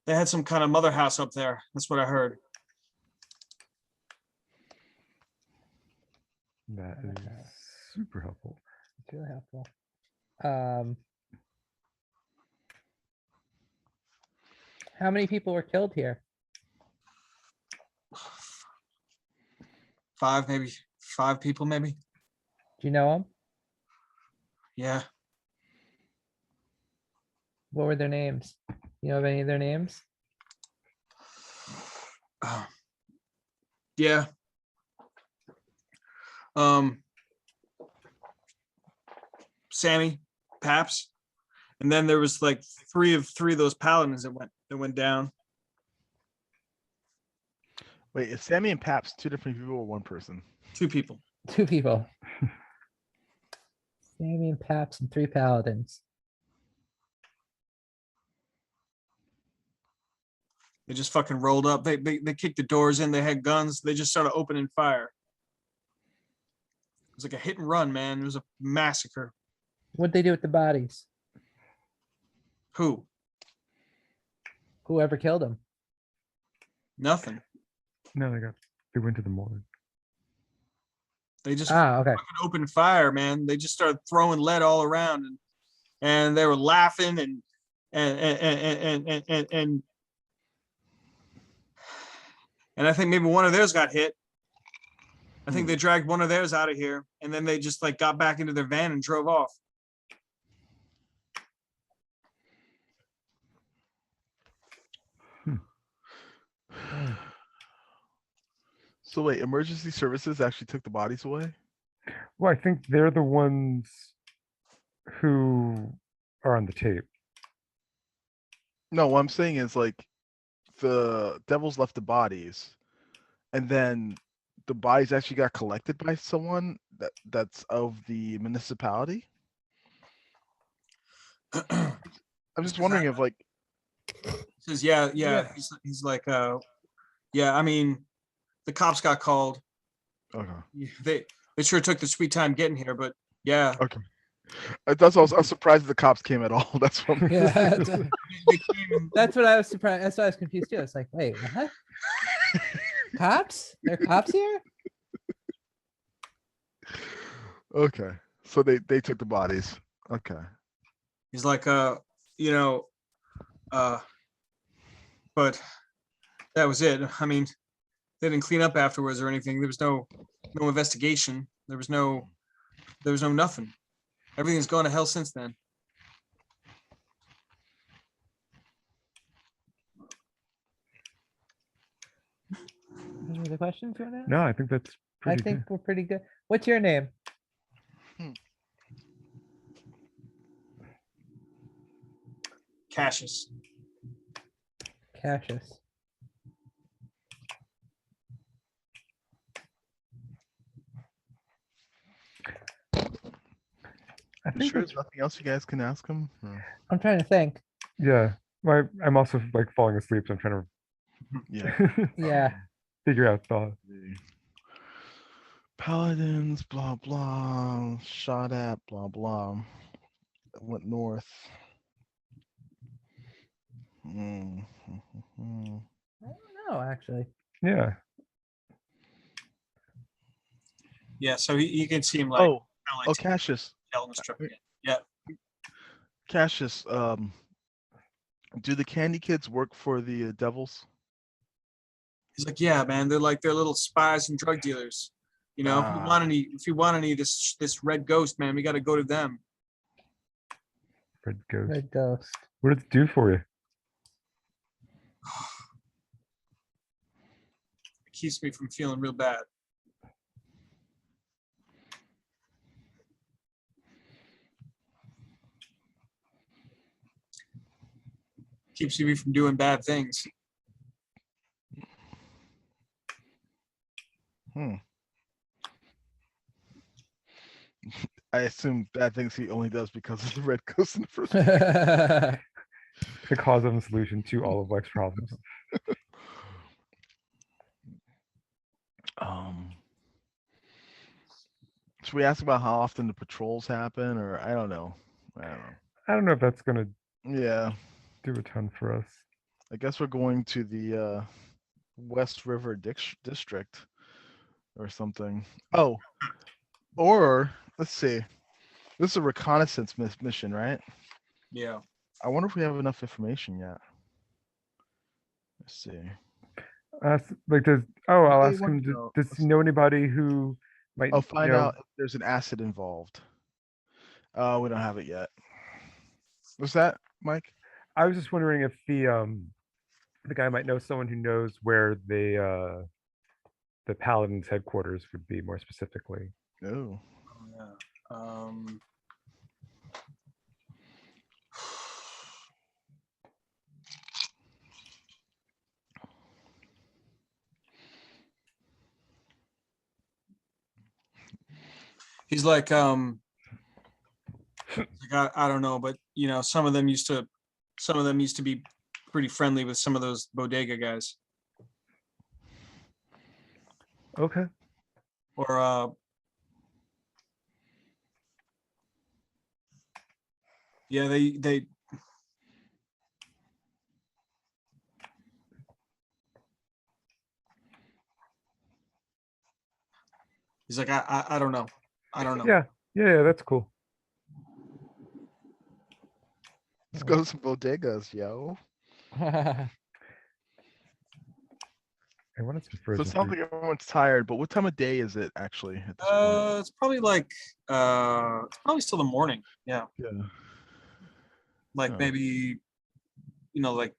S1: they had some kind of mother house up there. That's what I heard.
S4: That is super helpful.
S2: It's really helpful. How many people were killed here?
S1: 5 people, maybe.
S2: Do you know them?
S1: Yeah.
S2: What were their names? You know of any of their names?
S1: Yeah. Sammy, Paps, and then there was like three of those paladins that went down.
S3: Wait, is Sammy and Paps 2 different people or 1 person?
S1: 2 people.
S2: 2 people. Sammy and Paps and 3 paladins.
S1: They just fucking rolled up. They kicked the doors in. They had guns. They just started opening fire. It was like a hit and run, man. It was a massacre.
S2: What'd they do with the bodies?
S1: Who?
S2: Whoever killed them.
S1: Nothing.
S4: No, they went to the morgue.
S1: They just
S2: Okay.
S1: fucking opened fire, man. They just started throwing lead all around, and they were laughing and I think maybe one of theirs got hit. I think they dragged one of theirs out of here, and then they just like got back into their van and drove off.
S3: So wait, emergency services actually took the bodies away?
S4: Well, I think they're the ones who are on the tape.
S3: No, what I'm saying is like the devils left the bodies, and then the bodies actually got collected by someone that's of the municipality. I'm just wondering if like
S1: Says yeah. He's like yeah. I mean, the cops got called.
S3: okay.
S1: They sure took the sweet time getting here, but yeah.
S3: Okay. That's also, I was surprised the cops came at all. That's what
S2: Yeah,
S1: They came
S2: that's what I was surprised. That's why I was confused too. It's like, wait, what? Cops? There are cops here?
S3: Okay. So they took the bodies. Okay.
S1: He's like, you know, but that was it. I mean, they didn't clean up afterwards or anything. There was no investigation. There was no nothing. Everything's gone to hell since then.
S2: Any other questions right now?
S4: No, I think that's
S2: I
S4: pretty
S2: think
S4: good.
S2: we're pretty good. What's your name?
S1: Cassius.
S2: Cassius.
S4: I
S3: You
S4: think
S3: sure
S4: that's,
S3: there's nothing else you guys can ask him?
S2: I'm trying to think.
S4: yeah. I'm also like falling asleep, so I'm trying
S3: Yeah.
S4: to
S2: Yeah.
S4: figure out thoughts.
S3: The Paladins, blah blah, shot at, blah blah. Went north. Mm,
S2: I don't know, actually.
S4: Yeah.
S1: Yeah, so he can seem like
S3: Oh,
S1: kinda
S3: oh,
S1: like
S3: Cassius,
S1: telling us trip again. Yeah.
S3: Cassius. Do the Candy Kids work for the Devils?
S1: He's like, yeah, man, they're little spies and drug dealers. You know, if you want any of this red ghost, man, we got to go to them.
S4: Red Ghost.
S2: Red Ghost.
S4: What did it do for you?
S1: It keeps me from feeling real bad. Keeps me from doing bad things.
S3: I assume bad things he only does because of the Red Ghost in the first place.
S4: The cause and solution to all of life's problems.
S3: Should we ask about how often the patrols happen, or I don't know.
S4: I don't know if that's gonna
S3: Yeah,
S4: do a ton for us.
S3: I guess we're going to the West River District or something. Oh, or let's see. This is a reconnaissance mission, right?
S1: Yeah.
S3: I wonder if we have enough information yet. Let's see.
S4: I'll
S3: Hey,
S4: ask him.
S3: no,
S4: Does he know anybody who might?
S3: I'll find
S4: know,
S3: out if there's an acid involved. We don't have it yet. What's that, Mike?
S4: I was just wondering if the guy might know someone who knows where the Paladins headquarters would be more specifically.
S3: Oh.
S1: Yeah. He's like, I don't know, but you know, some of them used to be pretty friendly with some of those bodega guys.
S4: Okay.
S1: Or yeah, they he's like, I don't know. I don't know.
S4: Yeah, that's cool.
S3: Let's go to some bodegas, yo.
S4: I wanted some
S3: So
S4: frozen
S3: it sounds
S4: fruit.
S3: like everyone's tired, but what time of day is it actually at this point?
S1: It's probably like it's probably still the morning. Yeah.
S3: Yeah.
S1: Like
S3: Oh.
S1: maybe, like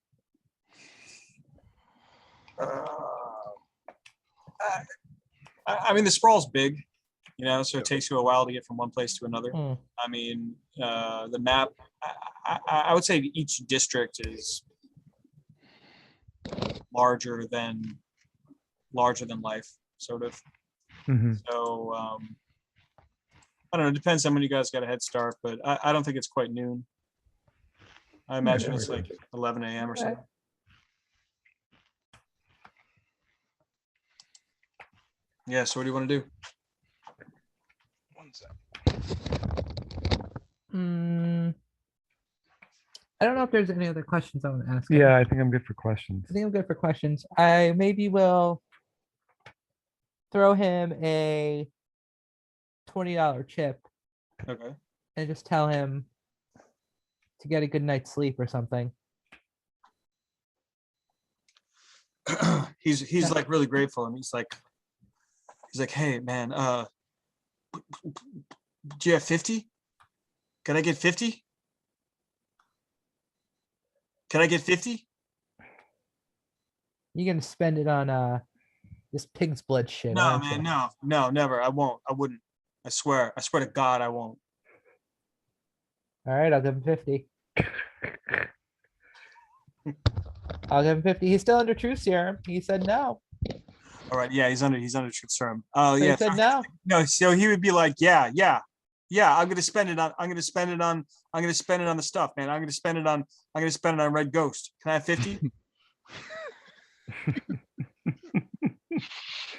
S1: I mean the sprawl's big, so it takes you a while to get from one place to another. I mean, the map, I would say each district is larger than life, sort of.
S4: Mhm.
S1: So I don't know. It depends on when you guys got a head start, but I don't think it's quite noon. I imagine it's like 11 a.m. or something. Yeah. So what do you want to do?
S3: One sec.
S2: I don't know if there's any other questions I want to ask him.
S4: Yeah, I think I'm good for questions.
S2: I think I'm good for questions. I maybe will throw him a $20 chip
S1: Okay.
S2: and just tell him to get a good night's sleep or something.
S1: he's like really grateful, and he's like, hey man, do you have 50? Can I get 50? Can I get 50?
S2: You're gonna spend it on this pig's blood shit,
S1: No,
S2: aren't
S1: man,
S2: you?
S1: no, never. I won't. I wouldn't. I swear to God, I won't.
S2: All right, I'll give him 50. I'll give him 50. He's still under truth serum. He said no.
S1: All right, yeah, he's under truth serum. Oh
S2: So
S1: yeah,
S2: he said no.
S1: no. So he would be like, yeah. I'm gonna spend it on. I'm gonna spend it on the stuff, man. I'm gonna spend it on Red Ghost. Can I have 50?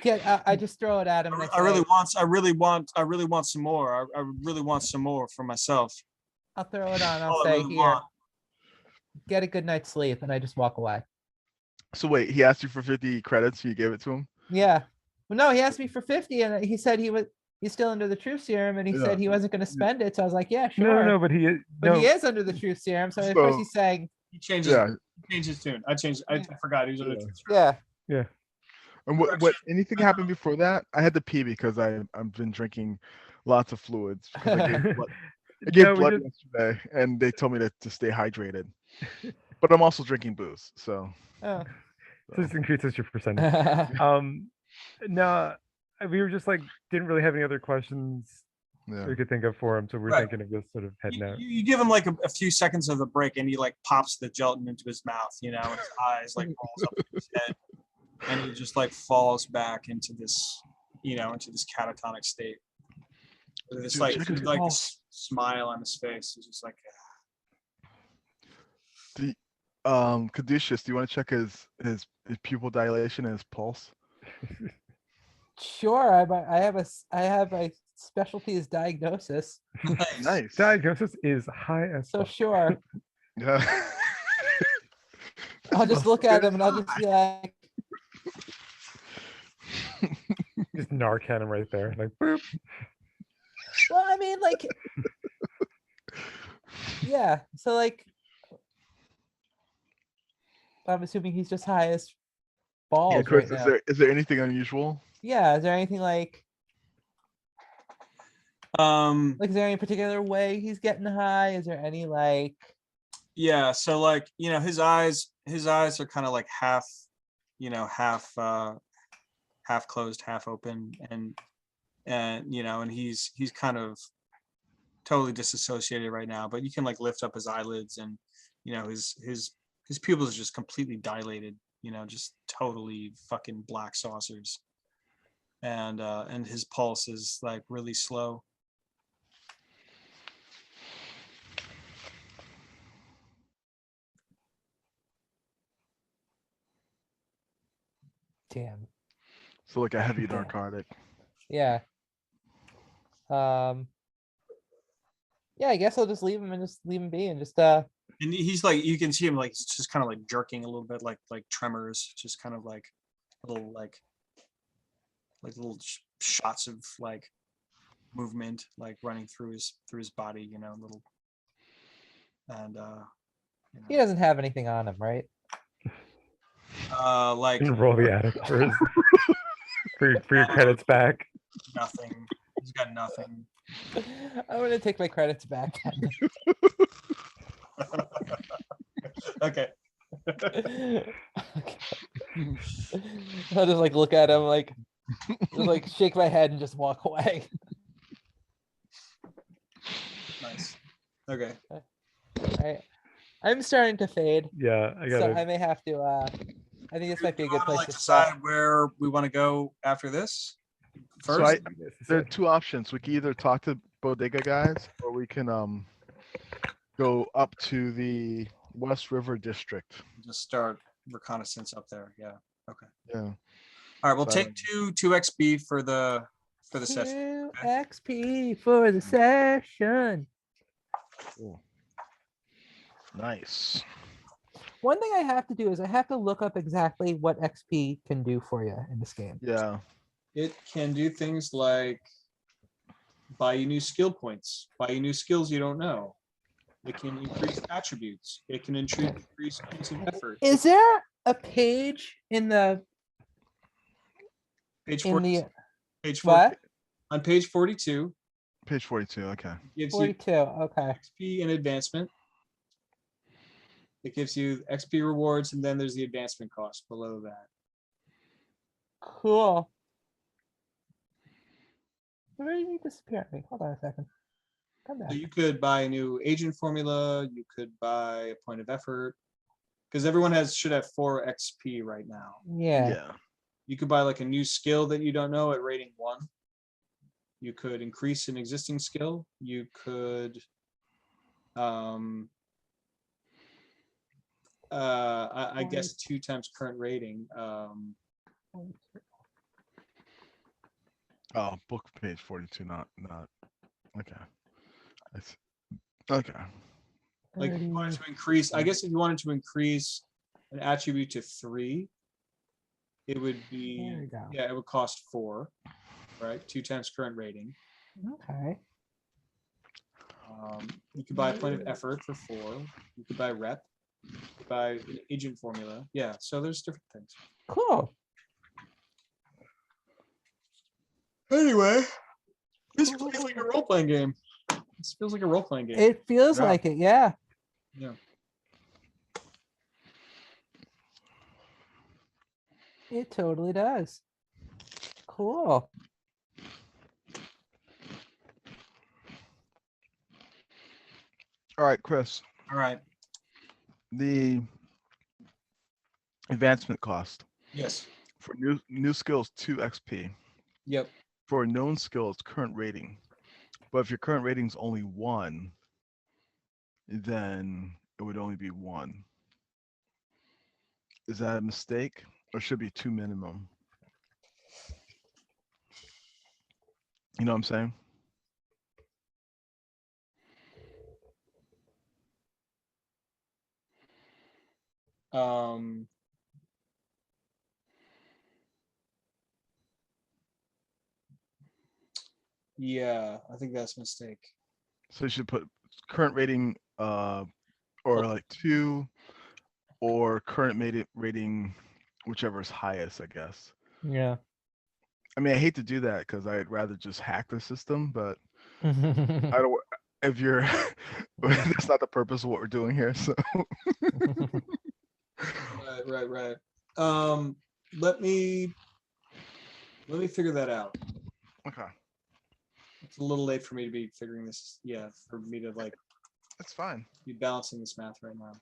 S2: Yeah, I just throw it at him. And
S1: I really want some more. I really want some more for myself.
S2: I'll throw it on. I'll
S1: All I
S2: say,
S1: really
S2: here,
S1: want.
S2: get a good night's sleep, and I just walk away.
S3: So wait, he asked you for 50 credits, so you gave it to him?
S2: Yeah. Well, no, he asked me for 50, and he said he's still under the truth serum, and he said he wasn't going to spend it. So I was like, yeah, sure.
S4: No, but he is.
S2: But he is under the truth serum. So of course he's saying
S1: he changes.
S3: Yeah.
S1: He changed his tune. I forgot he was under.
S2: Yeah.
S3: And what anything happened before that? I had to pee because I've been drinking lots of fluids because I gave blood yesterday, and they told me to stay hydrated. But I'm also drinking booze, so.
S2: Oh.
S4: So this increases your percentage. No, we were just like didn't really have any other questions we could think of for him, so we're thinking of just sort of heading out.
S1: You give him like a few seconds of a break, and he like pops the gelatin into his mouth, and his eyes like rolls up in his head, and he just like falls back into this, into this catatonic state. This this smile on his face. He's just like.
S3: Kaduceus, do you want to check his pupil dilation and his pulse?
S2: Sure, I have a specialty is diagnosis.
S3: Nice.
S4: Diagnosis is high as
S2: so
S4: fuck.
S2: Sure.
S3: Yeah.
S2: I'll just look at him and I'll just be like,
S4: just Narcan him right there, like boop.
S2: Well, I mean, like, yeah. So like, I'm assuming he's just high as balls.
S3: Yeah, Chris,
S2: right now.
S3: Is there anything unusual?
S2: Yeah, is there anything like is there any particular way he's getting high? Is there any like
S1: Yeah, so like, his eyes are kind of like half closed, half open, and he's kind of totally disassociated right now, but you can like lift up his eyelids, and his pupils are just completely dilated, just totally fucking black saucers. And his pulse is like really slow.
S2: Damn.
S3: So like a heavy narcotic.
S2: Yeah. Yeah, I guess I'll just leave him be and just
S1: And he's like, you can see him like he's just kind of like jerking a little bit, like tremors, just kind of like little like little shots of like movement, like running through his body, you know, little. And you know,
S2: he doesn't have anything on him, right?
S1: like
S4: And roll the attic for his for your credits back.
S1: nothing. He's got nothing.
S2: I'm gonna take my credits back.
S1: Okay.
S2: Okay. I'll just like look at him, like just like shake my head and just walk away.
S1: Nice. Okay.
S2: I'm starting to fade,
S4: Yeah, I
S2: so
S4: gotta.
S2: I may have to. I think this might be a
S1: You
S2: good
S1: wanna,
S2: place
S1: like
S2: to stop.
S1: decide where we want to go after this
S3: So
S1: first.
S3: there are two options. We can either talk to bodega guys, or we can go up to the West River District.
S1: Just start reconnaissance up there. Yeah. Okay.
S3: Yeah.
S1: All right. We'll
S3: So I
S1: take two XP for the session.
S2: 2
S1: okay?
S2: XP for the session.
S3: Cool. Nice.
S2: One thing I have to do is I have to look up exactly what XP can do for you in this game.
S3: Yeah.
S1: It can do things like buy you new skill points, buy you new skills you don't know. It can increase attributes. It can increase points of effort.
S2: Is there a page in the
S1: Page
S2: in
S1: 40,
S2: the
S1: page 40,
S2: what?
S1: on page 42
S3: Page 42. Okay.
S1: gives you
S2: 42. Okay.
S1: XP and advancement. It gives you XP rewards, and then there's the advancement cost below that.
S2: Cool. Where did you disappear? Wait, hold on a second. Come back.
S1: So you could buy a new agent formula. You could buy a point of effort, because everyone should have 4 XP right now.
S2: Yeah.
S1: You could buy like a new skill that you don't know at rating 1. You could increase an existing skill. You could I guess 2 times current rating.
S3: Oh, book page 42, not okay. Okay.
S1: Like if you wanted to increase, I guess if you wanted to increase an attribute to 3, it would
S2: There
S1: be,
S2: we go.
S1: yeah, it would cost 4, right? 2 times current rating.
S2: Okay.
S1: You could buy a point of effort for 4. You could buy rep. You could buy an agent formula. Yeah, so there's different things.
S2: Cool.
S1: Anyway, this feels like a role-playing game. This feels like a role-playing game.
S2: It feels
S3: Yeah.
S2: like it, yeah.
S1: Yeah.
S2: It totally does. Cool.
S3: All right, Chris.
S1: All right.
S3: The advancement cost
S1: Yes.
S3: for new skills 2 XP.
S1: Yep.
S3: For known skills, current rating. But if your current rating is only 1, then it would only be 1. Is that a mistake, or should be 2 minimum? You know what I'm saying?
S1: Yeah, I think that's a mistake.
S3: So you should put current rating, or like 2, or current rating, whichever is highest, I guess.
S2: Yeah.
S3: I mean, I hate to do that because I'd rather just hack the system, but I don't. If you're, that's not the purpose of what we're doing here. So.
S1: Right. Let me figure that out.
S3: Okay,
S1: It's a little late for me to be figuring this. Yeah, for me to like
S3: that's fine.
S1: be balancing this math right now.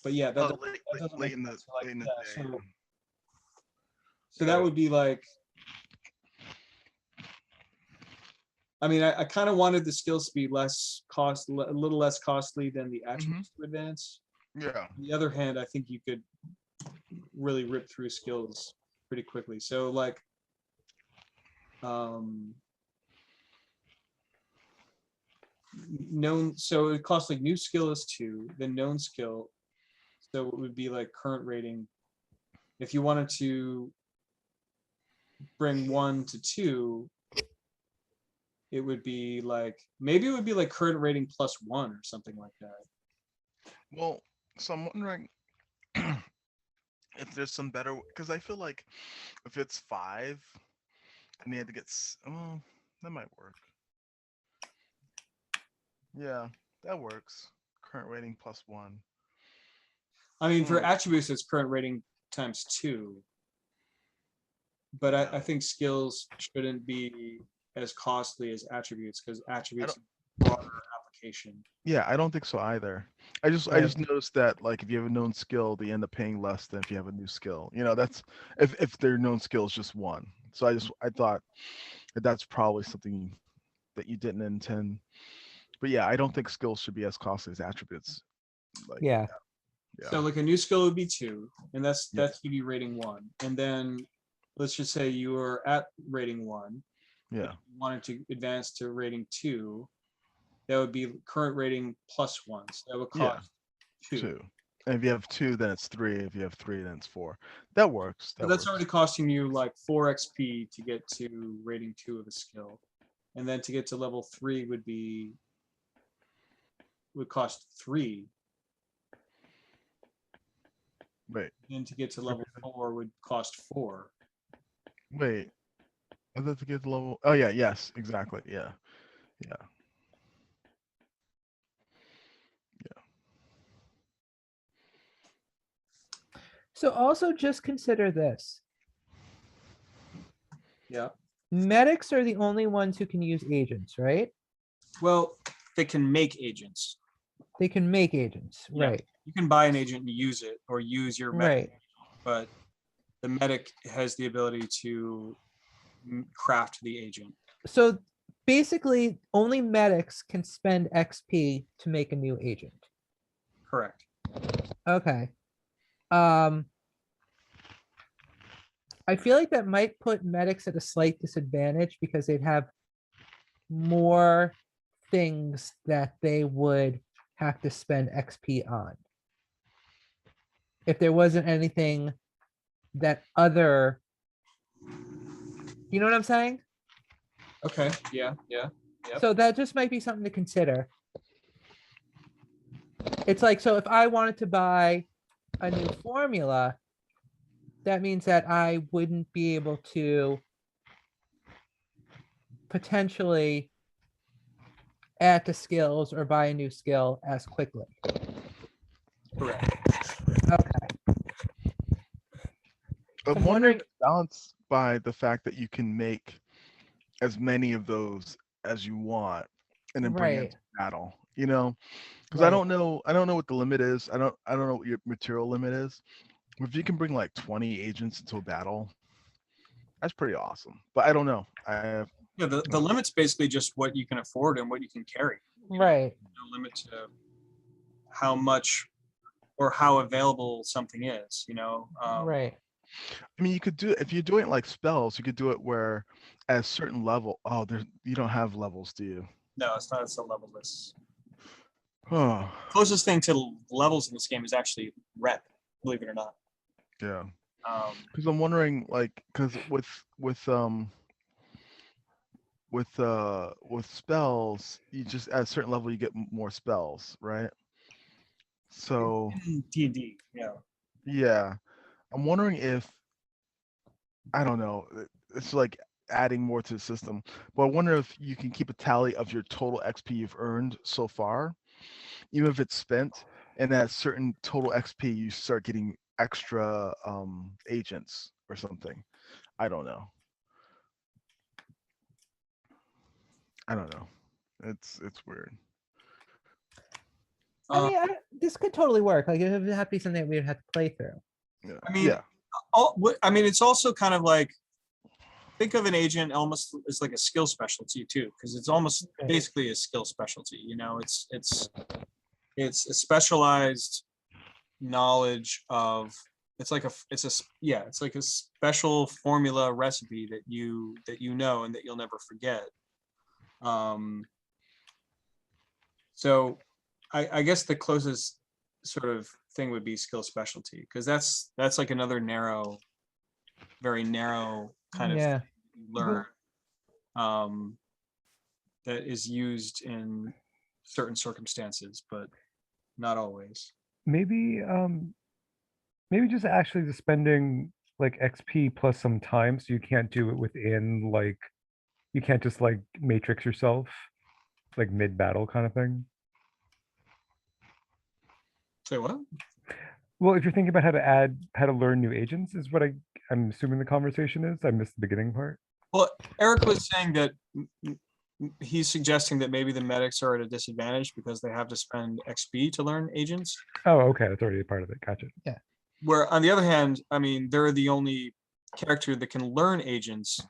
S1: But yeah, that,
S3: Oh, late in the day.
S1: So that would be like, I mean, I kind of wanted the skills to be a little less costly than the attributes to advance.
S3: Yeah.
S1: On the other hand, I think you could really rip through skills pretty quickly. So like, known, so it costs like new skill is 2, then known skill. So it would be like current rating. If you wanted to bring 1 to 2, it would be like, maybe it would be like current rating plus 1 or something like that.
S3: Well, so I'm wondering if there's some better, because I feel like if it's 5 and they had to get, oh, that might work. Yeah, that works. Current rating plus 1.
S1: I mean, for attributes, it's current rating times 2. But I think skills shouldn't be as costly as attributes, because attributes broader application.
S3: Yeah, I don't think so either. I just noticed that like if you have a known skill, they end up paying less than if you have a new skill. You know, that's if their known skill is just 1. So I thought that that's probably something that you didn't intend. But yeah, I don't think skills should be as costly as attributes. Like,
S2: Yeah.
S1: So like a new skill would be 2, and that's GB rating 1. And then let's just say you were at rating 1.
S3: Yeah.
S1: You wanted to advance to rating 2. That would be current rating plus 1. So that would cost 2.
S3: And if you have 2, then it's 3. If you have 3, then it's 4. That works.
S1: So that's already costing you like 4 XP to get to rating 2 of a skill. And then to get to level 3 would cost 3.
S3: Wait.
S1: And to get to level 4 would cost 4.
S3: Wait. I thought to get to level. Oh yeah. Yes. Exactly. Yeah. Yeah.
S2: So also just consider this.
S1: Yeah.
S2: Medics are the only ones who can use agents, right?
S1: Well, they can make agents.
S2: They can make agents,
S1: Yeah.
S2: right?
S1: You can buy an agent and use it, or use your medic,
S2: Right.
S1: but the medic has the ability to craft the agent.
S2: So basically, only medics can spend XP to make a new agent.
S1: Correct.
S2: Okay. I feel like that might put medics at a slight disadvantage because they'd have more things that they would have to spend XP on. If there wasn't anything that other, you know what I'm saying?
S1: Okay. Yeah. Yeah. Yep.
S2: So that just might be something to consider. It's like, so if I wanted to buy a new formula, that means that I wouldn't be able to potentially add to skills or buy a new skill as quickly.
S1: Correct.
S2: Okay.
S3: I'm wondering if it's balanced by the fact that you can make as many of those as you want and then bring it to battle, you know, because I don't know what the limit is. I don't know what your material limit is. If you can bring like 20 agents into a battle, that's pretty awesome. But I don't know.
S1: Yeah, the limit's basically just what you can afford and what you can carry.
S2: Right.
S1: No limit to how much or how available something is, you know.
S2: Right.
S3: I mean, you could do it if you're doing it like spells. You could do it where at a certain level. Oh, you don't have levels, do you?
S1: No, it's not. It's a level list.
S3: Oh.
S1: Closest thing to levels in this game is actually rep, believe it or not.
S3: Yeah. Because I'm wondering, like, because with spells, you just at a certain level you get more spells, right? So
S1: D&D, yeah.
S3: Yeah, I'm wondering if I don't know. It's like adding more to the system, but I wonder if you can keep a tally of your total XP you've earned so far, even if it's spent, and at a certain total XP you start getting extra agents or something. I don't know. It's weird.
S2: I mean, this could totally work. Like, it would have to be something that we would have to play through.
S3: Yeah.
S1: I mean, I mean, it's also kind of like, think of an agent almost as like a skill specialty too, because it's almost basically a skill specialty. You know, it's a specialized knowledge of it's like it's like a special formula recipe that you know and that you'll never forget. So I guess the closest sort of thing would be skill specialty, because that's like another very narrow kind of
S2: Yeah.
S1: thing you learn, that is used in certain circumstances, but not always.
S4: Maybe maybe just actually just spending like XP plus some time, so you can't do it within like, you can't just like matrix yourself like mid battle kind of thing.
S1: Say what?
S4: Well, if you're thinking about how to learn new agents is what I'm assuming the conversation is. I missed the beginning part.
S1: Well, Eric was saying that he's suggesting that maybe the medics are at a disadvantage because they have to spend XP to learn agents.
S4: Oh, okay, that's already a part of it. Gotcha.
S1: Where on the other hand, I mean, they're the only character that can learn agents,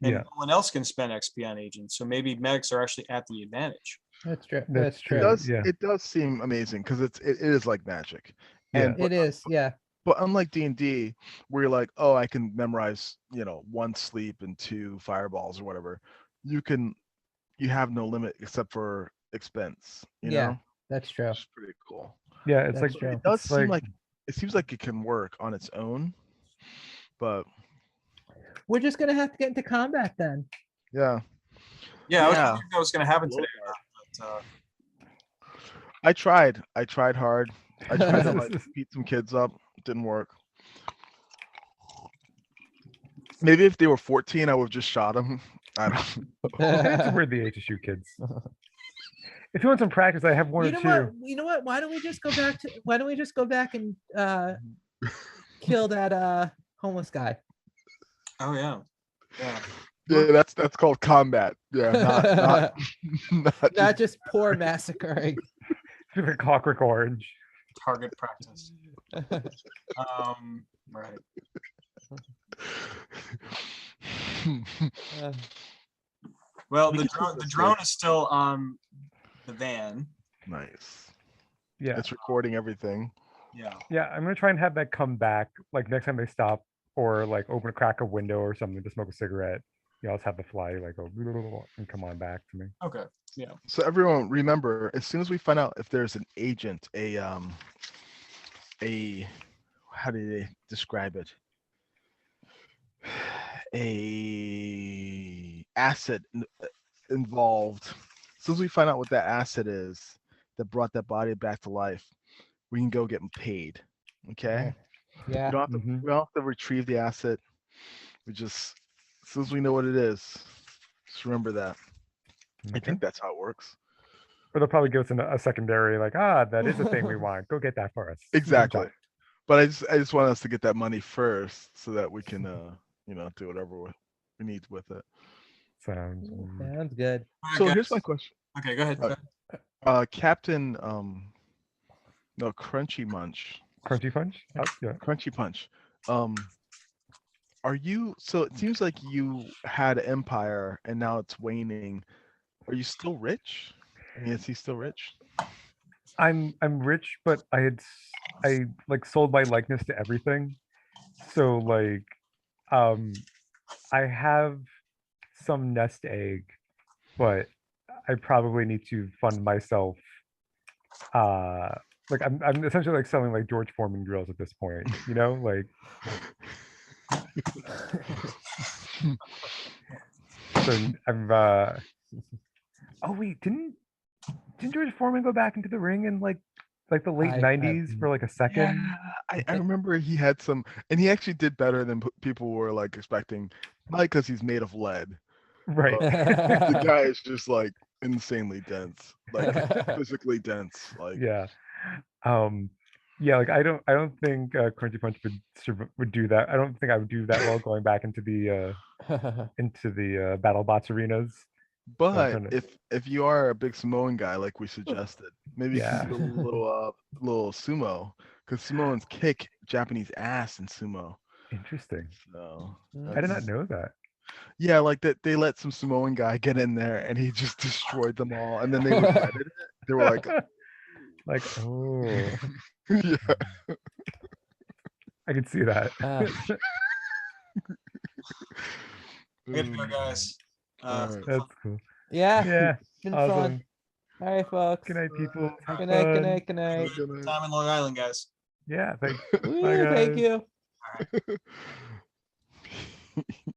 S1: and
S4: Yeah.
S1: no one else can spend XP on agents. So maybe medics are actually at the advantage.
S2: That's true.
S4: That's
S2: That's
S4: true.
S2: true.
S4: Yeah.
S3: It does seem amazing because it is like magic. And
S2: It is. Yeah.
S3: but unlike D&D, where you're like, oh, I can memorize, 1 sleep and 2 fireballs or whatever, you have no limit except for expense,
S2: Yeah. That's true.
S3: Which is pretty cool.
S4: Yeah, it's
S2: That's
S4: like
S2: true.
S3: It does
S4: it's
S3: seem like it seems like it can work on its own, but
S2: We're just gonna have to get into combat then.
S3: yeah.
S1: Yeah, I was
S3: Yeah.
S1: wondering if that was going to happen today. But,
S3: I tried hard. I tried to like beat some kids up. It didn't work. Maybe if they were 14, I would have just shot them. I don't.
S4: That's where the age to shoot kids. If you want some practice, I have one
S2: You
S4: or
S2: know
S4: two.
S2: what? You know what? Why don't we just go back and kill that homeless guy?
S1: oh yeah, yeah.
S3: Yeah, that's called combat. Yeah, not
S2: Not just poor massacring.
S4: The Clockwork Orange.
S1: Target practice. Right. Well, the drone is still on the van.
S3: Nice.
S4: Yeah.
S3: It's recording everything.
S1: Yeah.
S4: Yeah, I'm gonna try and have that come back like next time they stop or like open crack a window or something to smoke a cigarette. I'll just have the fly like go and come on back to me.
S1: Okay. Yeah.
S3: So everyone, remember, as soon as we find out if there's an agent, how do they describe it? A asset involved. As soon as we find out what that asset is that brought that body back to life, we can go get them paid. Okay.
S2: Yeah.
S3: We don't have to retrieve the asset. We just, as soon as we know what it is, just remember that. I think that's how it works.
S4: Or they'll probably give us a secondary, like, that is a thing we want. Go get that for us.
S3: Exactly. But I just want us to get that money first so that we can do whatever we need with it.
S4: Sounds
S2: good.
S3: So here's my question.
S1: Okay, go ahead.
S3: Captain Crunchy Munch.
S4: Crunchy Punch? Oh, yeah.
S3: Crunchy Punch. Are you, so it seems like you had an empire and now it's waning. Are you still rich? I mean, is he still rich?
S4: I'm rich, but I like sold my likeness to everything. So like I have some nest egg, but I probably need to fund myself. Like I'm essentially like selling like George Foreman drills at this point, like so I'm oh wait, didn't George Foreman go back into the ring in like the late 90s for like a second?
S3: Yeah, I remember he had some, and he actually did better than people were like expecting, not because he's made of lead.
S4: Right.
S3: The guy is just like insanely dense, like physically dense. Like
S4: yeah. Yeah, like I don't think Crunchy Punch would do that. I don't think I would do that well going back into the battle bots arenas.
S3: But if you are a big Samoan guy like we suggested, maybe you can do a little sumo, because Samoans kick Japanese ass in sumo.
S4: Interesting.
S3: So
S4: I did not know that.
S3: Yeah, like that they let some Samoan guy get in there and he just destroyed them all, and then they regretted it. They were like,
S4: oh.
S3: yeah.
S4: I can see that.
S1: I gotta go, guys.
S3: Alright.
S4: That's cool.
S2: Yeah,
S4: Yeah.
S2: been fun.
S4: Awesome.
S2: All right, folks.
S4: Good night, people. Have
S2: Good night, good
S4: fun.
S2: night, good night.
S3: Good night.
S1: Time in Long Island, guys.
S4: Yeah, thanks.
S2: Woo,
S4: Bye,
S2: thank
S4: guys.
S2: you.